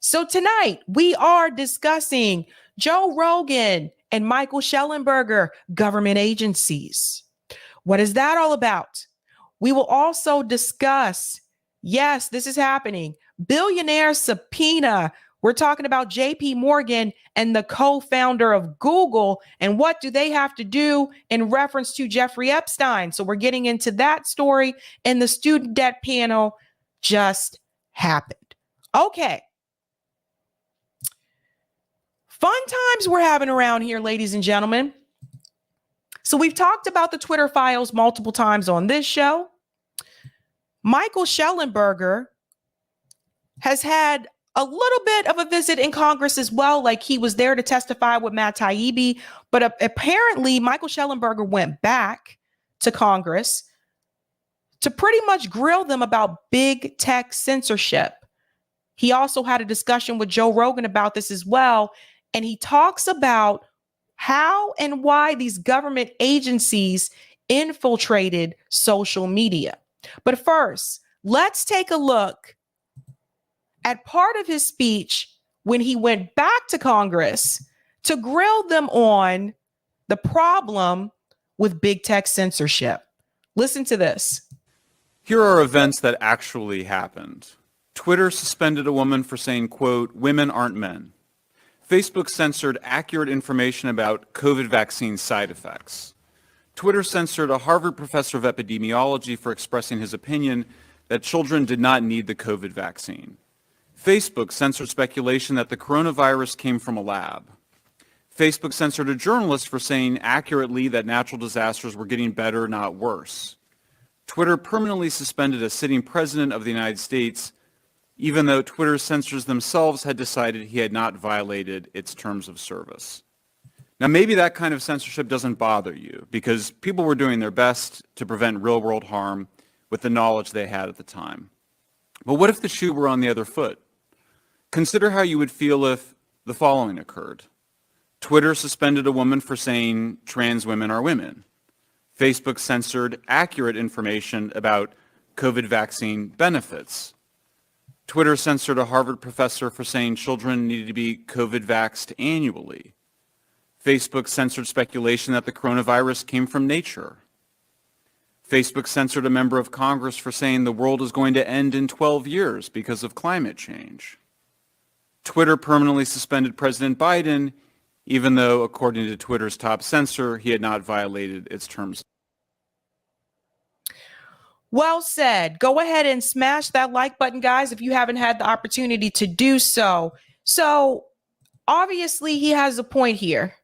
So tonight we are discussing Joe Rogan and Michael Shellenberger, government agencies. What is that all about? We will also discuss, yes, this is happening, billionaire subpoena. We're talking about jpmorgan and the co-founder of Google, and what do they have to do in reference to Jeffrey Epstein? So we're getting into that story, and the student debt panel just happened. Okay. Fun times we're having around here, ladies and gentlemen. So we've talked about the Twitter files multiple times on this show. Michael Shellenberger has had a little bit of a visit in Congress as well. Like, he was there to testify with Matt Taibbi, but apparently Michael Shellenberger went back to Congress to pretty much grill them about big tech censorship. He also had a discussion with Joe Rogan about this as well. And he talks about how and why these government agencies infiltrated social media. But first, let's take a look at part of his speech when he went back to Congress to grill them on the problem with big tech censorship. Listen to this. Here are events that actually happened. Twitter suspended a woman for saying, quote, "Women aren't men." Facebook censored accurate information about COVID vaccine side effects. Twitter censored a Harvard professor of epidemiology for expressing his opinion that children did not need the COVID vaccine. Facebook censored speculation that the coronavirus came from a lab. Facebook censored a journalist for saying accurately that natural disasters were getting better, not worse. Twitter permanently suspended a sitting president of the United States, even though Twitter censors themselves had decided he had not violated its terms of service. Now, maybe that kind of censorship doesn't bother you because people were doing their best to prevent real-world harm with the knowledge they had at the time. But what if the shoe were on the other foot? Consider how you would feel if the following occurred. Twitter suspended a woman for saying trans women are women. Facebook censored accurate information about COVID vaccine benefits. Twitter censored a Harvard professor for saying children needed to be COVID vaxxed annually. Facebook censored speculation that the coronavirus came from nature. Facebook censored a member of Congress for saying the world is going to end in 12 years because of climate change. Twitter permanently suspended President Biden, even though, according to Twitter's top censor, he had not violated its terms. Well said. Go ahead and smash that like button, guys, if you haven't had the opportunity to do so. So obviously he has a point here.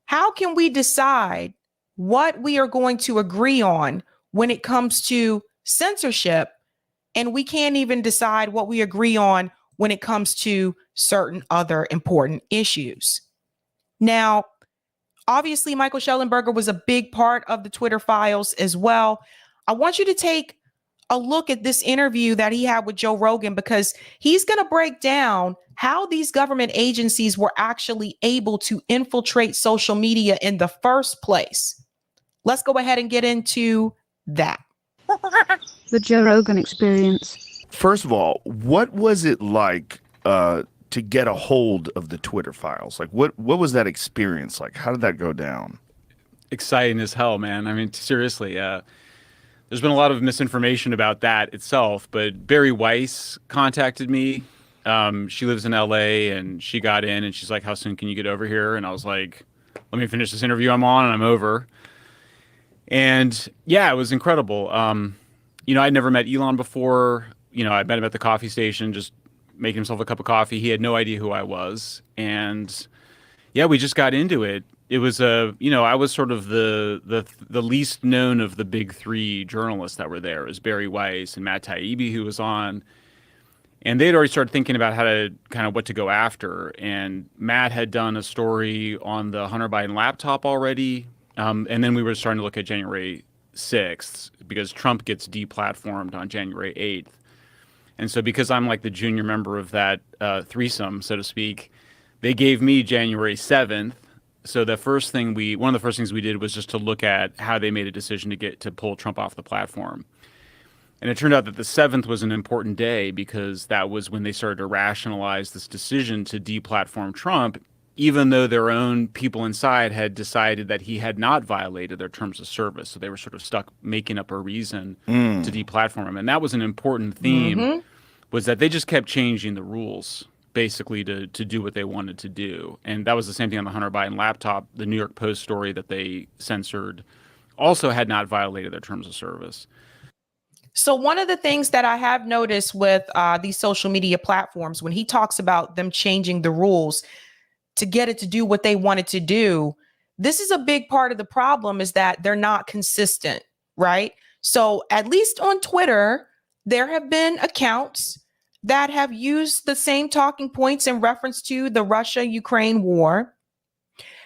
How can we decide what we are going to agree on when it comes to censorship, and we can't even decide what we agree on when it comes to certain other important issues? Now, obviously, Michael Shellenberger was a big part of the Twitter files as well. I want you to take a look at this interview that he had with Joe Rogan, because he's going to break down how these government agencies were actually able to infiltrate social media in the first place. Let's go ahead and get into that. The Joe Rogan experience. First of all, what was it like to get a hold of the Twitter files? Like, what was that experience like? How did that go down? Exciting as hell, man. I mean, seriously, there's been a lot of misinformation about that itself, but Barry Weiss contacted me. She lives in LA, and she got in and she's like, "How soon can you get over here?" And I was like, "Let me finish this interview I'm on and I'm over." And yeah, it was incredible. I'd never met Elon before. I met him at the coffee station, just making himself a cup of coffee. He had no idea who I was. And yeah, we just got into it. It was I was sort of the least known of the big three journalists that were there. It was Barry Weiss and Matt Taibbi who was on. And they'd already started thinking about how to kind of what to go after. And Matt had done a story on the Hunter Biden laptop already. And then we were starting to look at January 6th because Trump gets deplatformed on January 8th. And so because I'm like the junior member of that threesome, so to speak, they gave me January 7th. So one of the first things we did was just to look at how they made a decision to pull Trump off the platform. And it turned out that the 7th was an important day because that was when they started to rationalize this decision to deplatform Trump, even though their own people inside had decided that he had not violated their terms of service. So they were sort of stuck making up a reason to deplatform him. And that was an important theme, was that they just kept changing the rules basically to do what they wanted to do. And that was the same thing on the Hunter Biden laptop. The New York Post story that they censored also had not violated their terms of service. So one of the things that I have noticed with these social media platforms, when he talks about them changing the rules to get it to do what they want it to do, this is a big part of the problem, is that they're not consistent, right? So at least on Twitter, there have been accounts that have used the same talking points in reference to the Russia-Ukraine war,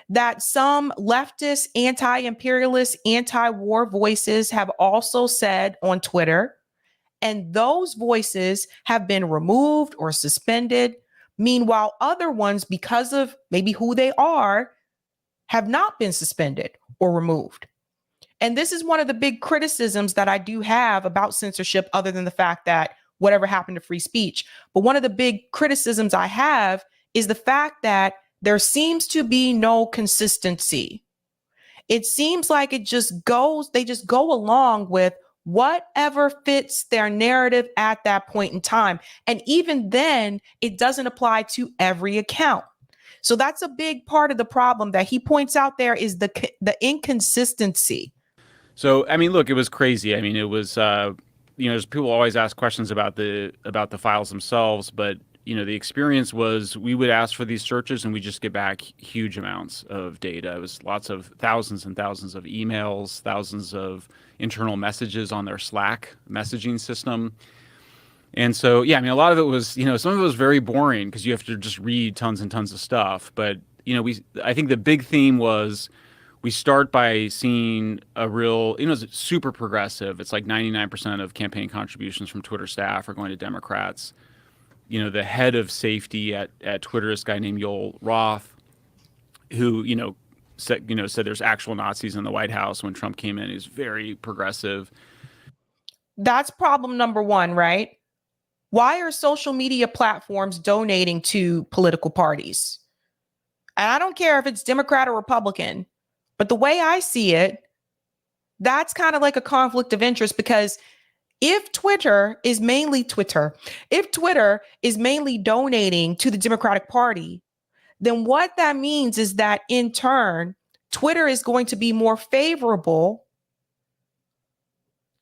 that some leftist, anti-imperialist, anti-war voices have also said on Twitter, and those voices have been removed or suspended. Meanwhile, other ones, because of maybe who they are, have not been suspended or removed. And this is one of the big criticisms that I do have about censorship, other than the fact that whatever happened to free speech. But one of the big criticisms I have is the fact that there seems to be no consistency. It seems like they just go along with whatever fits their narrative at that point in time. And even then, it doesn't apply to every account. So that's a big part of the problem that he points out there, is the inconsistency. So, I mean, look, it was crazy. I mean, it was, people always ask questions about the files themselves, but the experience was we would ask for these searches and we just get back huge amounts of data. It was lots of thousands and thousands of emails, thousands of internal messages on their Slack messaging system. And so, yeah, I mean, a lot of it was, some of it was very boring because you have to just read tons and tons of stuff. But, I think the big theme was we start by seeing a real, it's super progressive. It's like 99% of campaign contributions from Twitter staff are going to Democrats. The head of safety at Twitter, this guy named Yoel Roth, who, said there's actual Nazis in the White House when Trump came in. He's very progressive. That's problem number one, right? Why are social media platforms donating to political parties? And I don't care if it's Democrat or Republican, but the way I see it, that's kind of like a conflict of interest, because if Twitter is mainly donating to the Democratic Party, then what that means is that in turn, Twitter is going to be more favorable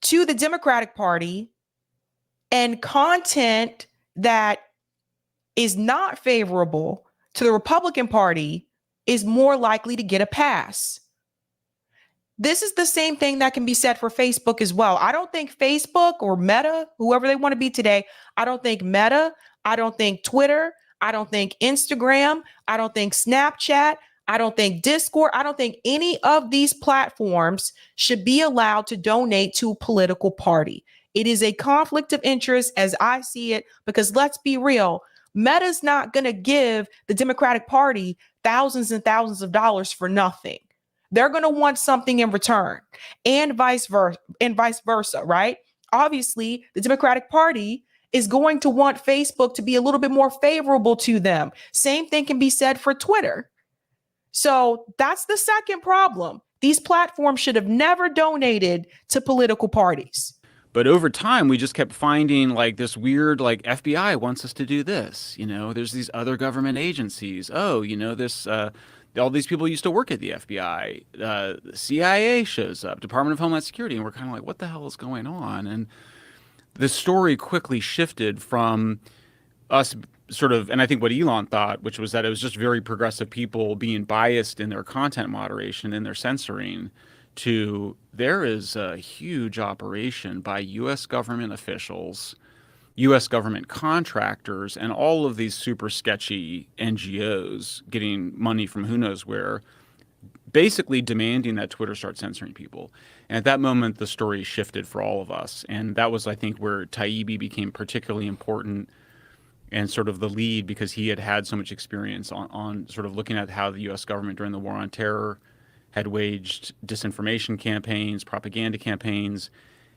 to the Democratic Party, and content that is not favorable to the Republican Party is more likely to get a pass. This is the same thing that can be said for Facebook as well. I don't think Facebook or Meta, whoever they want to be today, I don't think Meta, I don't think Twitter, I don't think Instagram, I don't think Snapchat, I don't think Discord, I don't think any of these platforms should be allowed to donate to a political party. It is a conflict of interest as I see it, because let's be real, Meta's not going to give the Democratic Party thousands and thousands of dollars for nothing. They're going to want something in return, and vice versa, right? Obviously, the Democratic Party is going to want Facebook to be a little bit more favorable to them. Same thing can be said for Twitter. So that's the second problem. These platforms should have never donated to political parties. But over time, we just kept finding like this weird, like FBI wants us to do this. There's these other government agencies. Oh, this, all these people used to work at the FBI. The CIA shows up, Department of Homeland Security. And we're kind of like, what the hell is going on? And the story quickly shifted from us sort of, and I think what Elon thought, which was that it was just very progressive people being biased in their content moderation and their censoring, to there is a huge operation by U.S. government officials, U.S. government contractors, and all of these super sketchy NGOs getting money from who knows where, basically demanding that Twitter start censoring people. And at that moment, the story shifted for all of us. And that was, I think, where Taibbi became particularly important and sort of the lead, because he had had so much experience on sort of looking at how the U.S. government during the War on Terror had waged disinformation campaigns, propaganda campaigns.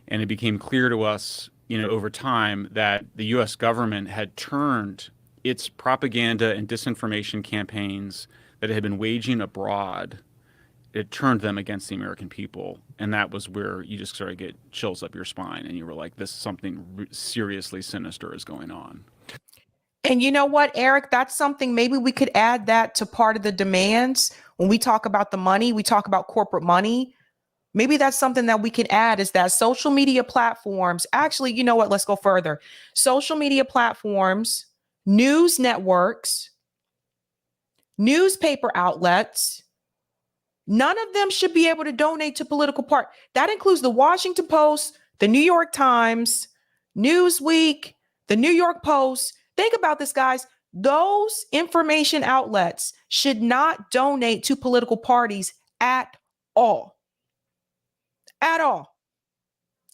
And it became clear to us, over time, that the U.S. government had turned its propaganda and disinformation campaigns that it had been waging abroad, it turned them against the American people. And that was where you just sort of get chills up your spine. And you were like, this something seriously sinister is going on. And you know what, Eric, that's something maybe we could add that to part of the demands. When we talk about the money, we talk about corporate money. Maybe that's something that we can add, is that social media platforms, actually, you know what, let's go further. Social media platforms, news networks, newspaper outlets, none of them should be able to donate to political party. That includes the Washington Post, the New York Times, Newsweek, the New York Post. Think about this, guys. Those information outlets should not donate to political parties at all. At all.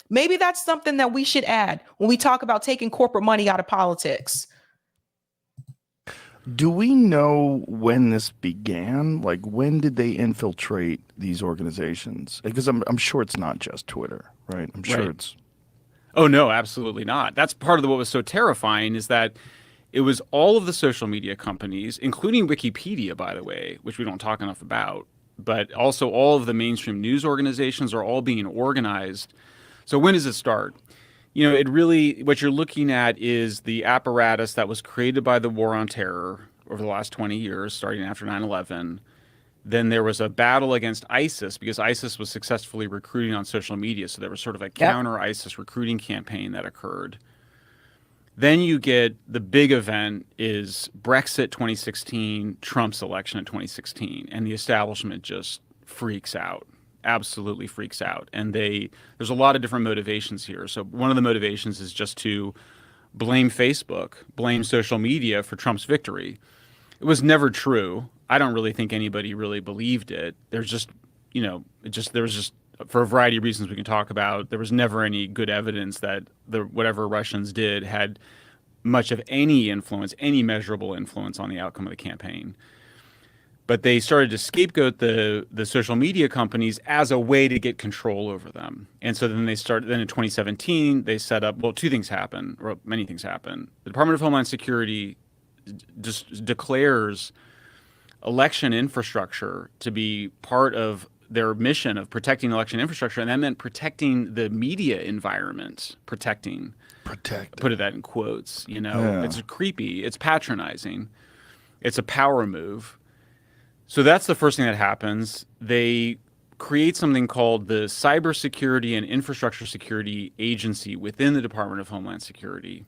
Maybe that's something that we should add when we talk about taking corporate money out of politics. Do we know when this began? Like, when did they infiltrate these organizations? Because I'm sure it's not just Twitter, right? I'm sure it's... Oh, no, absolutely not. That's part of what was so terrifying, is that it was all of the social media companies, including Wikipedia, by the way, which we don't talk enough about, but also all of the mainstream news organizations are all being organized. So when does it start? It really, what you're looking at is the apparatus that was created by the War on Terror over the last 20 years, starting after 9/11. Then there was a battle against ISIS, because ISIS was successfully recruiting on social media. So there was sort of a counter-ISIS recruiting campaign that occurred. Then you get the big event is Brexit 2016, Trump's election in 2016, and the establishment just freaks out, absolutely freaks out. And there's a lot of different motivations here. So one of the motivations is just to blame Facebook, blame social media for Trump's victory. It was never true. I don't really think anybody really believed it. There's just, there was just, for a variety of reasons we can talk about, there was never any good evidence that whatever Russians did had much of any influence, any measurable influence on the outcome of the campaign. But they started to scapegoat the social media companies as a way to get control over them. And so then in 2017, they set up, well, two things happen, or many things happen. The Department of Homeland Security just declares election infrastructure to be part of their mission of protecting election infrastructure, and that meant protecting the media environment. Put that in quotes. It's creepy, it's patronizing, it's a power move. So that's the first thing that happens. They create something called the Cybersecurity and Infrastructure Security Agency within the Department of Homeland Security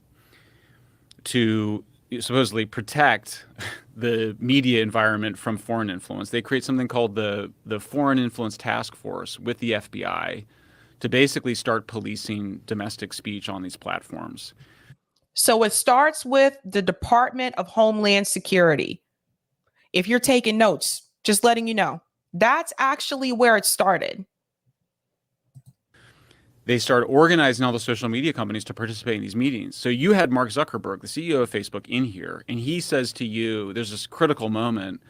to supposedly protect the media environment from foreign influence. They create something called the Foreign Influence Task Force with the FBI to basically start policing domestic speech on these platforms. So it starts with the Department of Homeland Security. If you're taking notes, just letting you know, that's actually where it started. They start organizing all the social media companies to participate in these meetings. So you had Mark Zuckerberg, the CEO of Facebook, in here, and he says to you, there's this critical moment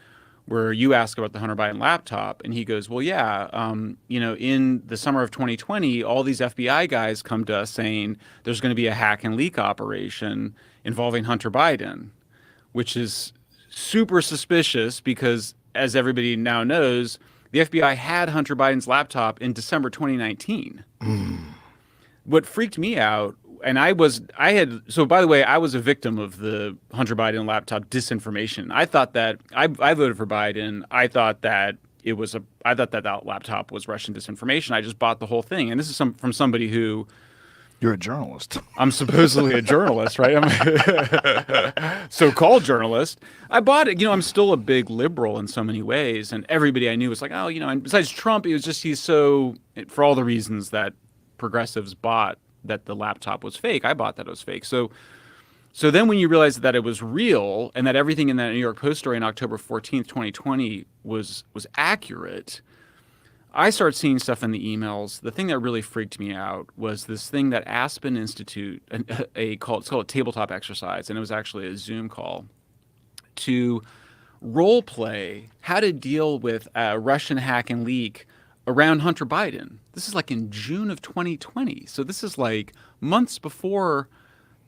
where you ask about the Hunter Biden laptop, and he goes, well, yeah, in the summer of 2020, all these FBI guys come to us saying there's going to be a hack and leak operation involving Hunter Biden, which is super suspicious because, as everybody now knows, the FBI had Hunter Biden's laptop in December 2019. what freaked me out, and so by the way, I was a victim of the Hunter Biden laptop disinformation. I thought that I voted for Biden. I thought that that laptop was Russian disinformation. I just bought the whole thing. And this is from somebody who, You're a journalist. I'm supposedly a journalist, right? I'm a so-called journalist. I bought it. I'm still a big liberal in so many ways. And everybody I knew was like, oh, and besides Trump, he's so, for all the reasons that progressives bought that the laptop was fake, I bought that it was fake. So then when you realize that it was real and that everything in that New York Post story on October 14th, 2020 was accurate, I started seeing stuff in the emails. The thing that really freaked me out was this thing that Aspen Institute, it's called a tabletop exercise, and it was actually a Zoom call to role play how to deal with a Russian hack and leak around Hunter Biden. This is like in June of 2020. So this is like months before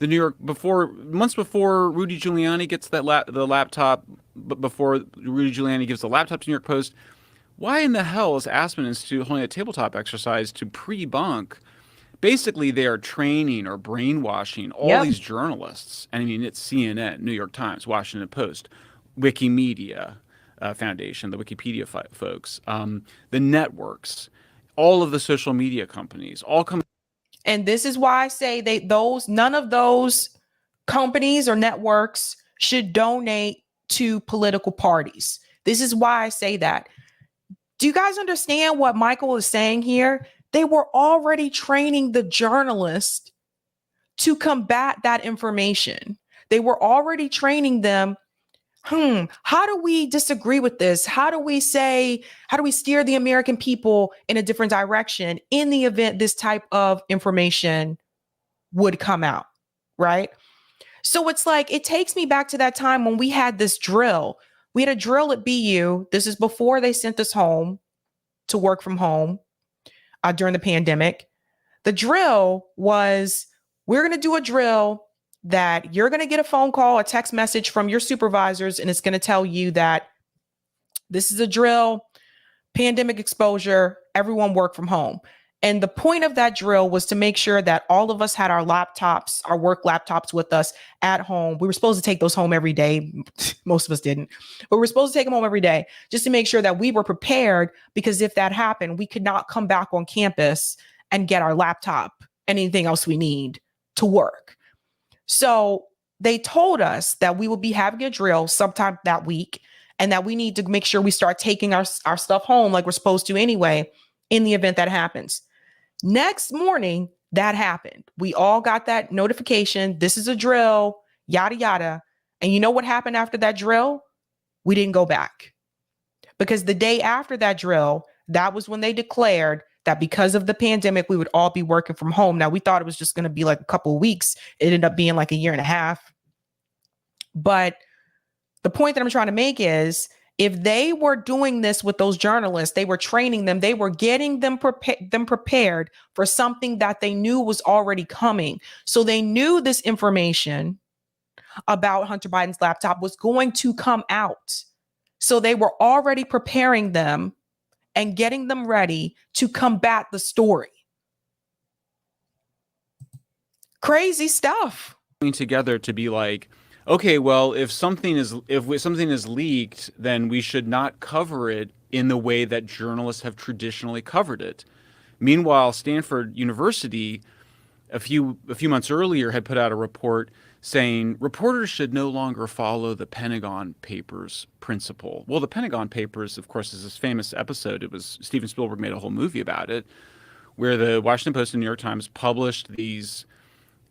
months before Rudy Giuliani gets the laptop, but before Rudy Giuliani gives the laptop to New York Post. Why in the hell is Aspen Institute holding a tabletop exercise to pre-bunk? Basically, they are training or brainwashing all these journalists. And I mean, it's CNN, New York Times, Washington Post, Wikimedia Foundation, the Wikipedia folks, the networks, all of the social media companies, all come. And this is why I say none of those companies or networks should donate to political parties. This is why I say that. Do you guys understand what Michael is saying here? They were already training the journalist to combat that information. They were already training them. How do we disagree with this? How do we steer the American people in a different direction in the event this type of information would come out, right? So it's like, it takes me back to that time when we had this drill. We had a drill at BU. This is before they sent us home to work from home during the pandemic. The drill was, we're going to do a drill that you're going to get a phone call, a text message from your supervisors, and it's going to tell you that this is a drill, pandemic exposure, everyone work from home. And the point of that drill was to make sure that all of us had our laptops, our work laptops with us at home. We were supposed to take those home every day. Most of us didn't, but we were supposed to take them home every day just to make sure that we were prepared, because if that happened, we could not come back on campus and get our laptop, anything else we need to work. So they told us that we would be having a drill sometime that week and that we need to make sure we start taking our stuff home like we're supposed to anyway, in the event that happens. Next morning, that happened. We all got that notification. This is a drill, yada, yada. And you know what happened after that drill? We didn't go back, because the day after that drill, that was when they declared that because of the pandemic, we would all be working from home. Now, we thought it was just going to be like a couple of weeks. It ended up being like a year and a half. But the point that I'm trying to make is, if they were doing this with those journalists, they were training them, they were getting them prepared for something that they knew was already coming. So they knew this information about Hunter Biden's laptop was going to come out. So they were already preparing them and getting them ready to combat the story. Crazy stuff. Together to be like, okay, well, if something is leaked, then we should not cover it in the way that journalists have traditionally covered it. Meanwhile, Stanford University, a few months earlier, had put out a report saying reporters should no longer follow the Pentagon Papers principle. Well, the Pentagon Papers, of course, is this famous episode. It was Steven Spielberg made a whole movie about it, where the Washington Post and New York Times published these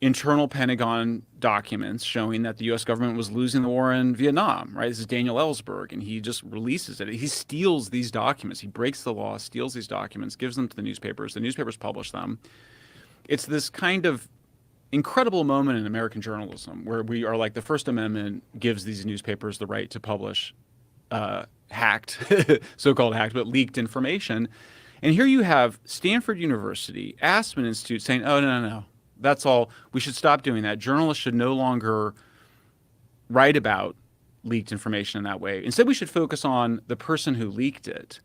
internal Pentagon documents showing that the U.S. government was losing the war in Vietnam, right? This is Daniel Ellsberg, and he just releases it. He steals these documents. He breaks the law, steals these documents, gives them to the newspapers. The newspapers publish them. It's this kind of incredible moment in American journalism where we are like, the First Amendment gives these newspapers the right to publish hacked, so-called hacked, but leaked information. And here you have Stanford University, Aspen Institute saying, oh, no. That's all. We should stop doing that. Journalists should no longer write about leaked information in that way. Instead, we should focus on the person who leaked it.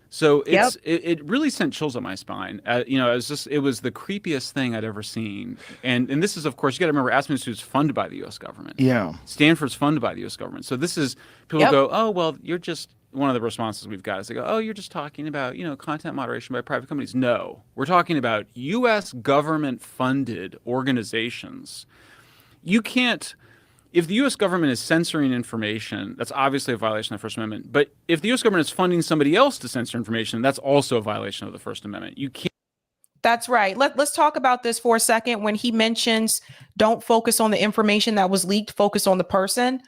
So it really sent chills up my spine. It was the creepiest thing I'd ever seen. And this is, of course, you got to remember, Aspen Institute is funded by the U.S. government. Yeah. Stanford's funded by the U.S. government. So this is, people go, oh, well, you're just, one of the responses we've got is they go, oh, you're just talking about, content moderation by private companies. No, we're talking about U.S. government funded organizations. You can't, if the U.S. government is censoring information, that's obviously a violation of the First Amendment. But if the U.S. government is funding somebody else to censor information, that's also a violation of the First Amendment. You can't. That's right. Let's talk about this for a second. When he mentions don't focus on the information that was leaked, focus on the person.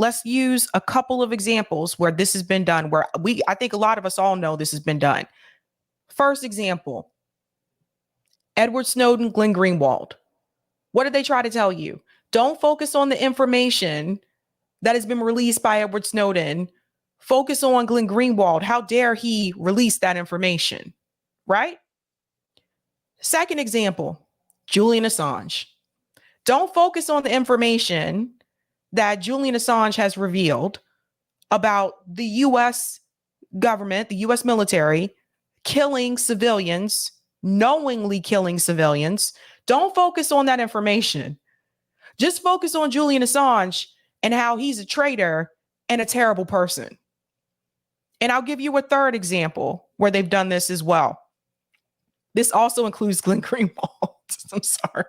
Let's use a couple of examples where this has been done, where I think a lot of us all know this has been done. First example, Edward Snowden, Glenn Greenwald. What did they try to tell you? Don't focus on the information that has been released by Edward Snowden. Focus on Glenn Greenwald. How dare he release that information, right? Second example, Julian Assange. Don't focus on the information that Julian Assange has revealed about the U.S. government, the U.S. military, killing civilians, knowingly killing civilians. Don't focus on that information. Just focus on Julian Assange and how he's a traitor and a terrible person. And I'll give you a third example where they've done this as well. This also includes Glenn Greenwald. I'm sorry.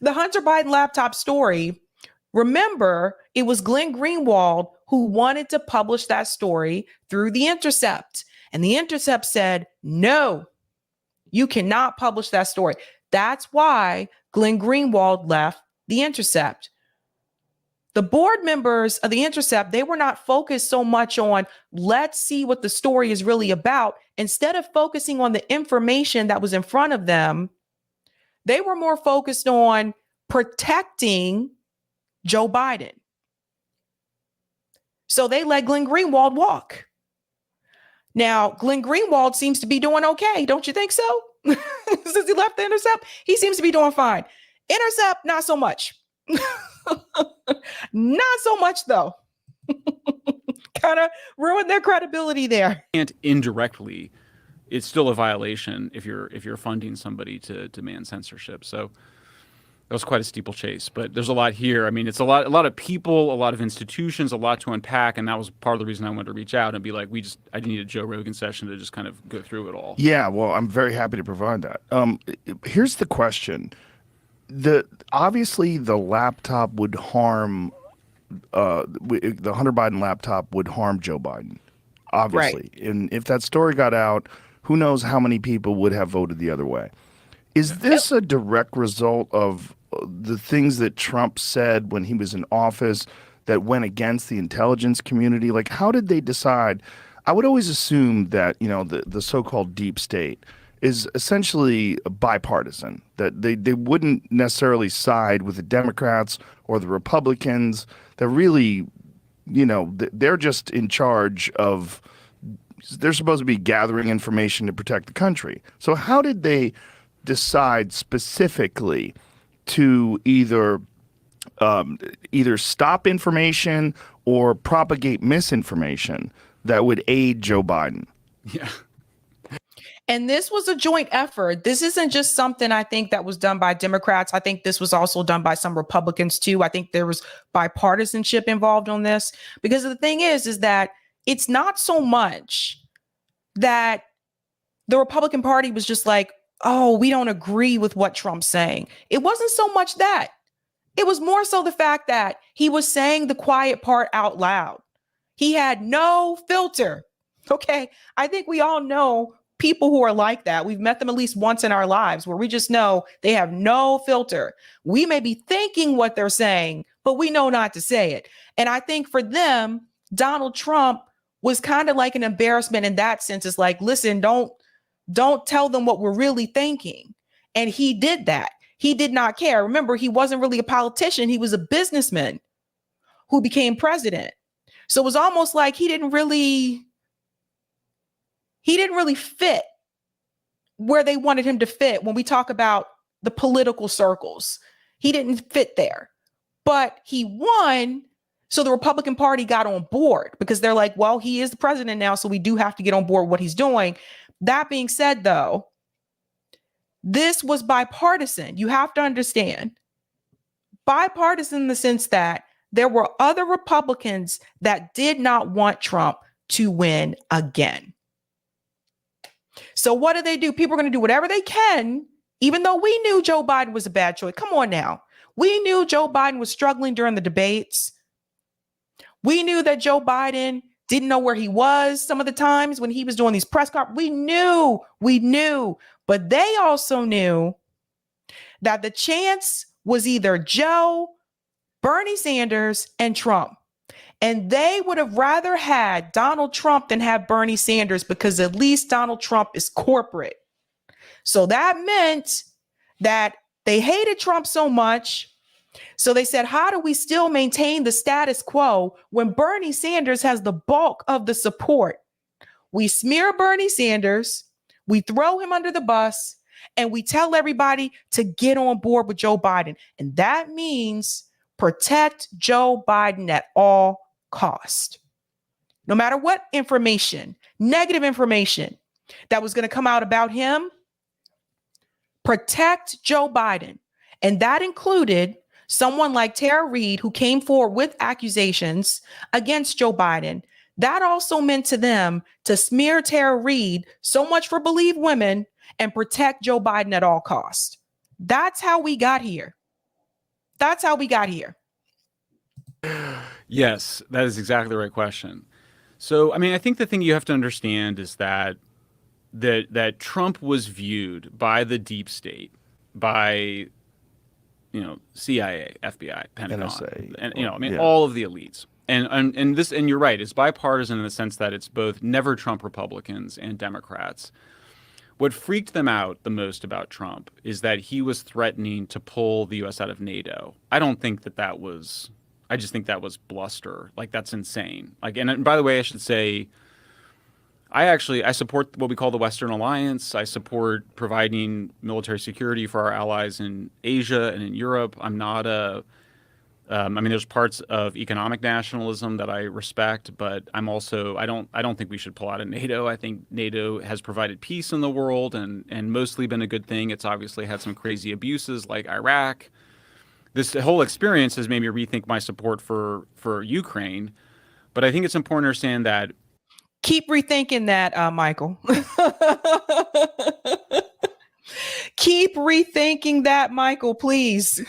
The Hunter Biden laptop story. Remember, it was Glenn Greenwald who wanted to publish that story through The Intercept. And The Intercept said, no, you cannot publish that story. That's why Glenn Greenwald left The Intercept. The board members of The Intercept, they were not focused so much on, let's see what the story is really about. Instead of focusing on the information that was in front of them, they were more focused on protecting Joe Biden. So they let Glenn Greenwald walk. Now, Glenn Greenwald seems to be doing okay. Don't you think so? Since he left The Intercept, he seems to be doing fine. Intercept, not so much. Not so much, though. Kind of ruined their credibility there. And indirectly, it's still a violation if you're funding somebody to demand censorship. So that was quite a steeplechase. But there's a lot here. I mean, it's a lot of people, a lot of institutions, a lot to unpack, and that was part of the reason I wanted to reach out and be like, I need a Joe Rogan session to just kind of go through it all. Yeah, well, I'm very happy to provide that. Here's the question. Obviously the laptop would harm the Hunter Biden laptop would harm Joe Biden, obviously. Right. And if that story got out, who knows how many people would have voted the other way. Is this a direct result of the things that Trump said when he was in office that went against the intelligence community? Like, how did they decide? I would always assume that, the so-called deep state is essentially bipartisan, that they wouldn't necessarily side with the Democrats or the Republicans. They're really, they're just in charge of, they're supposed to be gathering information to protect the country. So how did they decide specifically to either stop information or propagate misinformation that would aid Joe Biden? Yeah. And this was a joint effort. This isn't just something I think that was done by Democrats. I think this was also done by some Republicans too. I think there was bipartisanship involved on this, because the thing is that it's not so much that the Republican Party was just like, oh, we don't agree with what Trump's saying. It wasn't so much that. It was more so the fact that he was saying the quiet part out loud. He had no filter. Okay. I think we all know people who are like that. We've met them at least once in our lives where we just know they have no filter. We may be thinking what they're saying, but we know not to say it. And I think for them, Donald Trump was kind of like an embarrassment in that sense. It's like, listen, don't tell them what we're really thinking. And he did that. He did not care. Remember, he wasn't really a politician. He was a businessman who became president. So it was almost like he didn't really fit where they wanted him to fit when we talk about the political circles. He didn't fit there, but he won. So the Republican Party got on board because they're like, well, he is the president now, so we do have to get on board what he's doing. That being said, though, this was bipartisan. You have to understand. Bipartisan in the sense that there were other Republicans that did not want Trump to win again. So what do? People are going to do whatever they can, even though we knew Joe Biden was a bad choice. Come on now. We knew Joe Biden was struggling during the debates. We knew that Joe Biden didn't know where he was some of the times when he was doing these press conferences. We knew, but they also knew that the chance was either Joe, Bernie Sanders, and Trump. And they would have rather had Donald Trump than have Bernie Sanders because at least Donald Trump is corporate. So that meant that they hated Trump so much. So they said, how do we still maintain the status quo when Bernie Sanders has the bulk of the support? We smear Bernie Sanders, we throw him under the bus, and we tell everybody to get on board with Joe Biden. And that means protect Joe Biden at all cost. No matter what information, negative information that was going to come out about him, protect Joe Biden. And that included someone like Tara Reade, who came forward with accusations against Joe Biden. That also meant to them to smear Tara Reade, so much for Believe Women, and protect Joe Biden at all costs. That's how we got here. That's how we got here. Yes, that is exactly the right question. So, I mean, I think the thing you have to understand is that Trump was viewed by the deep state, by CIA, FBI, Pentagon, NSA, and all of the elites. And you're right, it's bipartisan in the sense that it's both never Trump Republicans and Democrats. What freaked them out the most about Trump is that he was threatening to pull the U.S. out of NATO. I don't think that was. I just think that was bluster. Like, that's insane. Like, and by the way, I should say, I support what we call the Western Alliance. I support providing military security for our allies in Asia and in Europe. I'm not there's parts of economic nationalism that I respect, but I don't think we should pull out of NATO. I think NATO has provided peace in the world and mostly been a good thing. It's obviously had some crazy abuses like Iraq. This whole experience has made me rethink my support for Ukraine. But I think it's important to understand that. Keep rethinking that, Michael. Keep rethinking that, Michael, please.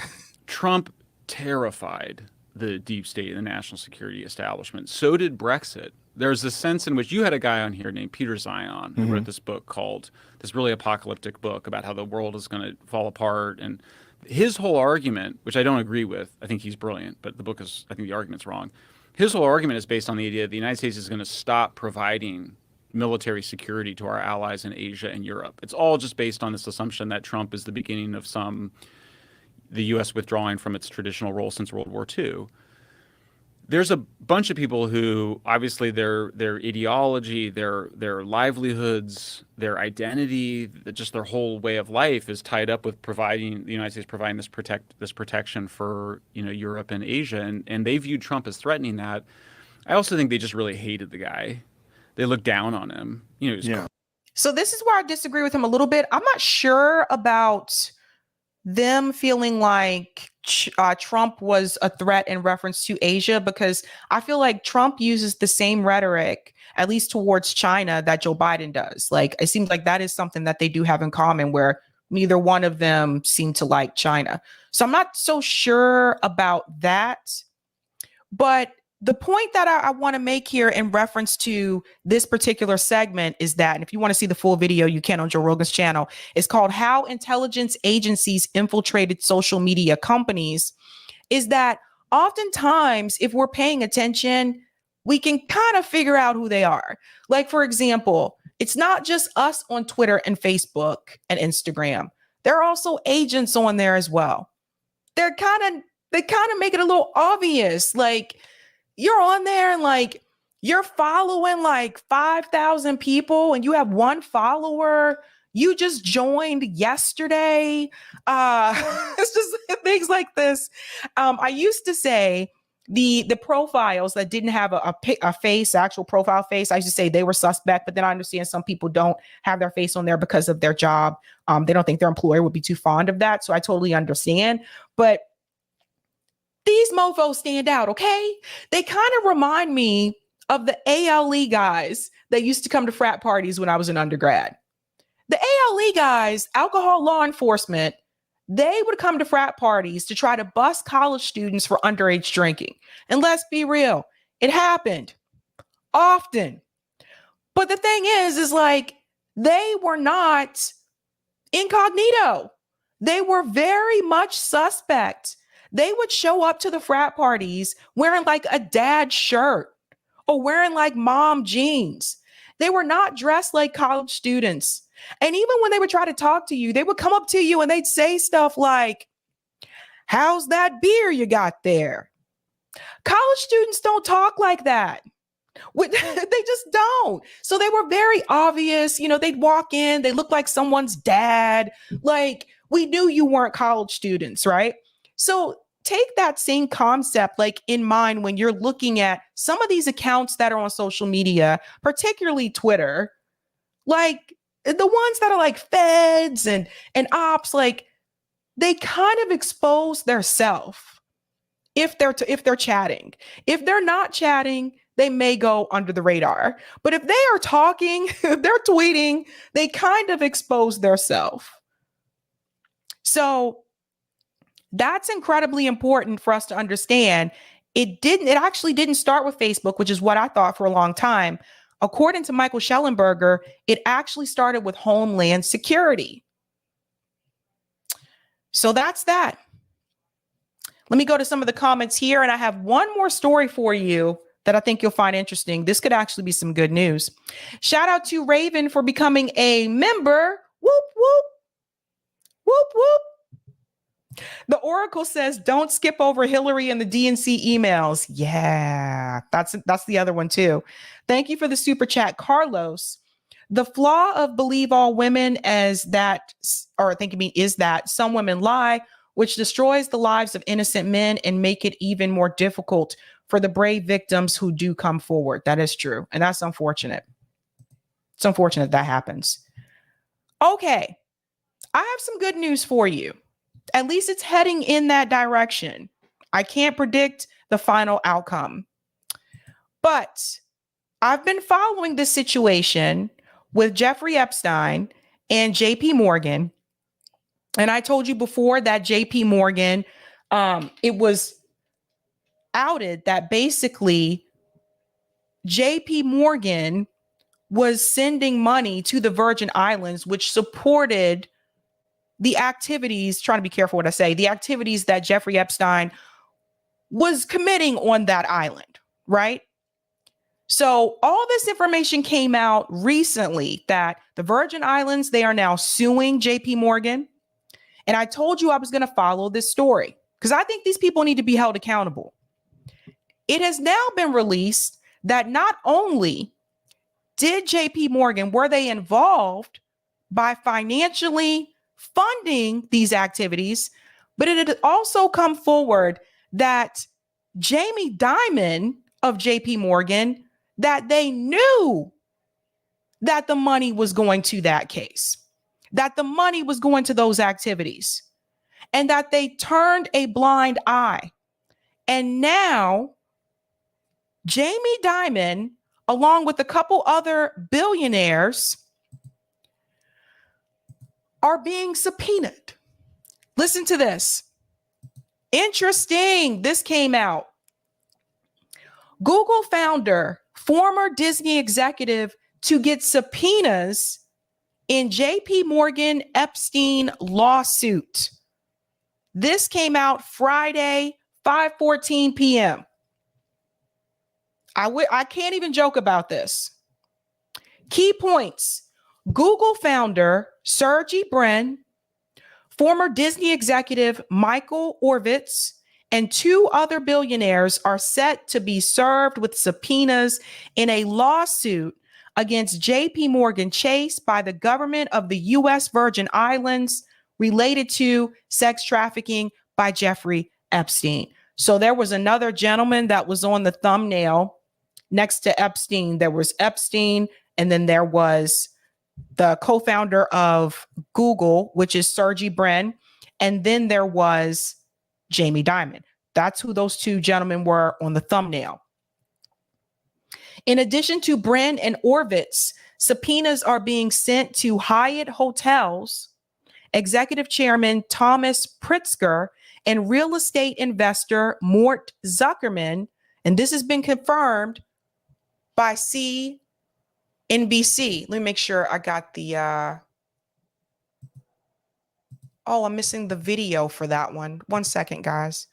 Trump terrified the deep state and the national security establishment. So did Brexit. There's a sense in which you had a guy on here named Peter Zion who wrote this book called, this really apocalyptic book about how the world is going to fall apart. And his whole argument, which I don't agree with, I think he's brilliant, but I think the argument's wrong. His whole argument is based on the idea that the United States is going to stop providing military security to our allies in Asia and Europe. It's all just based on this assumption that Trump is the beginning of the U.S. withdrawing from its traditional role since World War II. There's a bunch of people who obviously their ideology, their livelihoods, their identity, just their whole way of life is tied up with providing the United States providing this protection for Europe and Asia, and they viewed Trump as threatening that. I also think they just really hated the guy. They looked down on him. So this is where I disagree with him a little bit. I'm not sure about them feeling like Trump was a threat in reference to Asia, because I feel like Trump uses the same rhetoric, at least towards China, that Joe Biden does. Like, it seems like that is something that they do have in common, where neither one of them seem to like China. So I'm not so sure about that. But the point that I want to make here in reference to this particular segment is that, and if you want to see the full video, you can on Joe Rogan's channel. It's called How Intelligence Agencies Infiltrated Social Media Companies. Is that oftentimes, if we're paying attention, we can kind of figure out who they are. Like, for example, it's not just us on Twitter and Facebook and Instagram. There are also agents on there as well. They kind of make it a little obvious. Like, you're on there and like you're following like 5,000 people and you have one follower. You just joined yesterday. It's just things like this. I used to say the profiles that didn't have a face, actual profile face, I used to say they were suspect, but then I understand some people don't have their face on there because of their job. They don't think their employer would be too fond of that. So I totally understand. But these mofos stand out, okay? They kind of remind me of the ALE guys that used to come to frat parties when I was an undergrad. The ALE guys, alcohol law enforcement, they would come to frat parties to try to bust college students for underage drinking. And let's be real, it happened often. But the thing is like, they were not incognito. They were very much suspect. They would show up to the frat parties wearing like a dad shirt or wearing like mom jeans. They were not dressed like college students. And even when they would try to talk to you, they would come up to you and they'd say stuff like, "How's that beer you got there?" College students don't talk like that. They just don't. So they were very obvious. You know, they'd walk in, they looked like someone's dad. Like, we knew you weren't college students, right? So take that same concept like in mind when you're looking at some of these accounts that are on social media, particularly Twitter, like the ones that are like feds and ops, like they kind of expose their self if they're chatting. If they're not chatting, they may go under the radar. But if they are talking, if they're tweeting, they kind of expose their self. So that's incredibly important for us to understand. It actually didn't start with Facebook, which is what I thought for a long time. According to Michael Shellenberger, it actually started with Homeland Security. So that's that. Let me go to some of the comments here, and I have one more story for you that I think you'll find interesting. This could actually be some good news. Shout out to Raven for becoming a member. Whoop, whoop. Whoop, whoop. The Oracle says, don't skip over Hillary and the DNC emails. Yeah, that's the other one too. Thank you for the super chat, Carlos. The flaw of believe all women as that, or I think you mean is that some women lie, which destroys the lives of innocent men and make it even more difficult for the brave victims who do come forward. That is true. And that's unfortunate. It's unfortunate that happens. Okay. I have some good news for you. At least it's heading in that direction. I can't predict the final outcome. But I've been following this situation with Jeffrey Epstein and jpmorgan. And I told you before that jpmorgan, it was outed that basically jpmorgan was sending money to the Virgin Islands, which supported the activities, trying to be careful what I say, the activities that Jeffrey Epstein was committing on that island, right? So all this information came out recently that the Virgin Islands, they are now suing jpmorgan. And I told you I was going to follow this story because I think these people need to be held accountable. It has now been released that not only did jpmorgan, were they involved by financially funding these activities, but it had also come forward that Jamie Dimon of jpmorgan, that they knew that the money was going to that case, that the money was going to those activities, and that they turned a blind eye. And now Jamie Dimon, along with a couple other billionaires, are being subpoenaed. Listen to this. Interesting. This came out. Google founder, former Disney executive to get subpoenas in JPMorgan Epstein lawsuit. This came out Friday, 5:14 p.m. I can't even joke about this. Key points. Google founder Sergey Brin, former Disney executive Michael Ovitz, and two other billionaires are set to be served with subpoenas in a lawsuit against JPMorgan Chase by the government of the U.S. Virgin Islands related to sex trafficking by Jeffrey Epstein. So there was another gentleman that was on the thumbnail next to Epstein. There was Epstein, and then there was the co-founder of Google, which is Sergey Brin, and then there was Jamie Dimon. That's who those two gentlemen were on the thumbnail. In addition to Brin and Horowitz, subpoenas are being sent to Hyatt Hotels, Executive Chairman Thomas Pritzker, and real estate investor Mort Zuckerman. And this has been confirmed by CNBC. Let me make sure I got the, oh, I'm missing the video for that one. 1 second, guys.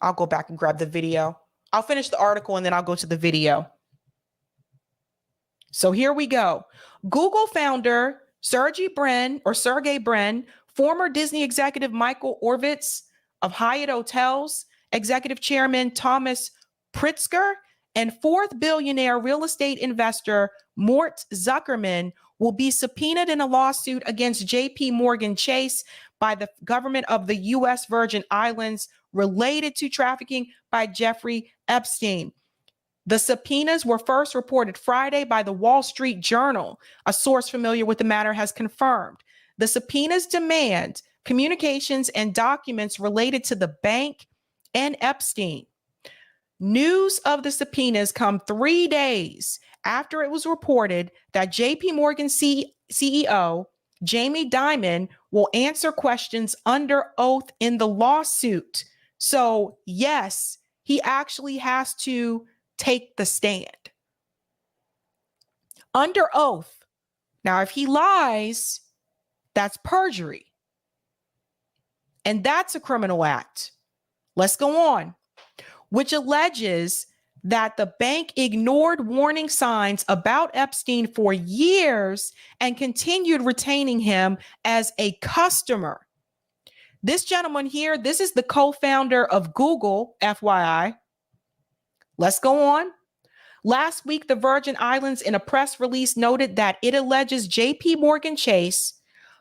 I'll go back and grab the video. I'll finish the article and then I'll go to the video. So here we go. Google founder Sergey Brin, former Disney executive Michael Horowitz of Hyatt Hotels, executive chairman Thomas Pritzker, and fourth billionaire real estate investor Mort Zuckerman will be subpoenaed in a lawsuit against jpmorgan Chase by the government of the U.S. Virgin Islands related to trafficking by Jeffrey Epstein. The subpoenas were first reported Friday by the Wall Street Journal. A source familiar with the matter has confirmed. The subpoenas demand communications and documents related to the bank and Epstein. News of the subpoenas come 3 days after it was reported that JPMorgan CEO Jamie Dimon will answer questions under oath in the lawsuit. So, yes, he actually has to take the stand under oath. Now, if he lies, that's perjury. And that's a criminal act. Let's go on. Which alleges that the bank ignored warning signs about Epstein for years and continued retaining him as a customer. This gentleman here, this is the co-founder of Google, FYI. Let's go on. Last week, the Virgin Islands, in a press release, noted that it alleges JPMorgan Chase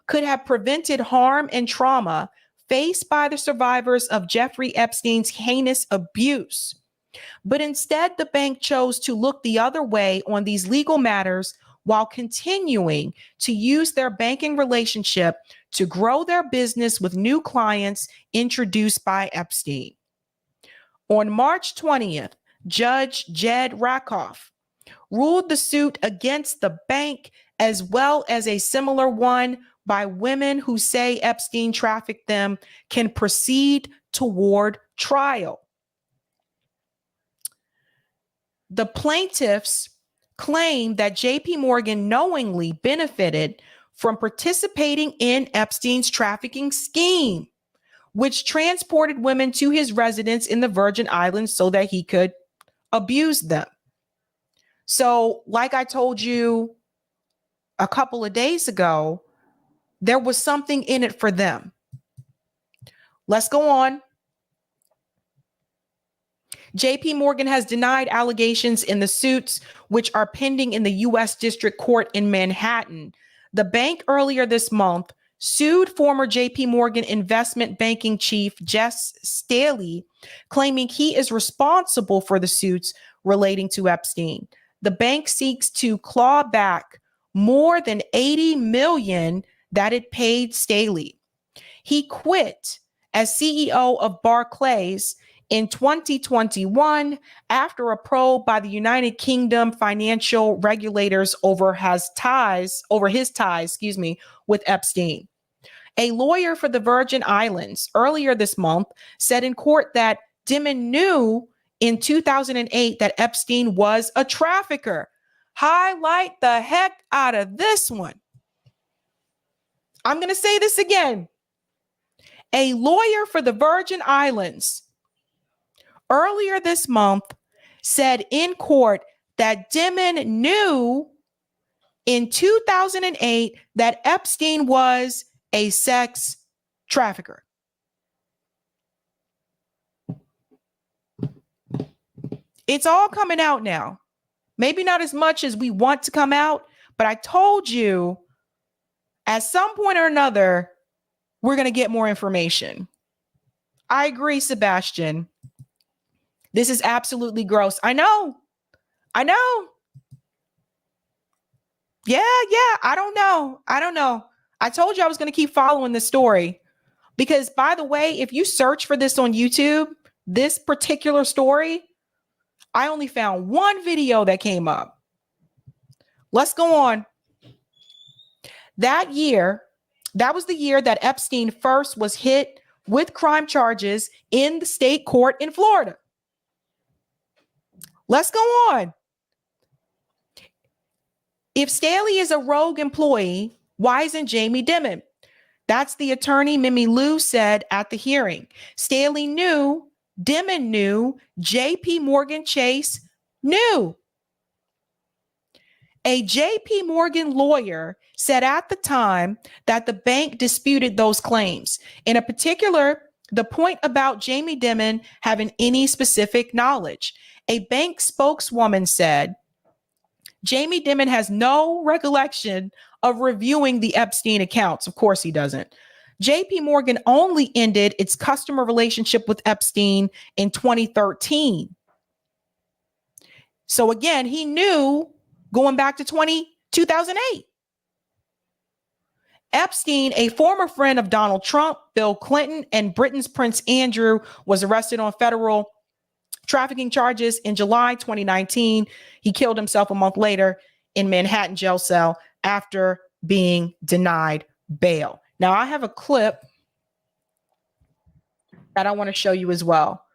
could have prevented harm and trauma faced by the survivors of Jeffrey Epstein's heinous abuse. But instead, the bank chose to look the other way on these legal matters while continuing to use their banking relationship to grow their business with new clients introduced by Epstein. On March 20th, Judge Jed Rakoff ruled the suit against the bank as well as a similar one by women who say Epstein trafficked them can proceed toward trial. The plaintiffs claim that JPMorgan knowingly benefited from participating in Epstein's trafficking scheme, which transported women to his residence in the Virgin Islands so that he could abuse them. So, like I told you a couple of days ago, there was something in it for them. Let's go on. JPMorgan has denied allegations in the suits, which are pending in the U.S. District Court in Manhattan. The bank earlier this month sued former JPMorgan investment banking chief Jess Staley, claiming he is responsible for the suits relating to Epstein. The bank seeks to claw back more than $80 million that it paid Staley. He quit as CEO of Barclays in 2021 after a probe by the United Kingdom financial regulators over his ties, with Epstein. A lawyer for the Virgin Islands earlier this month said in court that Dimon knew in 2008 that Epstein was a trafficker. Highlight the heck out of this one. I'm going to say this again. A lawyer for the Virgin Islands earlier this month said in court that Dimon knew in 2008 that Epstein was a sex trafficker. It's all coming out now. Maybe not as much as we want to come out, but I told you at some point or another, we're going to get more information. I agree, Sebastian. This is absolutely gross. I know. Yeah. I don't know. I told you I was going to keep following this story because, by the way, if you search for this on YouTube, this particular story, I only found one video that came up. Let's go on. That was the year that Epstein first was hit with crime charges in the state court in Florida. Let's go on. If Staley is a rogue employee, why isn't Jamie Dimon? That's the attorney Mimi Lou said at the hearing. Staley knew, Dimon knew, JPMorgan Chase knew. A JPMorgan lawyer said at the time that the bank disputed those claims. In a particular, the point about Jamie Dimon having any specific knowledge. A bank spokeswoman said, Jamie Dimon has no recollection of reviewing the Epstein accounts. Of course he doesn't. JP Morgan only ended its customer relationship with Epstein in 2013. So again, he knew going back to 2008. Epstein, a former friend of Donald Trump, Bill Clinton, and Britain's Prince Andrew, was arrested on federal trafficking charges in July 2019. He killed himself a month later in Manhattan jail cell after being denied bail. Now, I have a clip that I want to show you as well,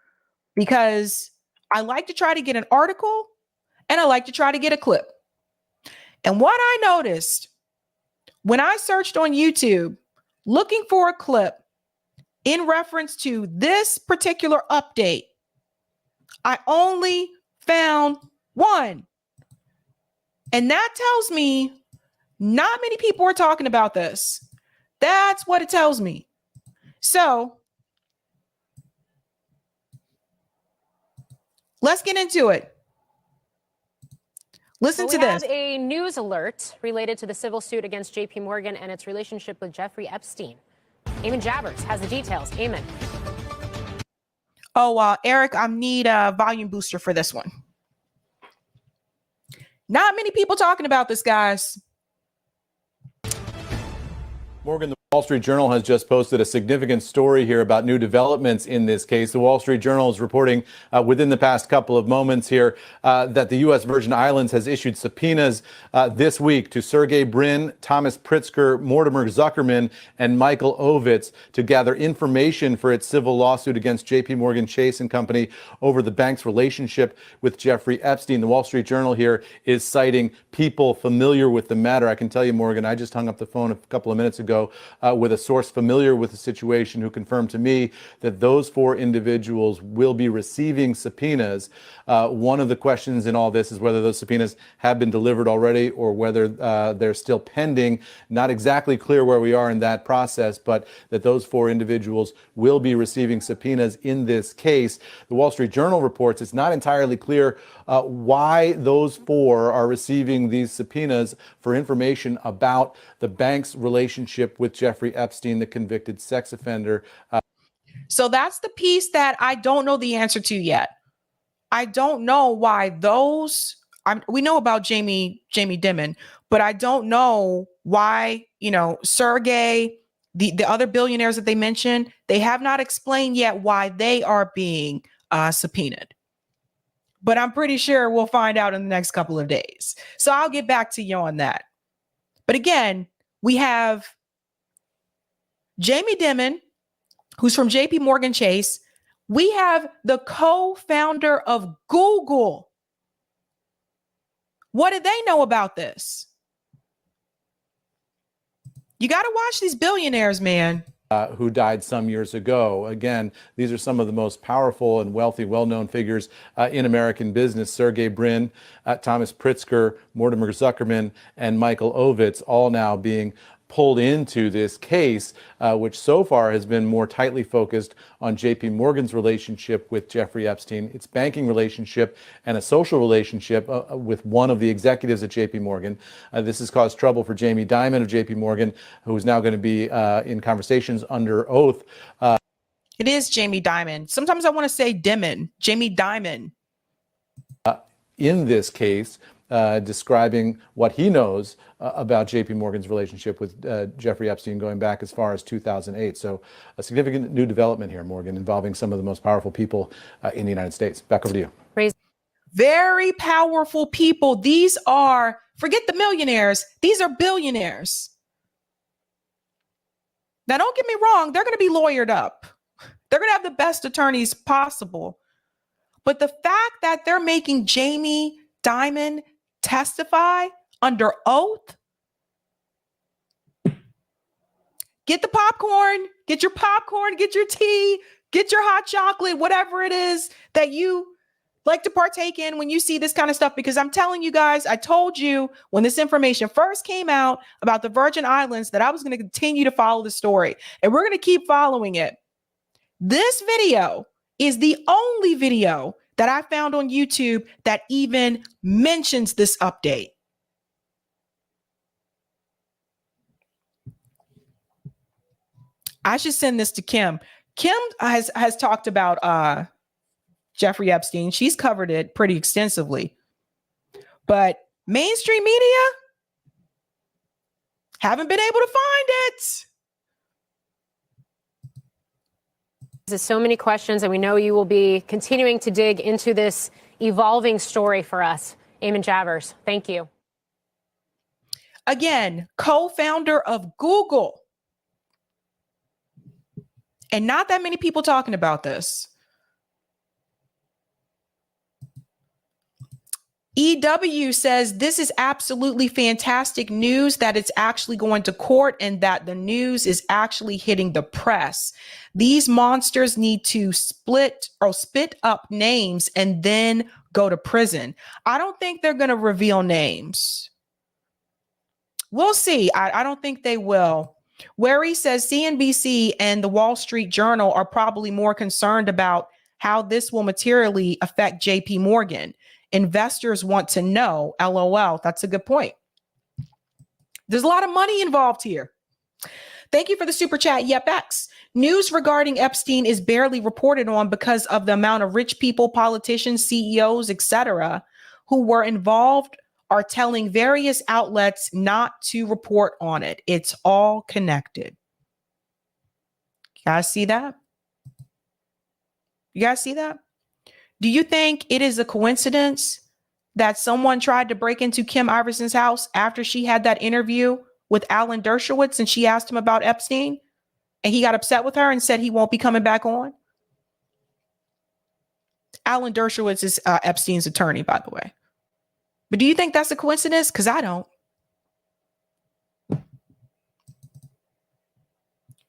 because I like to try to get an article and I like to try to get a clip. And what I noticed when I searched on YouTube looking for a clip in reference to this particular update, I only found one. And that tells me not many people are talking about this. That's what it tells me. So let's get into it. Listen to this. We have a news alert related to the civil suit against JP Morgan and its relationship with Jeffrey Epstein. Eamon Jabbers has the details. Eamon. Oh, Eric, I need a volume booster for this one. Not many people talking about this, guys. Morgan, the Wall Street Journal has just posted a significant story here about new developments in this case. The Wall Street Journal is reporting within the past couple of moments here that the U.S. Virgin Islands has issued subpoenas this week to Sergey Brin, Thomas Pritzker, Mortimer Zuckerman, and Michael Ovitz to gather information for its civil lawsuit against JP Morgan Chase and Company over the bank's relationship with Jeffrey Epstein. The Wall Street Journal here is citing people familiar with the matter. I can tell you, Morgan, I just hung up the phone a couple of minutes ago with a source familiar with the situation who confirmed to me that those four individuals will be receiving subpoenas. One of the questions in all this is whether those subpoenas have been delivered already or whether they're still pending. Not exactly clear where we are in that process, but that those four individuals will be receiving subpoenas in this case. The Wall Street Journal reports it's not entirely clear why those four are receiving these subpoenas for information about the bank's relationship with Jeffrey Epstein, the convicted sex offender. So that's the piece that I don't know the answer to yet. I don't know why those, we know about Jamie Dimon, but I don't know why, Sergey, the other billionaires that they mentioned, they have not explained yet why they are being subpoenaed. But I'm pretty sure we'll find out in the next couple of days. So I'll get back to you on that. But again, we have Jamie Dimon, who's from JP Morgan Chase. We have the co-founder of Google. What did they know about this? You got to watch these billionaires, man. Who died some years ago. Again, these are some of the most powerful and wealthy, well-known figures in American business. Sergey Brin, Thomas Pritzker, Mortimer Zuckerman, and Michael Ovitz, all now being pulled into this case, which so far has been more tightly focused on JP Morgan's relationship with Jeffrey Epstein, its banking relationship, and a social relationship with one of the executives at JP Morgan. This has caused trouble for Jamie Dimon of JP Morgan, who is now going to be in conversations under oath. It is Jamie Dimon. Sometimes I want to say Dimon, Jamie Dimon. In this case, describing what he knows about JP Morgan's relationship with Jeffrey Epstein going back as far as 2008. So a significant new development here, Morgan, involving some of the most powerful people in the United States. Back over to you. Very powerful people. These are, forget the millionaires, these are billionaires. Now, don't get me wrong, they're going to be lawyered up. They're going to have the best attorneys possible. But the fact that they're making Jamie Dimon testify under oath, get the popcorn, get your tea, get your hot chocolate, whatever it is that you like to partake in when you see this kind of stuff. Because I'm telling you guys, I told you when this information first came out about the Virgin Islands that I was going to continue to follow the story, and we're going to keep following it. This video is the only video that I found on YouTube that even mentions this update. I should send this to Kim. Kim has talked about Jeffrey Epstein. She's covered it pretty extensively. But mainstream media haven't been able to find it. There's so many questions, and we know you will be continuing to dig into this evolving story for us. Eamon Javers, thank you. Again, co-founder of Google. And not that many people talking about this. EW says this is absolutely fantastic news that it's actually going to court and that the news is actually hitting the press. These monsters need to split up names and then go to prison. I don't think they're going to reveal names. We'll see. I don't think they will. Wary says CNBC and the Wall Street Journal are probably more concerned about how this will materially affect JP Morgan. Investors want to know, LOL. That's a good point. There's a lot of money involved here. Thank you for the super chat, YepX. News regarding Epstein is barely reported on because of the amount of rich people, politicians, CEOs, etc., who were involved are telling various outlets not to report on it. It's all connected. You guys see that? You guys see that? Do you think it is a coincidence that someone tried to break into Kim Iverson's house after she had that interview with Alan Dershowitz and she asked him about Epstein and he got upset with her and said he won't be coming back on? Alan Dershowitz is Epstein's attorney, by the way. But do you think that's a coincidence? Because I don't.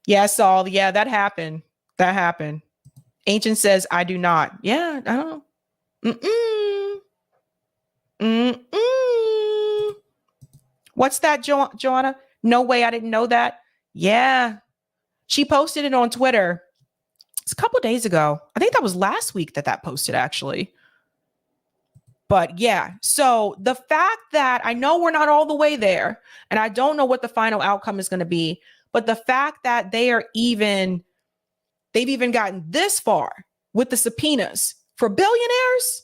Yeah, Saul. Yeah, that happened. That happened. Ancient says, I do not. Yeah, I don't know. What's that, Joanna? No way, I didn't know that. Yeah. She posted it on Twitter. It's a couple of days ago. I think that was last week that posted, actually. But yeah, so the fact that I know we're not all the way there, and I don't know what the final outcome is going to be, but the fact that they've even gotten this far with the subpoenas for billionaires,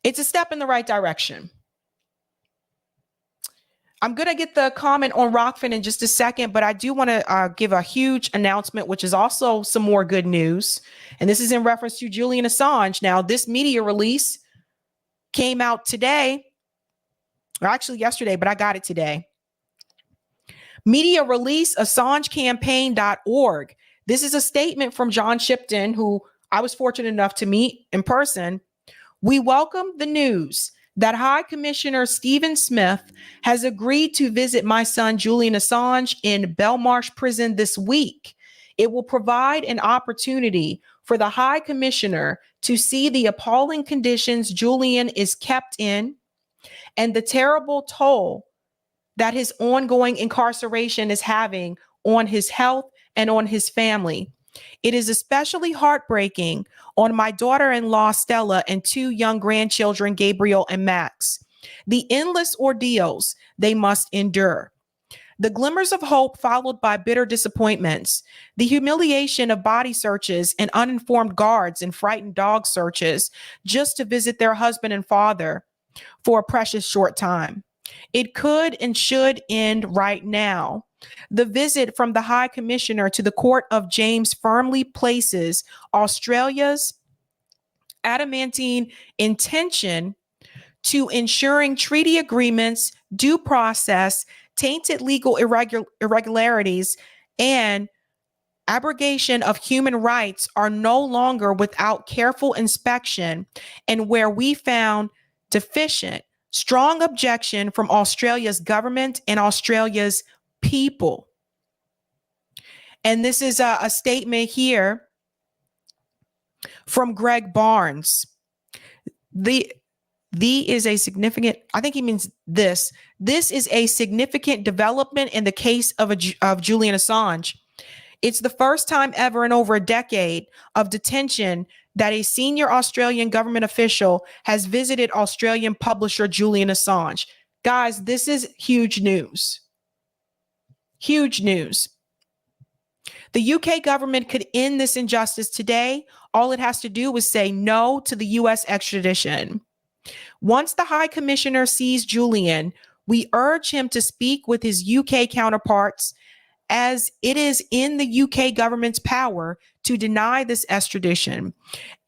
it's a step in the right direction. I'm going to get the comment on Rockfin in just a second, but I do want to give a huge announcement, which is also some more good news. And this is in reference to Julian Assange. Now, this media release came out today, or actually yesterday, but I got it today. Media release, AssangeCampaign.org. This is a statement from John Shipton, who I was fortunate enough to meet in person. We welcome the news that High Commissioner Stephen Smith has agreed to visit my son Julian Assange in Belmarsh Prison this week. It will provide an opportunity for the High Commissioner to see the appalling conditions Julian is kept in and the terrible toll that his ongoing incarceration is having on his health and on his family. It is especially heartbreaking on my daughter-in-law, Stella, and 2 young grandchildren, Gabriel and Max. The endless ordeals they must endure. The glimmers of hope followed by bitter disappointments. The humiliation of body searches and uninformed guards and frightened dog searches just to visit their husband and father for a precious short time. It could and should end right now. The visit from the High Commissioner to the Court of James firmly places Australia's adamantine intention to ensuring treaty agreements, due process, tainted legal irregularities, and abrogation of human rights are no longer without careful inspection, and where we found deficient, strong objection from Australia's government and Australia's people. And this is a statement here from Greg Barnes. The is a significant, I think he means this. This is a significant development in the case of Julian Assange. It's the first time ever in over a decade of detention that a senior Australian government official has visited Australian publisher Julian Assange. Guys, this is huge news. Huge news. The UK government could end this injustice today. All it has to do is say no to the US extradition. Once the High Commissioner sees Julian, we urge him to speak with his UK counterparts, as it is in the UK government's power to deny this extradition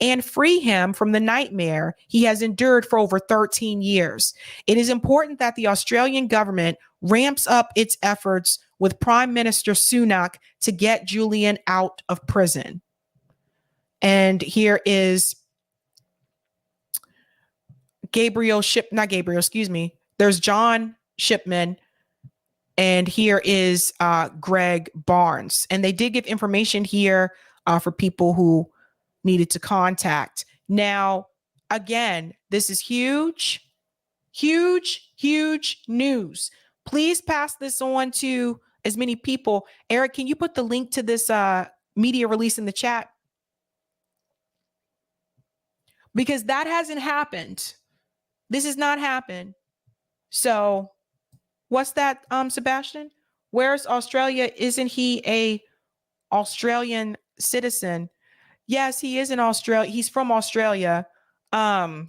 and free him from the nightmare he has endured for over 13 years. It is important that the Australian government ramps up its efforts with Prime Minister Sunak to get Julian out of prison. And here is there's John Shipman, and here is Greg Barnes. And they did give information here for people who needed to contact. Now, again, this is huge, huge, huge news. Please pass this on to as many people. Eric, can you put the link to this media release in the chat? Because that hasn't happened. This has not happened. So what's that, Sebastian? Where's Australia? Isn't he a Australian citizen? Yes, he is in Australia. He's from Australia. But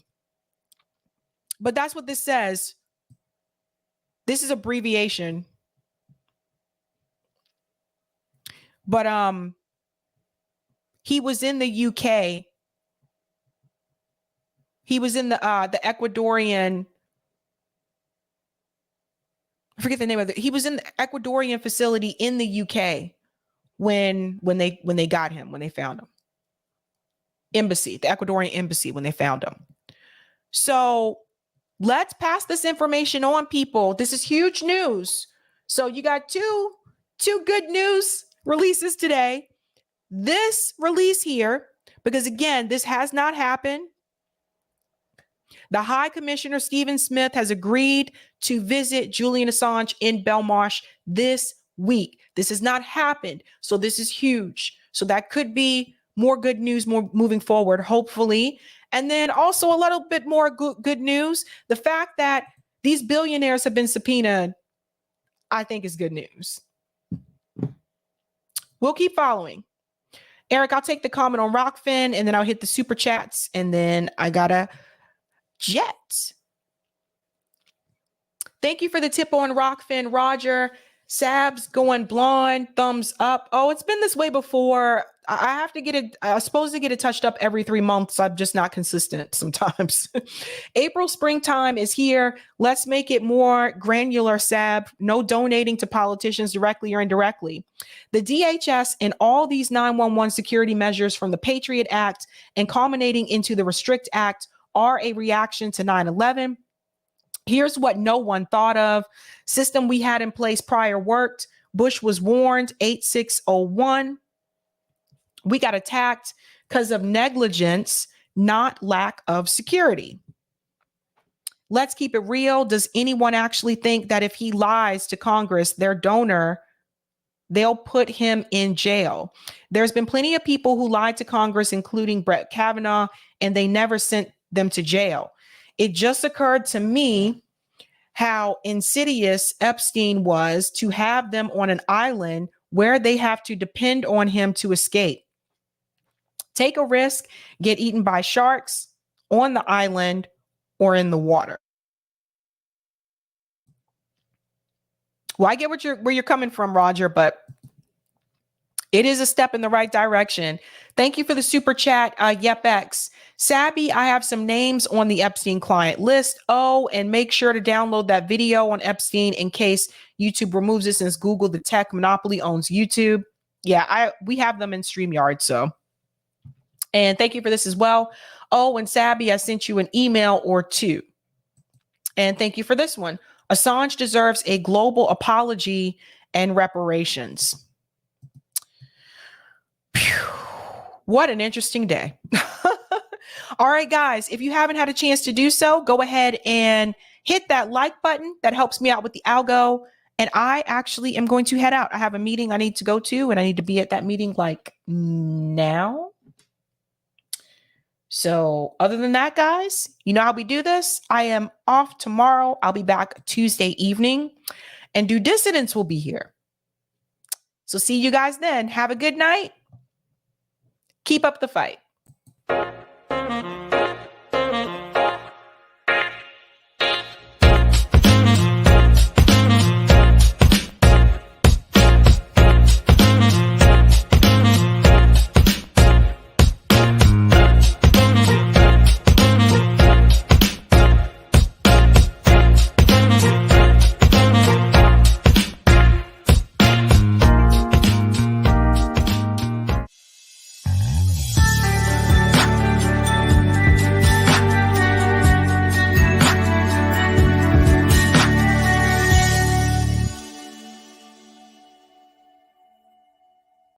that's what this says. This is abbreviation. But he was in the UK. He was in the Ecuadorian, I forget the name of it. He was in the Ecuadorian facility in the UK when they got him, when they found him. Embassy, the Ecuadorian embassy, when they found him. So let's pass this information on, people. This is huge news. So you got two good news releases today. This release here, because again, this has not happened. The High Commissioner Stephen Smith has agreed to visit Julian Assange in Belmarsh this week. This has not happened, so this is huge. So that could be more good news moving forward, hopefully. And then also a little bit more good news. The fact that these billionaires have been subpoenaed, I think is good news. We'll keep following. Eric, I'll take the comment on Rockfin, and then I'll hit the super chats, and then I gotta jet. Thank you for the tip on Rockfin, Roger. Sabs going blonde, thumbs up. Oh, it's been this way before. I have to get it. I'm supposed to get it touched up every 3 months. I'm just not consistent sometimes. April springtime is here. Let's make it more granular, Sab. No donating to politicians directly or indirectly. The DHS and all these 911 security measures from the Patriot Act and culminating into the Restrict Act are a reaction to 9/11. Here's what no one thought of. System we had in place prior worked. Bush was warned, 8601. We got attacked because of negligence, not lack of security. let's keep it real. Does anyone actually think that if he lies to Congress, their donor, they'll put him in jail? There's been plenty of people who lied to Congress, including Brett Kavanaugh, and they never sent them to jail. It just occurred to me how insidious Epstein was to have them on an island where they have to depend on him to escape. Take a risk, get eaten by sharks on the island or in the water. Well, I get where you're coming from, Roger, but it is a step in the right direction. Thank you for the super chat, YepX. Sabby, I have some names on the Epstein client list. Oh, and make sure to download that video on Epstein in case YouTube removes it, since Google, the tech monopoly, owns YouTube. Yeah, we have them in StreamYard, so. And thank you for this as well. Oh, and Sabby, I sent you an email or two. And thank you for this one. Assange deserves a global apology and reparations. Phew. What an interesting day. All right, guys, if you haven't had a chance to do so, go ahead and hit that like button. That helps me out with the algo. And I actually am going to head out. I have a meeting I need to go to, and I need to be at that meeting like now. So other than that, guys, you know how we do this. I am off tomorrow. I'll be back Tuesday evening, and Do Dissidents will be here. So see you guys then. Have a good night. Keep up the fight.